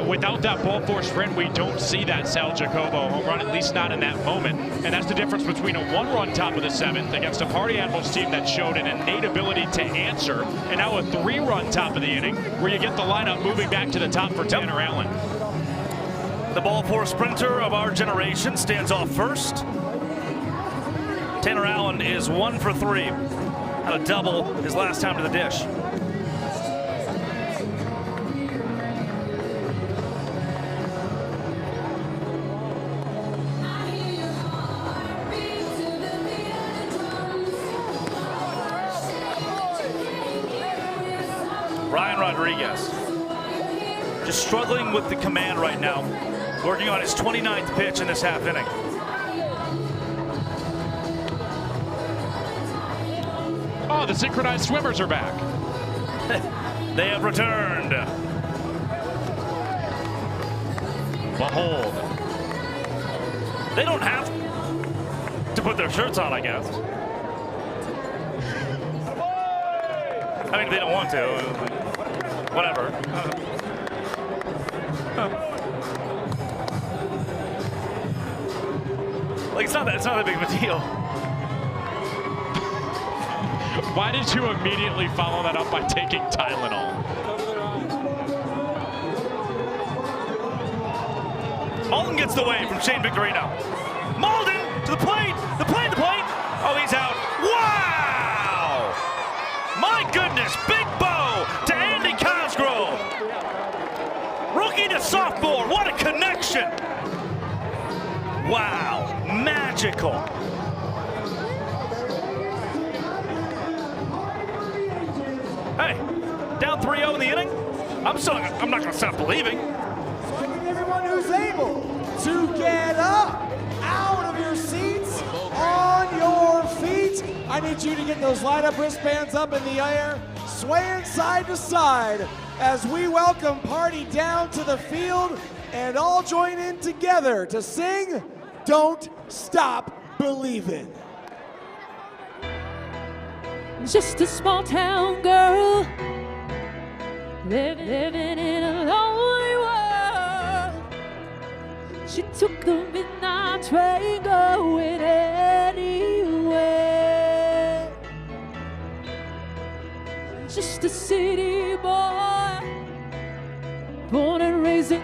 Without that ball four sprint, we don't see that Sal Jacobo home run, at least not in that moment. And that's the difference between a 1-run top of the 7th against a Party Animals team that showed an innate ability to answer, and now a 3-run top of the inning where you get the lineup moving back to the top for Tanner Allen. The ball four sprinter of our generation stands off first. Tanner Allen is 1 for 3. Had a double his last time to the dish. Ryan Rodriguez just struggling with the command right now, working on his 29th pitch in this half inning. Oh, the synchronized swimmers are back. They have returned. Behold. They don't have to put their shirts on, I guess. I mean, they don't want to. Whatever. Like, it's not that big of a deal. Why did you immediately follow that up by taking Tylenol? Malden gets the wave from Shane Victorino. Malden to the plate, the plate. Oh, he's out. Wow! My goodness, big bow to Andy Cosgrove. Rookie to sophomore, what a connection. Wow, magical. Hey, down 3-0 in the inning. I'm not gonna stop believing. Everyone who's able to get up out of your seats, on your feet. I need you to get those light up wristbands up in the air, swaying side to side as we welcome Party down to the field and all join in together to sing Don't Stop Believing. Just a small town girl living in a lonely world. She took the midnight train going anywhere. Just a city boy, born and raised in.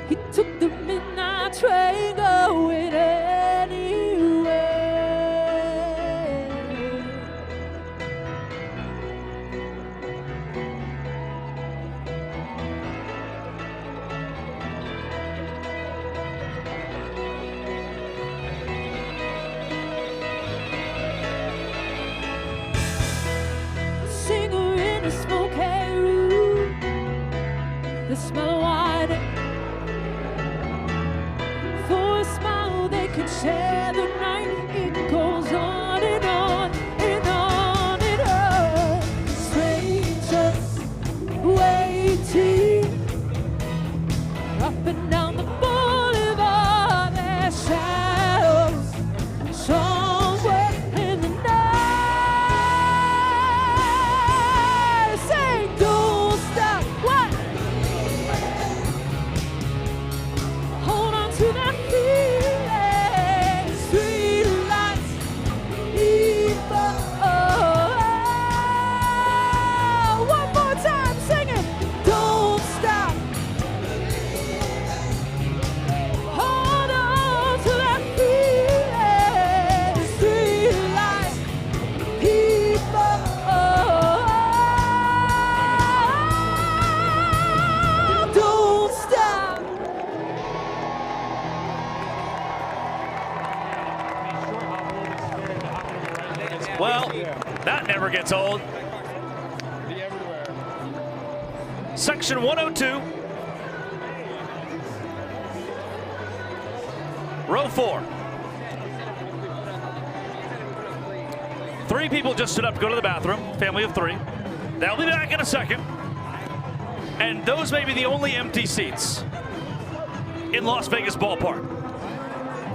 He took the midnight train going anywhere. Singer in a smoky room, the smell of wine. For a smile they could share the night. It goes on and on and on and on. Strangers waiting up and down the boulevard. Their shadows somewhere in the night. Say don't stop. What? Hold on to that feeling. Well, that never gets old. Section 102. Row 4. 3 people just stood up to go to the bathroom, family of 3. They'll be back in a second. And those may be the only empty seats in Las Vegas ballpark.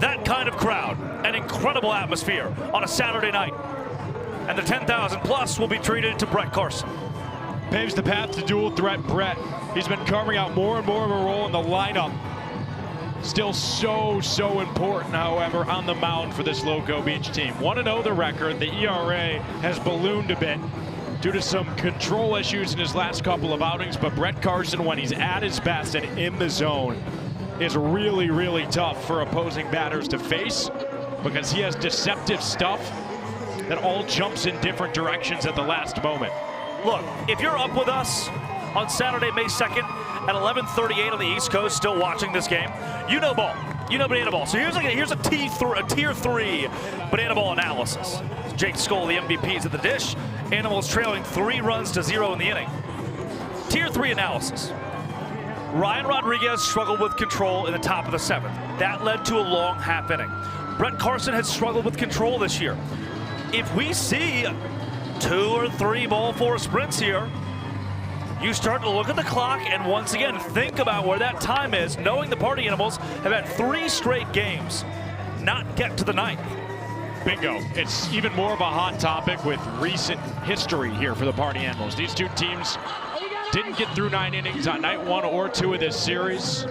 That kind of crowd, an incredible atmosphere on a Saturday night. And the 10,000 plus will be treated to Brett Carson. Paves the path to dual threat Brett. He's been carving out more and more of a role in the lineup. Still so important, however, on the mound for this Loco Beach team. 1-0 the record. The ERA has ballooned a bit due to some control issues in his last couple of outings, but Brett Carson, when he's at his best and in the zone, is really tough for opposing batters to face because he has deceptive stuff that all jumps in different directions at the last moment. Look, if you're up with us on Saturday, May 2nd at 11:38 on the East Coast, still watching this game, you know ball, you know banana ball. So here's a tier 3 banana ball analysis. Jake Skoll, the MVP, is at the dish. Animals trailing 3-0 in the inning. Tier 3 analysis. Ryan Rodriguez struggled with control in the top of the 7th. That led to a long half inning. Brett Carson has struggled with control this year. If we see 2 or 3 ball 4 sprints here, you start to look at the clock and once again think about where that time is, knowing the Party Animals have had 3 straight games not get to the 9th. Bingo. It's even more of a hot topic with recent history here for the Party Animals. These two teams didn't get through 9 innings on night 1 or 2 of this series.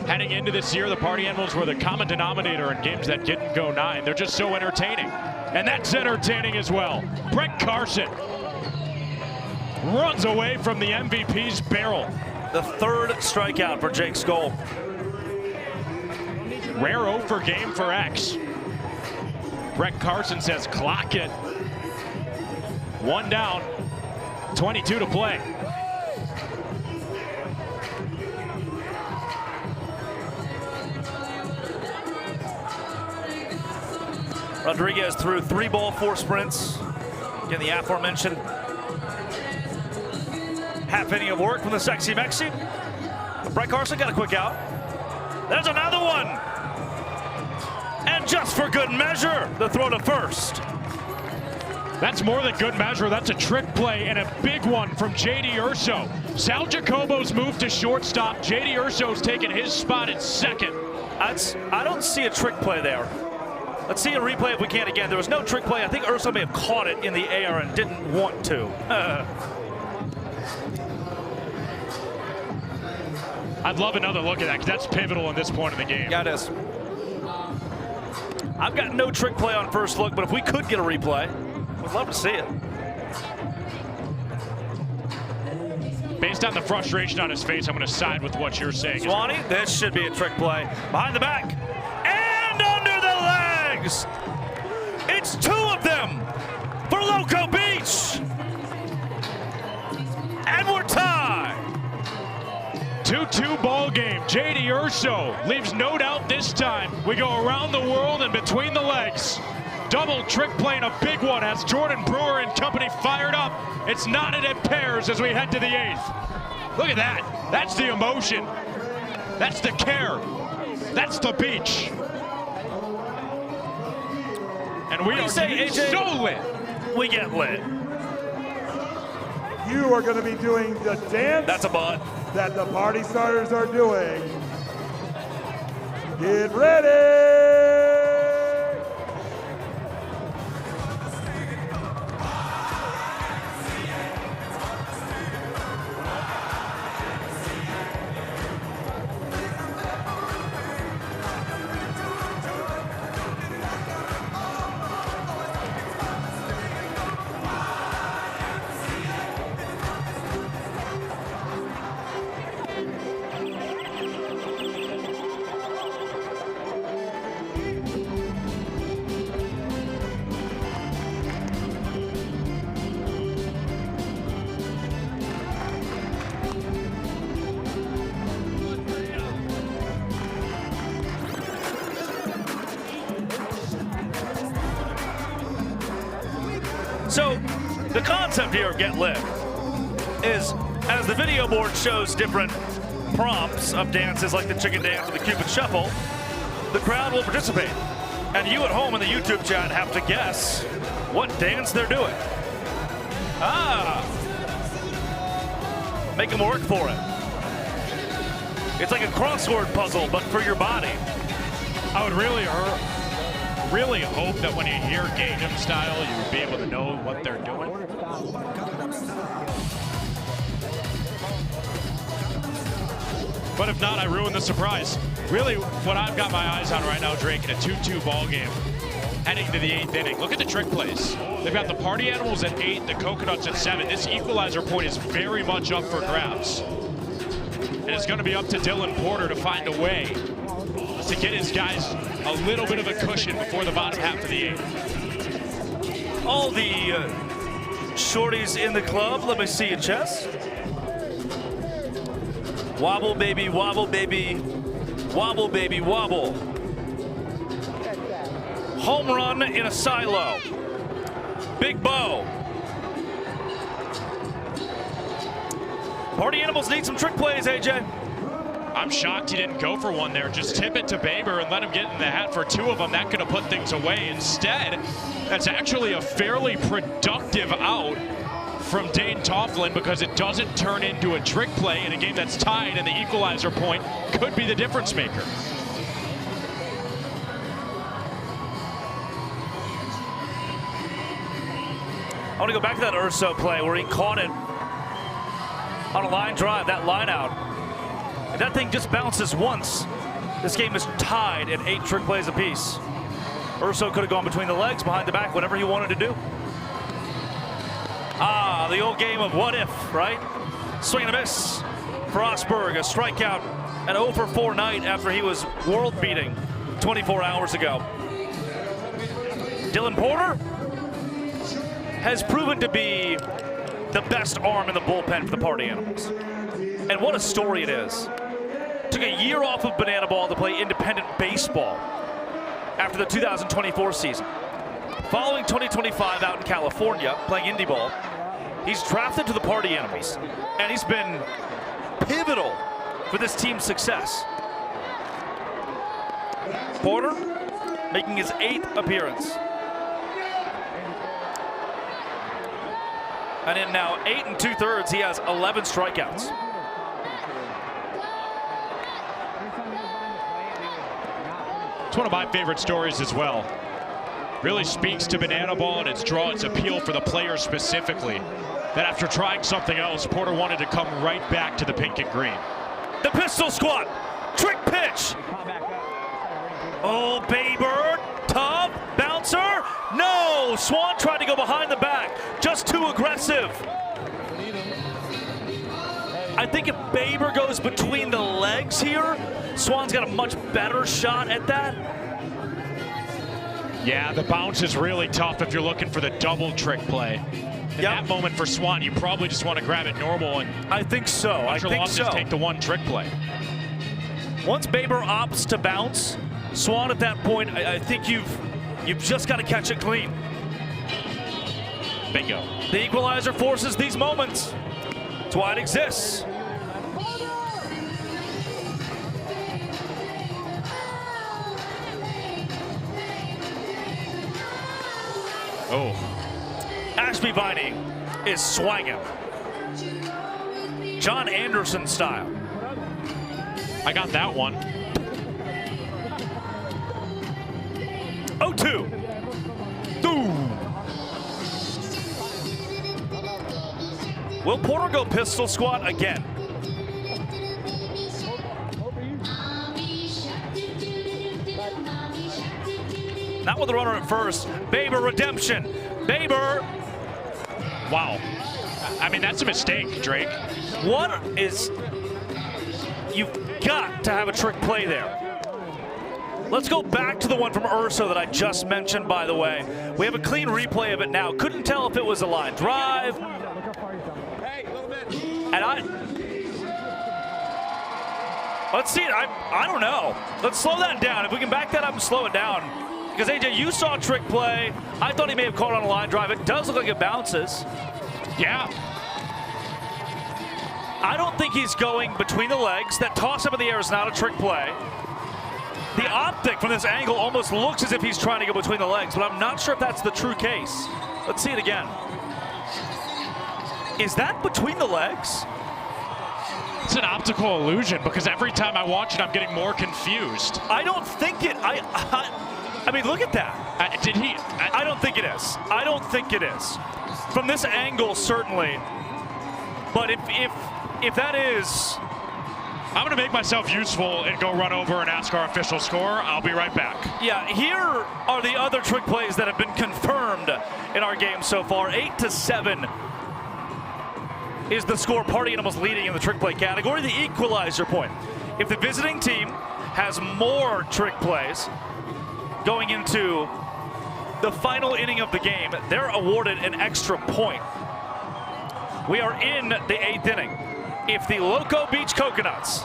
Heading into this year, the Party Animals were the common denominator in games that didn't go 9. They're just so entertaining. And that's entertaining as well. Brett Carson runs away from the MVP's barrel. The 3rd strikeout for Jake Skoll. Rare 0 for game for X. Brett Carson says clock it. 1 down, 22 to play. Rodriguez threw 3 ball 4 sprints. Again, the aforementioned half inning of work from the Sexy Mexi. But Brett Carson got a quick out. There's another one. And just for good measure, the throw to first. That's more than good measure. That's a trick play and a big one from J.D. Urso. Sal Jacobo's moved to shortstop. J.D. Urso's taken his spot at second. I don't see a trick play there. Let's see a replay if we can again. There was no trick play. I think Urso may have caught it in the air and didn't want to. I'd love another look at that because that's pivotal in this point of the game. Yeah, it is. I've got no trick play on first look, but if we could get a replay, we'd love to see it. Based on the frustration on his face, I'm going to side with what you're saying. Swanee, this should be a trick play. Behind the back. And under the legs. It's 2 of them for Loco Beach. And we're tied. 2-2 ball game. J.D. Urso leaves no doubt this time. We go around the world and between the legs. Double trick play and a big one as Jordan Brewer and company fired up. It's knotted at pairs as we head to the 8th. Look at that. That's the emotion. That's the care. That's the beach. And we are so lit. We get lit. You are going to be doing the dance. That's a butt. That the party starters are doing. Get ready. So the concept here of Get Lit is, as the video board shows different prompts of dances like the chicken dance or the Cupid shuffle, the crowd will participate. And you at home in the YouTube chat have to guess what dance they're doing. Make them work for it. It's like a crossword puzzle, but for your body. I would really hope that when you hear Gangnam Style, you would be able to know what they're doing. But if not, I ruined the surprise. Really, what I've got my eyes on right now, Drake, in a 2-2 ball game, heading to the 8th inning. Look at the trick plays. They've got the party animals at 8, the coconuts at 7. This equalizer point is very much up for grabs. And it's going to be up to Dylan Porter to find a way to get his guys a little bit of a cushion before the bottom half of the 8th. All the shorties in the club, let me see your chest. Wobble, baby, wobble, baby. Wobble, baby, wobble. Home run in a silo. Big Bo. Party animals need some trick plays, AJ. I'm shocked he didn't go for one there. Just tip it to Baber and let him get in the hat for 2 of them. That could have put things away. Instead, that's actually a fairly productive out from Dane Tofflin because it doesn't turn into a trick play in a game that's tied, and the equalizer point could be the difference maker. I want to go back to that Urso play where he caught it on a line drive, that line out. And that thing just bounces once. This game is tied at 8 trick plays apiece. Urso could have gone between the legs, behind the back, whatever he wanted to do. The old game of what if, right? Swing and a miss for Osberg, a strikeout, an 0 for 4 night after he was world beating 24 hours ago. Dylan Porter has proven to be the best arm in the bullpen for the Party Animals. And what a story it is. Took a year off of bananaball to play independent baseball after the 2024 season. Following 2025 out in California, playing indie ball, he's drafted to the Party Animals, and he's been pivotal for this team's success. Porter making his 8th appearance. And in now 8 2/3, he has 11 strikeouts. It's one of my favorite stories as well. Really speaks to bananaball and its draw, its appeal for the players specifically. That after trying something else, Porter wanted to come right back to the pink and green. The pistol squat, trick pitch. Oh, Baber, tough, bouncer. No, Swan tried to go behind the back, just too aggressive. I think if Baber goes between the legs here, Swan's got a much better shot at that. Yeah, the bounce is really tough if you're looking for the double trick play. In that moment for Swan, you probably just want to grab it normal and I think so. I think so. Just take the one trick play. Once Baber opts to bounce, Swan at that point, I think you've just got to catch it clean. Bingo. The equalizer forces these moments. That's why it exists. Oh. Ashby Viney is swinging. John Anderson style. I got that one. 0-2. Will Porter go pistol squat again? Not with the runner at first. Baber redemption. Baber. Wow. I mean, that's a mistake, Drake. What is... You've got to have a trick play there. Let's go back to the one from Urso that I just mentioned, by the way. We have a clean replay of it now. Couldn't tell if it was a line drive. And let's see it. I don't know. Let's slow that down. If we can back that up and slow it down, Because AJ, you saw trick play. I thought he may have caught on a line drive. It does look like it bounces. Yeah. I don't think he's going between the legs. That toss up in the air is not a trick play. The optic from this angle almost looks as if he's trying to go between the legs, but I'm not sure if that's the true case. Let's see it again. Is that between the legs? It's an optical illusion because every time I watch it, I'm getting more confused. I don't think it. I mean, look at that. Did he? I don't think it is. I don't think it is. From this angle, certainly. But if that is, I'm going to make myself useful and go run over and ask our official score. I'll be right back. Yeah, here are the other trick plays that have been confirmed in our game so far. 8-7 is the score. Party Animals leading in the trick play category. The equalizer point. If the visiting team has more trick plays going into the final inning of the game, they're awarded an extra point. We are in the 8th inning. If the Loco Beach Coconuts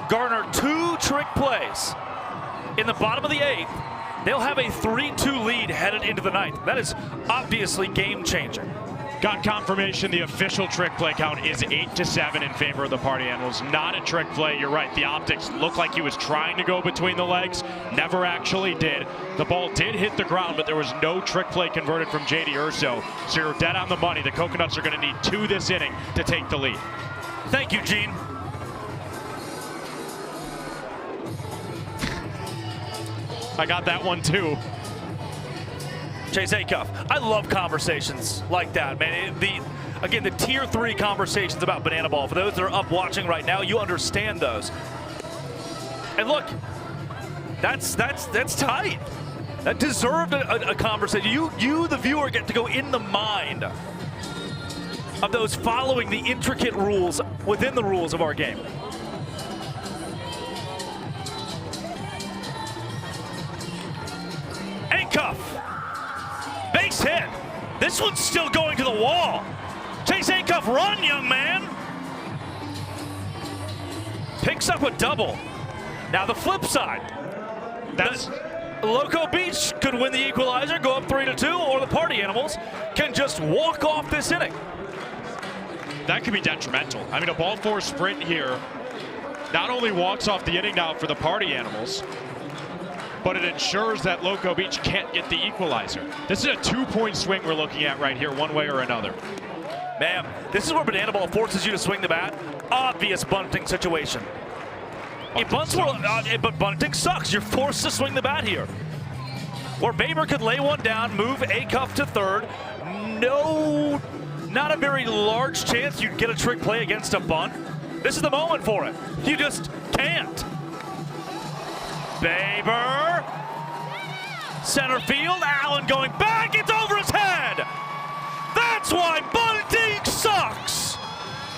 garner 2 trick plays in the bottom of the 8th, they'll have a 3-2 lead headed into the 9th. That is obviously game-changing. Got confirmation the official trick play count is 8-7 in favor of the Party Animals. Not a trick play, you're right. The optics looked like he was trying to go between the legs, never actually did. The ball did hit the ground, but there was no trick play converted from JD Urso. So you're dead on the money. The Coconuts are going to need 2 this inning to take the lead. Thank you, Gene. I got that one too. Chase Acuff. I love conversations like that, man. Again, the tier 3 conversations about Bananaball. For those that are up watching right now, you understand those. And look, that's tight. That deserved a conversation. You, the viewer, get to go in the mind of those following the intricate rules within the rules of our game. Acuff. Base hit. This one's still going to the wall. Chase Acuff, run, young man. Picks up a double. Now the flip side. That's Loco Beach could win the equalizer, go up 3-2, or the Party Animals can just walk off this inning. That could be detrimental. I mean, a ball 4 sprint here not only walks off the inning now for the Party Animals, but it ensures that Loco Beach can't get the equalizer. This is a 2-point swing we're looking at right here, one way or another. Man, this is where Bananaball forces you to swing the bat. Obvious bunting situation. But bunting sucks. You're forced to swing the bat here. Where Baber could lay one down, move Acuff to third. No, not a very large chance you'd get a trick play against a bunt. This is the moment for it. You just can't. Baber, center field, Allen going back, it's over his head. That's why bunting sucks.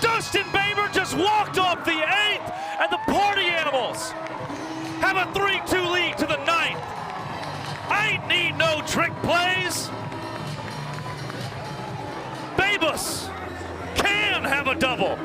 Dustin Baber just walked off the 8th, and the Party Animals have a 3-2 lead to the 9th. I ain't need no trick plays. Babus can have a double.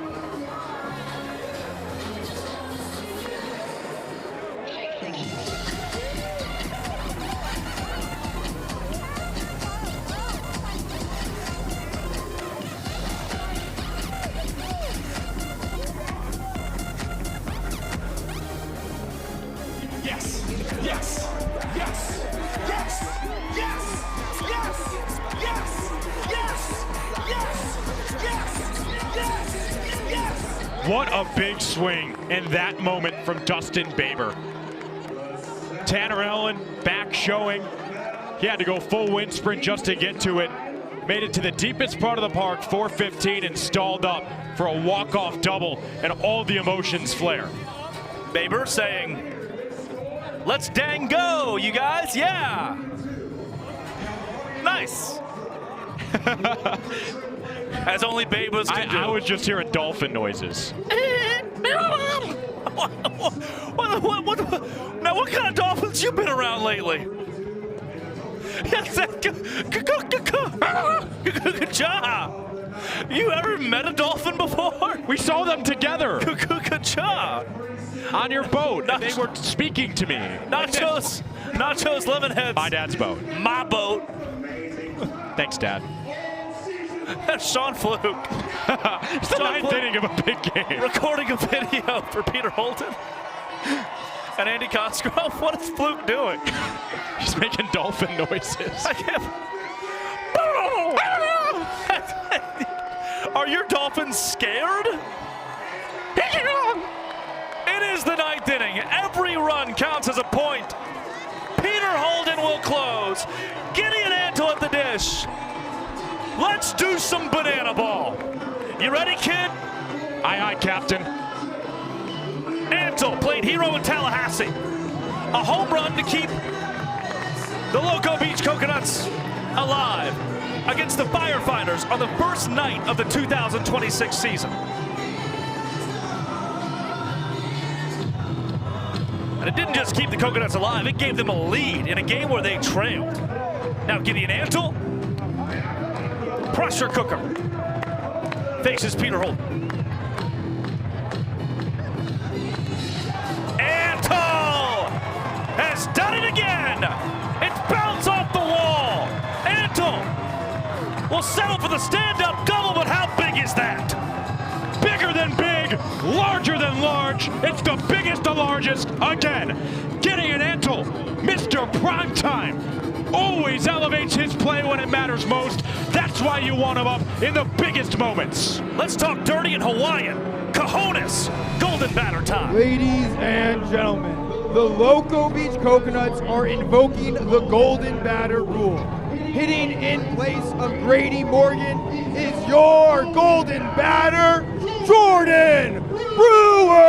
What a big swing in that moment from Dustin Baber. Tanner Allen back showing. He had to go full wind sprint just to get to it. Made it to the deepest part of the park, 415, and stalled up for a walk-off double, and all the emotions flare. Baber saying, let's dang go, you guys, yeah. Nice. As only Babers can do. I was just hearing dolphin noises. Now, what kind of dolphins you been around lately? You ever met a dolphin before? We saw them together. On your boat. They were speaking to me. Nachos, Nachos Lemonheads. My dad's boat. My boat. Thanks, Dad. Sean Fluke. It's the ninth inning of a big game. Recording a video for Peter Holden and Andy Cosgrove. What is Fluke doing? He's making dolphin noises. I can't. Are your Dolphins scared? It is the ninth inning. Every run counts as a point. Peter Holden will close. Gideon Antle at the dish. Let's do some banana ball. You ready, kid? Aye, aye, Captain. Antle played hero in Tallahassee. A home run to keep the Loco Beach Coconuts alive against the Firefighters on the first night of the 2026 season. And it didn't just keep the Coconuts alive, it gave them a lead in a game where they trailed. Now Gideon Antle, pressure cooker, faces Peter Holden. Antle has done it again. It's bounced off the wall. Antle will settle for the stand-up double, but how big is that? Bigger than big, larger than large. It's the biggest of largest again. Gideon Antle, Mr. Primetime, always elevates his play when it matters most. That's why you want him up in the biggest moments. Let's talk dirty and Hawaiian. Cojones, golden batter time. Ladies and gentlemen, the Loco Beach Coconuts are invoking the golden batter rule. Hitting in place of Grady Morgan is your golden batter, Jordan Brewer!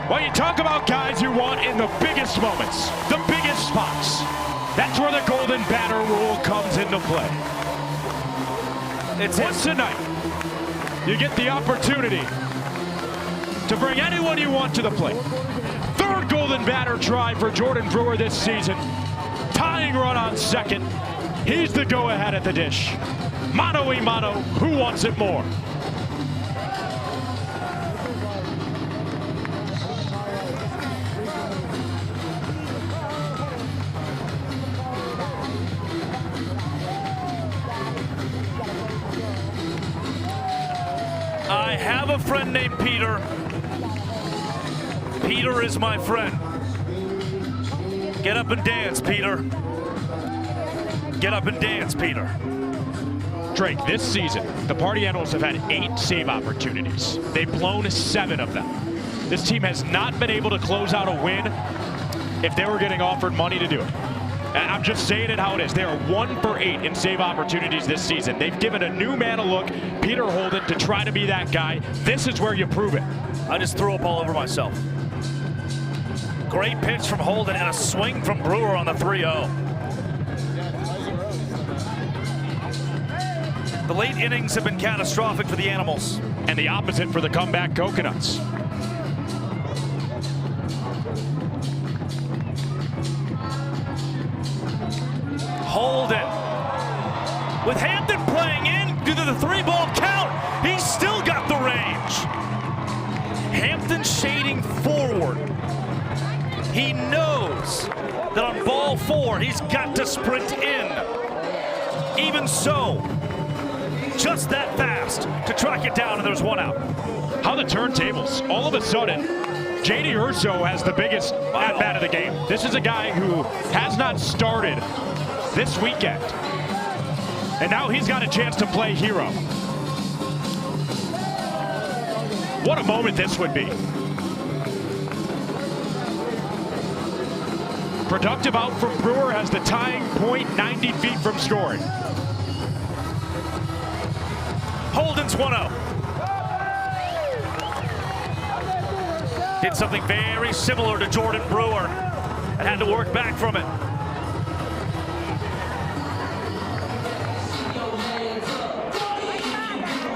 Well, you talk about guys you want in the biggest moments, the biggest spots. That's where the golden batter rule comes into play. It's once a night, you get the opportunity to bring anyone you want to the plate. Third golden batter try for Jordan Brewer this season. Tying run on second. He's the go-ahead at the dish. Mano-y-mano, who wants it more? I have a friend named Peter. Peter is my friend. Get up and dance, Peter. Get up and dance, Peter. Drake, this season, the Party Animals have had 8 save opportunities. They've blown 7 of them. This team has not been able to close out a win if they were getting offered money to do it. I'm just saying it how it is. They are 1 for 8 in save opportunities this season. They've given a new man a look, Peter Holden, to try to be that guy. This is where you prove it. I just threw up all over myself. Great pitch from Holden and a swing from Brewer on the 3-0. The late innings have been catastrophic for the Animals. And the opposite for the comeback Coconuts. Holden with Hampton playing in due to the 3-ball count. He's still got the range. Hampton shading forward. He knows that on ball 4, he's got to sprint in. Even so, just that fast to track it down, and there's 1 out. How the turntables. All of a sudden, J.D. Urso has the biggest at-bat of the game. This is a guy who has not started this weekend. And now he's got a chance to play hero. What a moment this would be. Productive out from Brewer has the tying point 90 feet from scoring. Holden's 1-0. Did something very similar to Jordan Brewer and had to work back from it.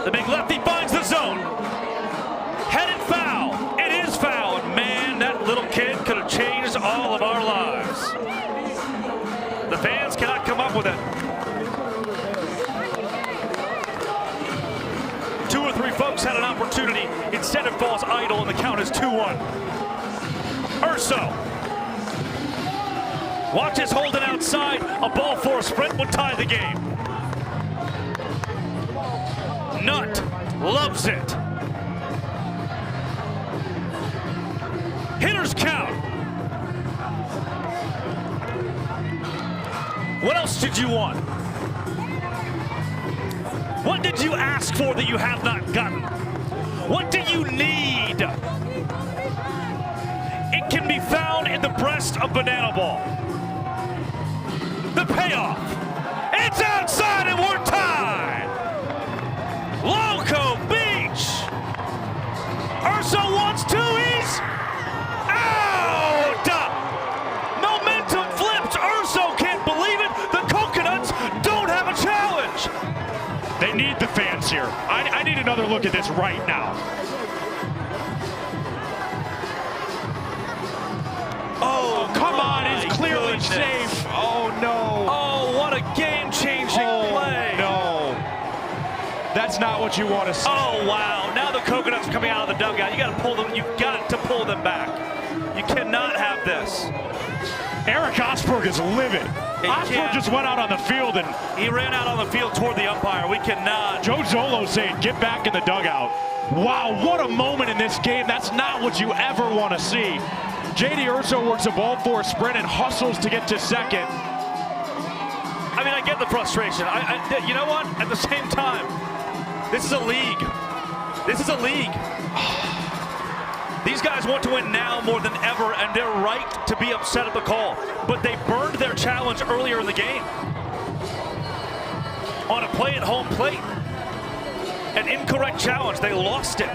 The big lefty finds the zone. Headed foul. It is foul. And man, that little kid could have changed all of our lives. The fans cannot come up with it. 2 or 3 folks had an opportunity. Instead, it falls idle, and the count is 2-1. Urso Watch his holding outside. A ball for a sprint would tie the game. Nutt loves it. Hitters count. What else did you want? What did you ask for that you have not gotten? What do you need? It can be found in the breast of bananaball. The payoff. It's outside and we're tied. Loco Beach. Urso wants two. He's out. Momentum flipped. Urso can't believe it. The Coconuts don't have a challenge. They need the fans here. I need another look at this right now. Oh, come on, he's clearly safe. Oh, no. Oh, what a game-changing play. No. That's not what you want to see. Oh, wow. Now the Coconuts are coming out of the dugout. You got to pull them. You've got to pull them back. You cannot have this. Eric Osberg is livid. Osberg just went out on the field and he ran out on the field toward the umpire. We cannot. Joe Zolo saying, get back in the dugout. Wow, what a moment in this game. That's not what you ever want to see. J.D. Urso works a ball for a sprint and hustles to get to second. I mean, I get the frustration. You know what? At the same time, this is a league. This is a league. These guys want to win now more than ever, and they're right to be upset at the call. But they burned their challenge earlier in the game. On a play at home plate. An incorrect challenge. They lost it.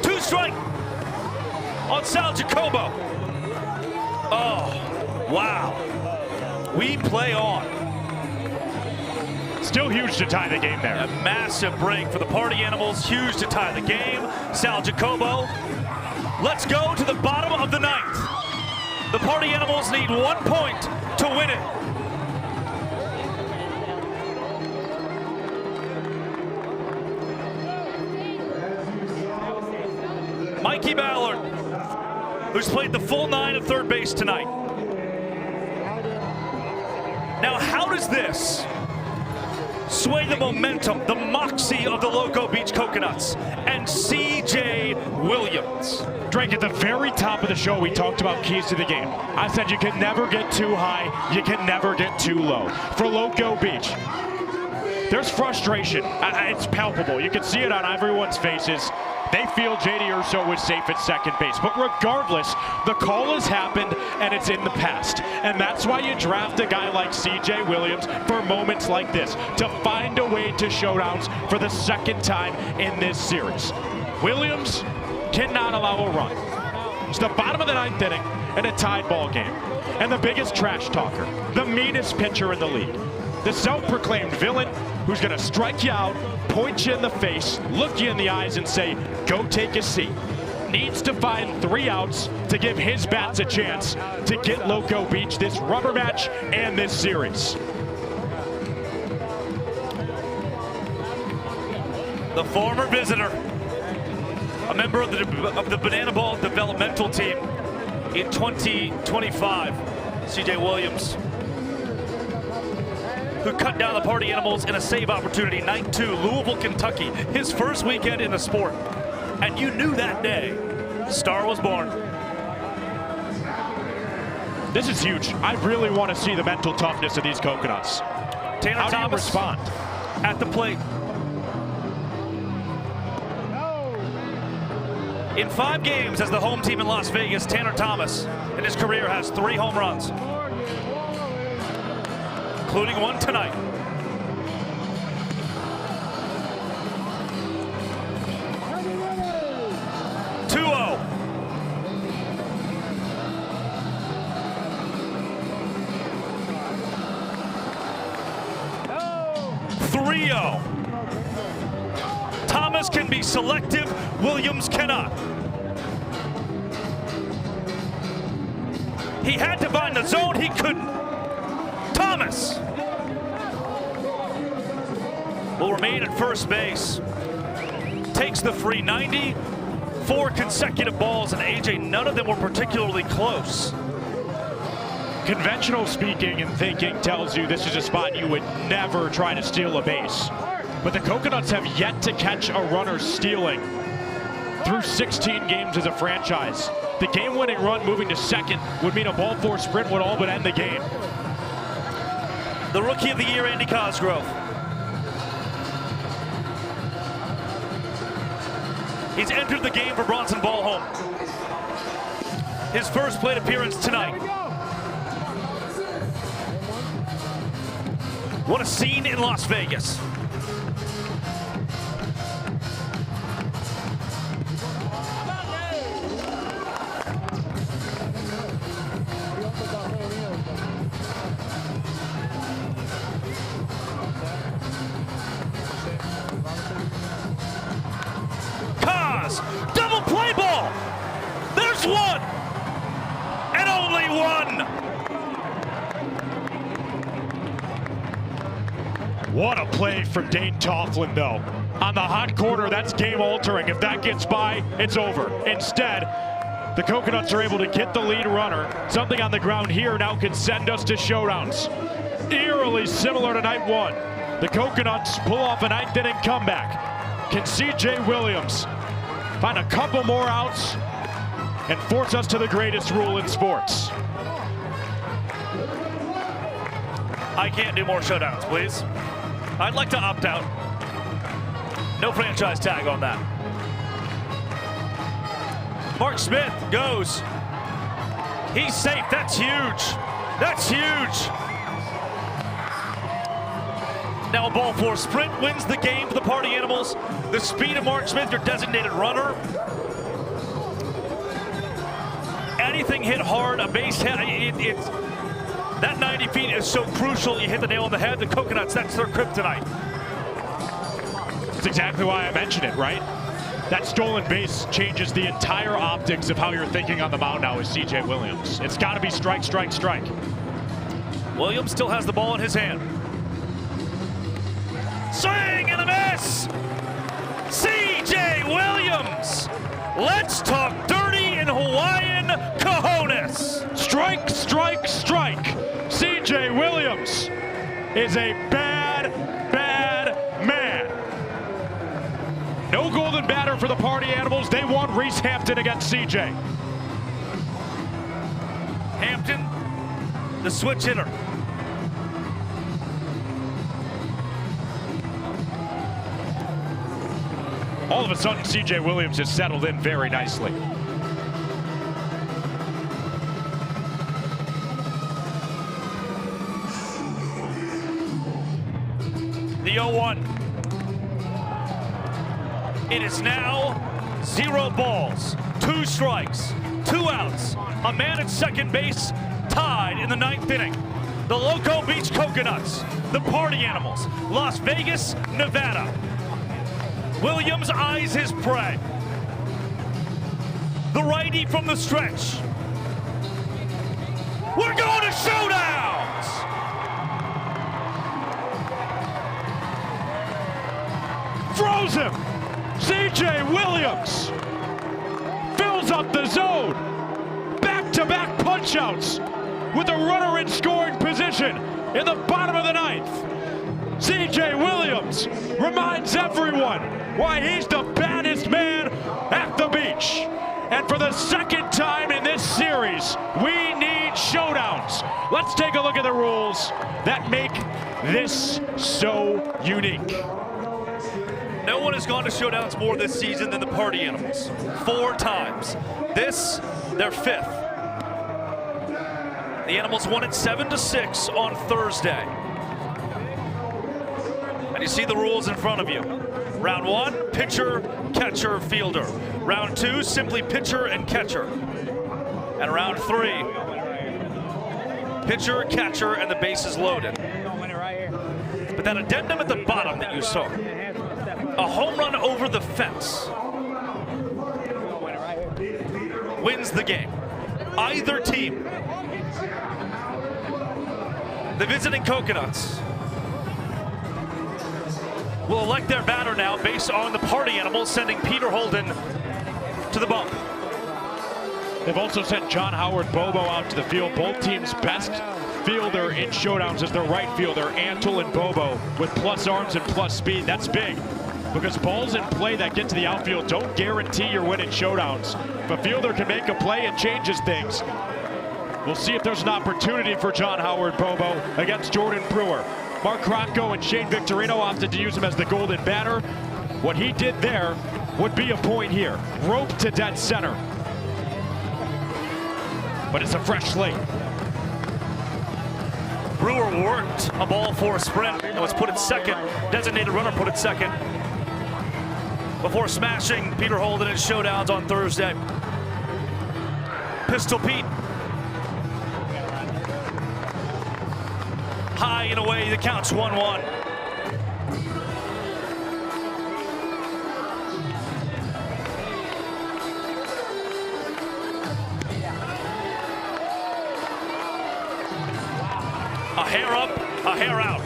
Two strike on Sal Jacobo. Oh, wow. We play on. Still huge to tie the game there. A massive break for the Party Animals. Huge to tie the game. Sal Jacobo. Let's go to the bottom of the ninth. The Party Animals need 1 point to win it. Mikey Ballard, who's played the full 9 at third base tonight. Now, how does this sway the momentum, the moxie of the Loco Beach Coconuts and C.J. Williams? Drake, at the very top of the show, we talked about keys to the game. I said you can never get too high, you can never get too low. For Loco Beach, there's frustration. It's palpable. You can see it on everyone's faces. They feel J.D. Urso was safe at second base. But regardless, the call has happened and it's in the past. And that's why you draft a guy like C.J. Williams for moments like this, to find a way to showdowns for the second time in this series. Williams cannot allow a run. It's the bottom of the ninth inning and a tied ball game. And the biggest trash talker, the meanest pitcher in the league, the self-proclaimed villain who's gonna strike you out, point you in the face, look you in the eyes and say, go take a seat, needs to find 3 outs to give his bats a chance to get Loco Beach this rubber match and this series. The former visitor, a member of the bananaball developmental team in 2025, C.J. Williams, who cut down the Party Animals in a save opportunity, night 2, Louisville, Kentucky, his first weekend in the sport. And you knew that day, Star was born. This is huge. I really want to see the mental toughness of these Coconuts. Tanner How Thomas do you respond? at the plate. In 5 games as the home team in Las Vegas, Tanner Thomas in his career has 3 home runs, including 1 tonight. Thomas can be selective, Williams cannot. He had to find the zone, he couldn't. Thomas. will remain at first base. Takes the free 90, 4 consecutive balls, and AJ, none of them were particularly close. Conventional speaking and thinking tells you this is a spot you would never try to steal a base. But the Coconuts have yet to catch a runner stealing through 16 games as a franchise. The game-winning run moving to second would mean a ball four sprint would all but end the game. The Rookie of the Year, Andy Cosgrove. He's entered the game for Bronson Ballholm. His first plate appearance tonight. What a scene in Las Vegas. Cos, double play ball. There's one, and only one. What a play from Dane Tofflin, though. On the hot corner, that's game altering. If that gets by, it's over. Instead, the Coconuts are able to get the lead runner. Something on the ground here now can send us to showdowns. Eerily similar to night one. The Coconuts pull off a ninth inning comeback. Can CJ Williams find a couple more outs and force us to the greatest rule in sports? I can't do more showdowns, please. I'd like to opt out. No franchise tag on that. Mark Smith goes. He's safe. That's huge. That's huge. Now a ball four sprint wins the game for the Party Animals. The speed of Mark Smith, your designated runner. Anything hit hard, a base hit, it's that 90 feet is so crucial. You hit the nail on the head. The Coconuts, that's their kryptonite. That's exactly why I mentioned it, right? That stolen base changes the entire optics of how you're thinking on the mound now as CJ Williams. It's got to be strike, strike, strike. Williams still has the ball in his hand. Swing and a miss! CJ Williams! Let's talk dirty in Hawaiian cojones! Strike, strike, strike! CJ Williams is a bad, bad man. No golden batter for the Party Animals. They want Reese Hampton against CJ. Hampton, the switch hitter. All of a sudden, CJ Williams has settled in very nicely. The 0-1. It is now 0 balls, 2 strikes, 2 outs. A man at second base, tied in the 9th inning. The Loco Beach Coconuts, the Party Animals, Las Vegas, Nevada. Williams eyes his prey. The righty from the stretch. We're going to showdowns! Throws him! CJ Williams fills up the zone. Back-to-back punch-outs with a runner in scoring position in the bottom of the 9th. CJ Williams reminds everyone why he's the baddest man at the beach. And for the second time in this series, we need showdowns. Let's take a look at the rules that make this so unique. No one has gone to showdowns more this season than the Party Animals. 4 times. This, their 5th. The Animals won it 7-6 on Thursday. And you see the rules in front of you. Round 1, pitcher, catcher, fielder. Round 2, simply pitcher and catcher. And round 3, pitcher, catcher, and the bases loaded. But that addendum at the bottom that you saw, a home run over the fence, wins the game. Either team. The visiting Coconuts will elect their batter now based on the party animals, sending Peter Holden to the bump. They've also sent John Howard Bobo out to the field. Both teams' best fielder in showdowns is their right fielder, Anthem and Bobo, with plus arms and plus speed. That's big, because balls in play that get to the outfield don't guarantee your win in showdowns. If a fielder can make a play, it changes things. We'll see if there's an opportunity for John Howard Bobo against Jordan Brewer. Mark Rocco and Shane Victorino opted to use him as the golden batter. What he did there would be a point here. Rope to dead center. But it's a fresh slate. Brewer worked a ball for a sprint and was put at second. Designated runner put at second before smashing Peter Holden in showdowns on Thursday. Pistol Pete. High and away, the count's 1-1. A hair up, a hair out.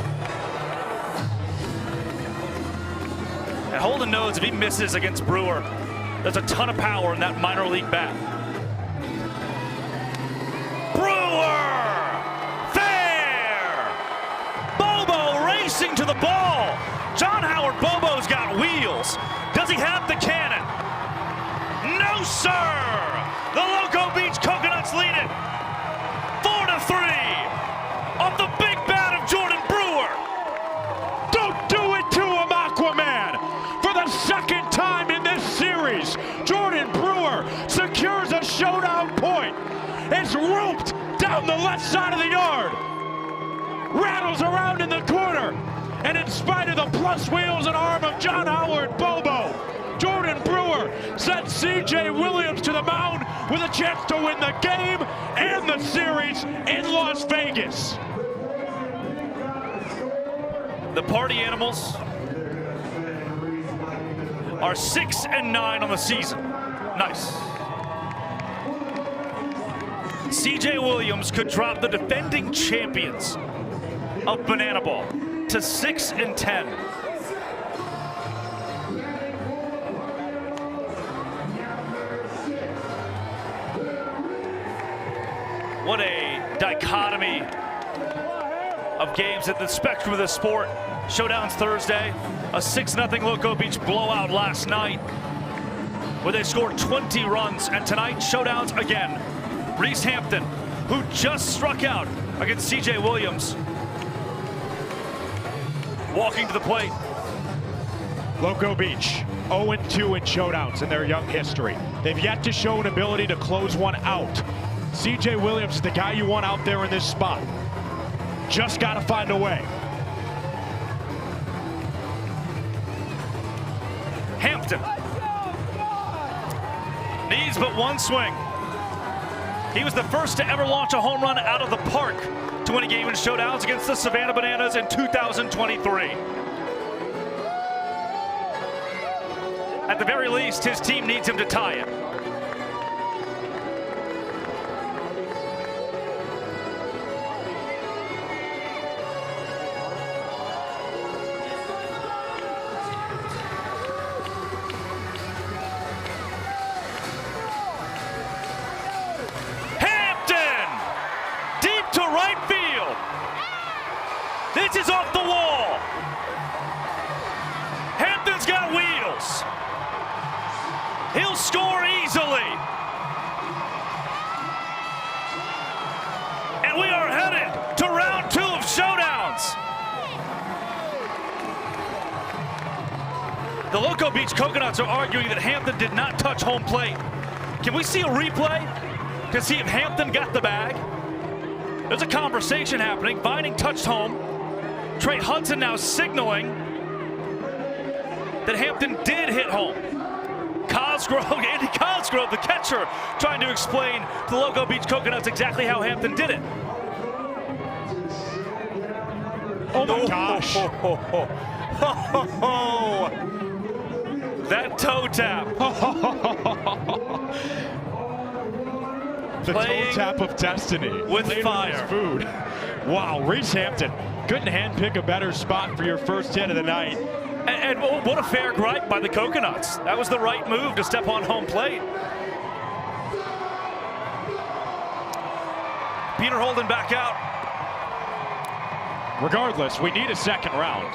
And Holden knows if he misses against Brewer, there's a ton of power in that minor league bat. Brewer! Fair! Bobo racing to the ball. John Howard Bobo's got wheels. Does he have the cannon? No, sir! The Loco Beach Coconuts lead it 4-3. Off the big bat of Jordan Brewer. Don't do it to him, Aquaman! For the second time in this series, Jordan Brewer secures a showdown point. It's roped down the left side of the yard. Rattles around in the corner. And in spite of the plus wheels and arm of John Howard Bobo, Jordan Brewer sent C.J. Williams to the mound with a chance to win the game and the series in Las Vegas. The party animals are 6-9 on the season. Nice. C.J. Williams could drop the defending champions of bananaball to 6-10. What a dichotomy of games at the spectrum of the sport. Showdowns Thursday, a 6-0 Loco Beach blowout last night, where they scored 20 runs, and tonight, showdowns again. Reese Hampton, who just struck out against C.J. Williams, walking to the plate. Loco Beach, 0-2 in showdowns in their young history. They've yet to show an ability to close one out. C.J. Williams is the guy you want out there in this spot. Just got to find a way. Hampton needs but one swing. He was the first to ever launch a home run out of the park to win a game in showdowns against the Savannah Bananas in 2023. At the very least, his team needs him to tie it. To right field. This is off the wall. Hampton's got wheels. He'll score easily. And we are headed to round 2 of showdowns. The Loco Beach Coconuts are arguing that Hampton did not touch home plate. Can we see a replay to see if Hampton got the bag? There's a conversation happening. Vining touched home. Trey Hudson now signaling that Hampton did hit home. Andy Cosgrove, the catcher, trying to explain to the Loco Beach Coconuts exactly how Hampton did it. Oh my gosh. That toe tap. The toe tap of destiny. With fire. Food. Wow, Reese Hampton couldn't handpick a better spot for your first hit of the night. And what a fair gripe by the Coconuts. That was the right move to step on home plate. Peter Holden back out. Regardless, we need a second round.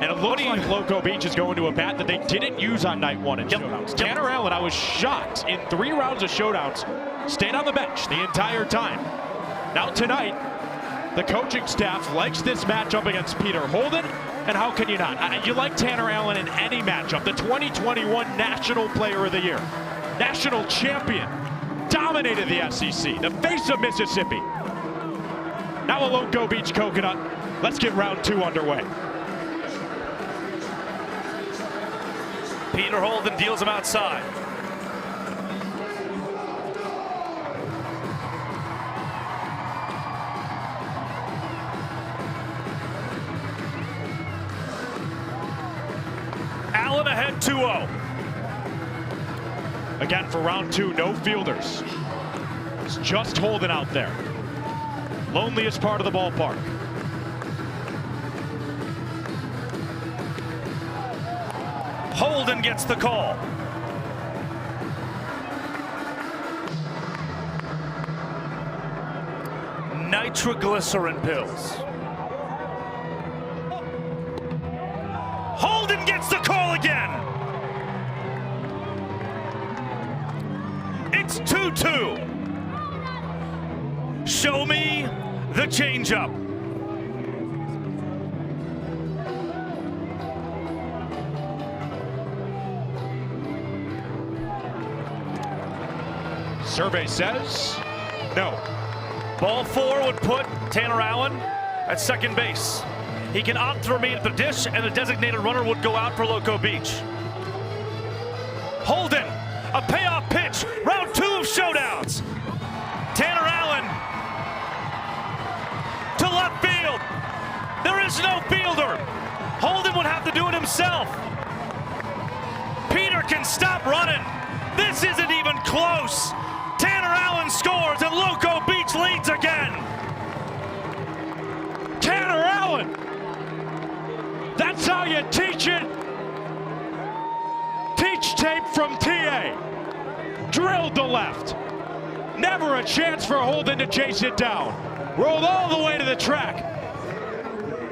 And it looks like Loco Beach is going to a bat that they didn't use on night one in Showdowns. Tanner Allen, I was shocked, in 3 rounds of Showdowns, stayed on the bench the entire time. Now tonight, the coaching staff likes this matchup against Peter Holden, and how can you not? You like Tanner Allen in any matchup. The 2021 National Player of the Year, national champion, dominated the SEC, the face of Mississippi. Now a Loco Beach Coconut. Let's get round 2 underway. Peter Holden deals him outside. Allen ahead 2-0. Again, for round 2, no fielders. It's just Holden out there. Loneliest part of the ballpark. Holden gets the call. Nitroglycerin pills. Holden gets the call again. It's 2-2. Show me the changeup. Survey says no. Ball 4 would put Tanner Allen at second base. He can opt to remain at the dish, and a designated runner would go out for Loco Beach. Holden, a payoff pitch, round 2 of Showdowns. Tanner Allen to left field. There is no fielder. Holden would have to do it himself. Peter can stop running. This isn't even close. Tanner Allen scores and Loco Beach leads again. Tanner Allen! That's how you teach it. Teach tape from TA. Drilled to left. Never a chance for Holden to chase it down. Rolled all the way to the track.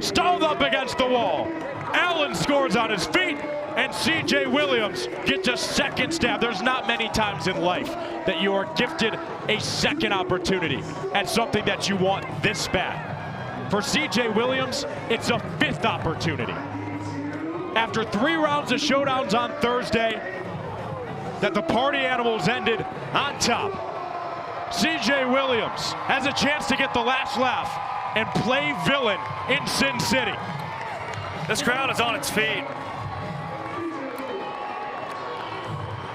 Stalled up against the wall. Allen scores on his feet, and CJ Williams gets a second stab. There's not many times in life that you are gifted a second opportunity at something that you want this bad. For CJ Williams, it's a 5th opportunity. After 3 rounds of Showdowns on Thursday, that the party animals ended on top. CJ Williams has a chance to get the last laugh and play villain in Sin City. This crowd is on its feet.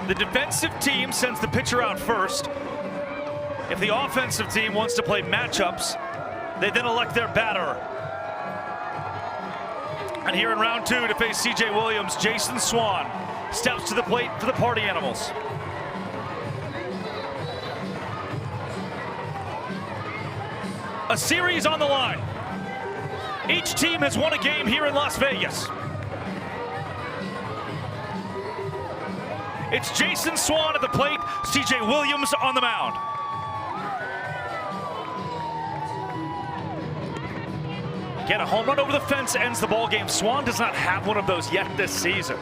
The defensive team sends the pitcher out first. If the offensive team wants to play matchups, they then elect their batter. And here in round 2 to face CJ Williams, Jason Swan steps to the plate for the Party Animals. A series on the line. Each team has won a game here in Las Vegas. It's Jason Swan at the plate, CJ Williams on the mound. Again, a home run over the fence ends the ball game. Swan does not have one of those yet this season.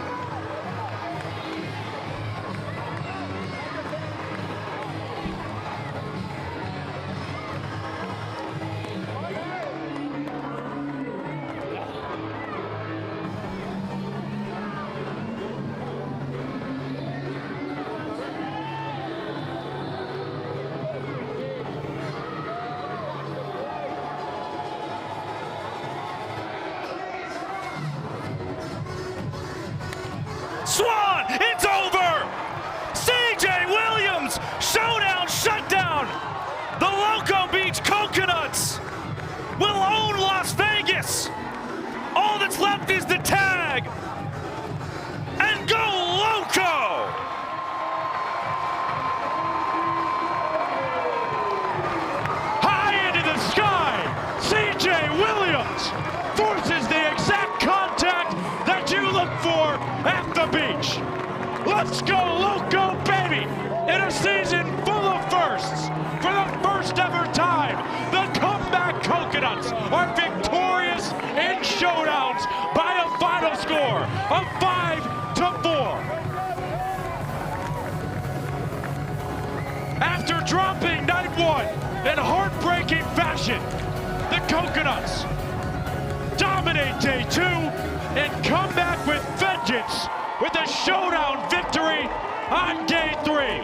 Swan, it's over! CJ Williams, showdown shutdown! The Loco Beach Coconuts will own Las Vegas! All that's left is the tag! And go Loco! High into the sky, CJ Williams forces the exact contact Let's go, Loco, baby! In a season full of firsts, for the first ever time, the comeback Coconuts are victorious in showdowns by a final score of 5-4. After dropping night one in heartbreaking fashion, the Coconuts dominate day two and come back with vengeance with a showdown victory on day three.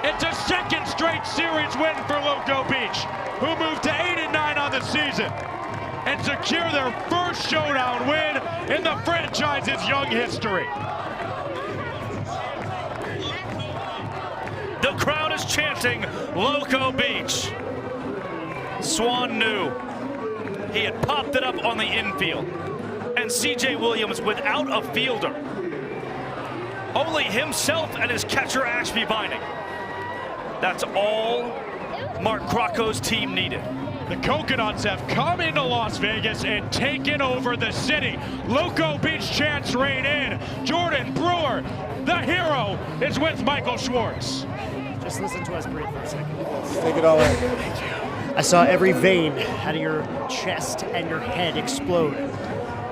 It's a second straight series win for Loco Beach, who moved to 8-9 on the season and secure their first showdown win in the franchise's young history. The crowd is chanting Loco Beach. Swan knew he had popped it up on the infield, and CJ Williams without a fielder. Only himself and his catcher Ashby Vining. That's all Mark Crocco's team needed. The Coconuts have come into Las Vegas and taken over the city. Loco Beach chants reign in. Jordan Brewer, the hero, is with Michael Schwartz. Just listen to us breathe for a second. Take it all in. Thank you. I saw every vein out of your chest and your head explode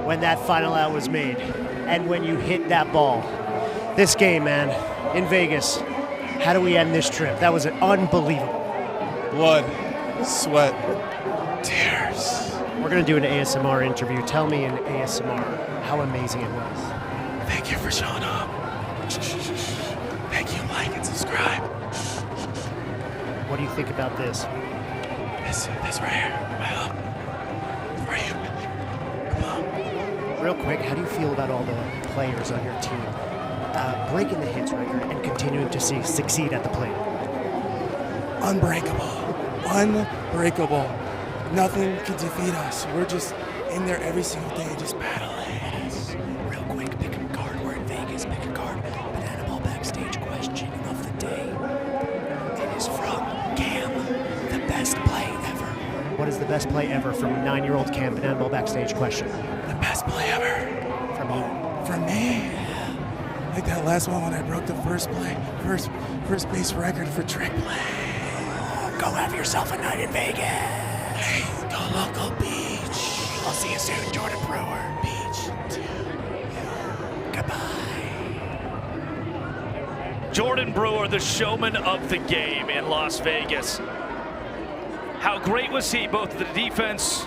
when that final out was made and when you hit that ball. This game, man, in Vegas, how do we end this trip? That was unbelievable. Blood, sweat, tears. We're going to do an ASMR interview. Tell me in ASMR how amazing it was. Thank you for showing up. Thank you, like and subscribe. What do you think about this? This right here, my love. For you. Come on. Real quick, how do you feel about all the players on your team breaking the hits record and continuing to succeed at the plate? Unbreakable. Unbreakable. Nothing can defeat us. We're just in there every single day, just battling. Real quick, pick a card. We're in Vegas. Pick a card. Bananaball backstage question of the day. It is from Cam. The best play ever. What is the best play ever from 9-year-old Cam? Bananaball backstage question. The best play ever. From you. From me. Like that last one when I broke the first base record for trick play. Go have yourself a night in Vegas. Hey, go Loco Beach. I'll see you soon, Jordan Brewer. Beach. Goodbye. Jordan Brewer, the showman of the game in Las Vegas. How great was he, both the defense,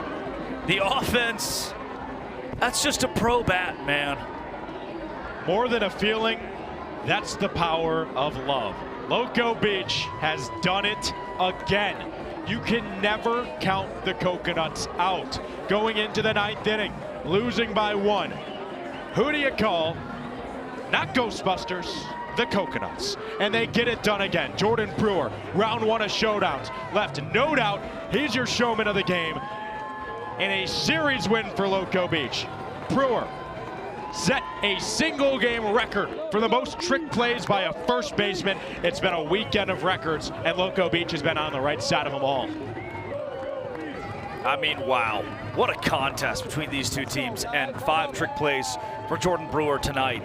the offense? That's just a pro bat, man. More than a feeling, that's the power of love. Loco Beach has done it again. You can never count the Coconuts out. Going into the 9th inning, losing by 1. Who do you call? Not Ghostbusters, the Coconuts. And they get it done again. Jordan Brewer, round 1 of showdowns. Left no doubt, he's your showman of the game. In a series win for Loco Beach. Brewer set a single game record for the most trick plays by a first baseman. It's been a weekend of records, and Loco Beach has been on the right side of them all. I mean, wow. What a contest between these two teams, and 5 trick plays for Jordan Brewer tonight.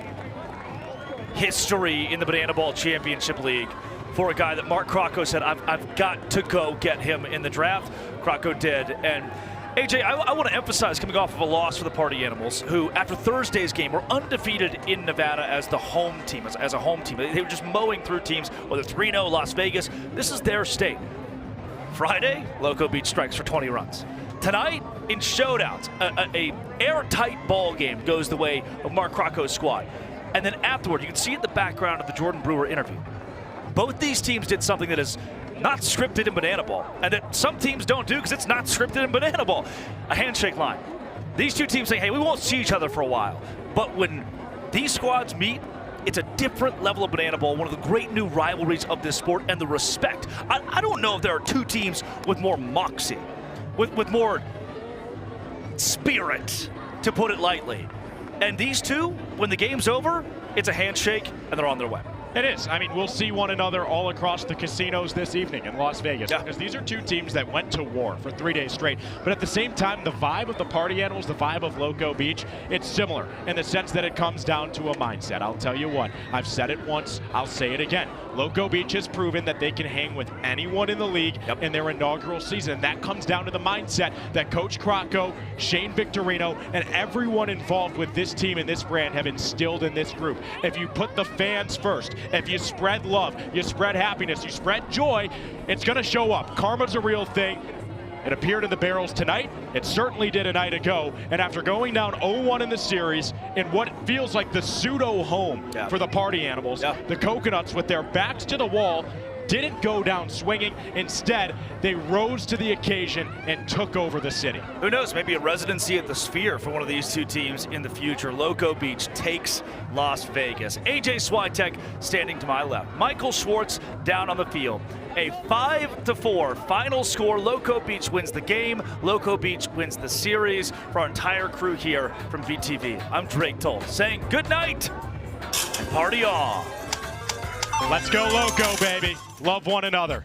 History in the Bananaball Championship League for a guy that Mark Crocco said, I've got to go get him in the draft. Crocco did, and AJ, I want to emphasize coming off of a loss for the Party Animals, who after Thursday's game were undefeated in Nevada as the home team, as a home team. They were just mowing through teams, whether 3-0 Las Vegas. This is their state. Friday, Loco Beach strikes for 20 runs. Tonight, in showdowns, a airtight ball game goes the way of Mark Crocco's squad. And then afterward, you can see in the background of the Jordan Brewer interview, both these teams did something that is not scripted in Bananaball, and that some teams don't do because it's not scripted in Bananaball. A handshake line. These two teams say, hey, we won't see each other for a while. But when these squads meet, it's a different level of Bananaball, one of the great new rivalries of this sport, and the respect. I don't know if there are two teams with more moxie, with more spirit, to put it lightly. And these two, when the game's over, it's a handshake, and they're on their way. It is. I mean, we'll see one another all across the casinos this evening in Las Vegas. Yeah. Because these are two teams that went to war for 3 days straight. But at the same time, the vibe of the Party Animals, the vibe of Loco Beach, it's similar in the sense that it comes down to a mindset. I'll tell you what, I've said it once, I'll say it again. Loco Beach has proven that they can hang with anyone in the league in their inaugural season. That comes down to the mindset that Coach Crocco, Shane Victorino, and everyone involved with this team and this brand have instilled in this group. If you put the fans first, if you spread love, you spread happiness, you spread joy, it's going to show up. Karma's a real thing. It appeared in the barrels tonight. It certainly did a night ago. And after going down 0-1 in the series in what feels like the pseudo home for the Party Animals, the Coconuts, with their backs to the wall, didn't go down swinging. Instead, they rose to the occasion and took over the city. Who knows, maybe a residency at the Sphere for one of these two teams in the future. Loco Beach takes Las Vegas. AJ Swiatek standing to my left. Michael Schwartz down on the field. A 5-4 final score. Loco Beach wins the game. Loco Beach wins the series. For our entire crew here from VTV, I'm Drake Toll saying good night and party on. Let's go Loco, baby. Love one another.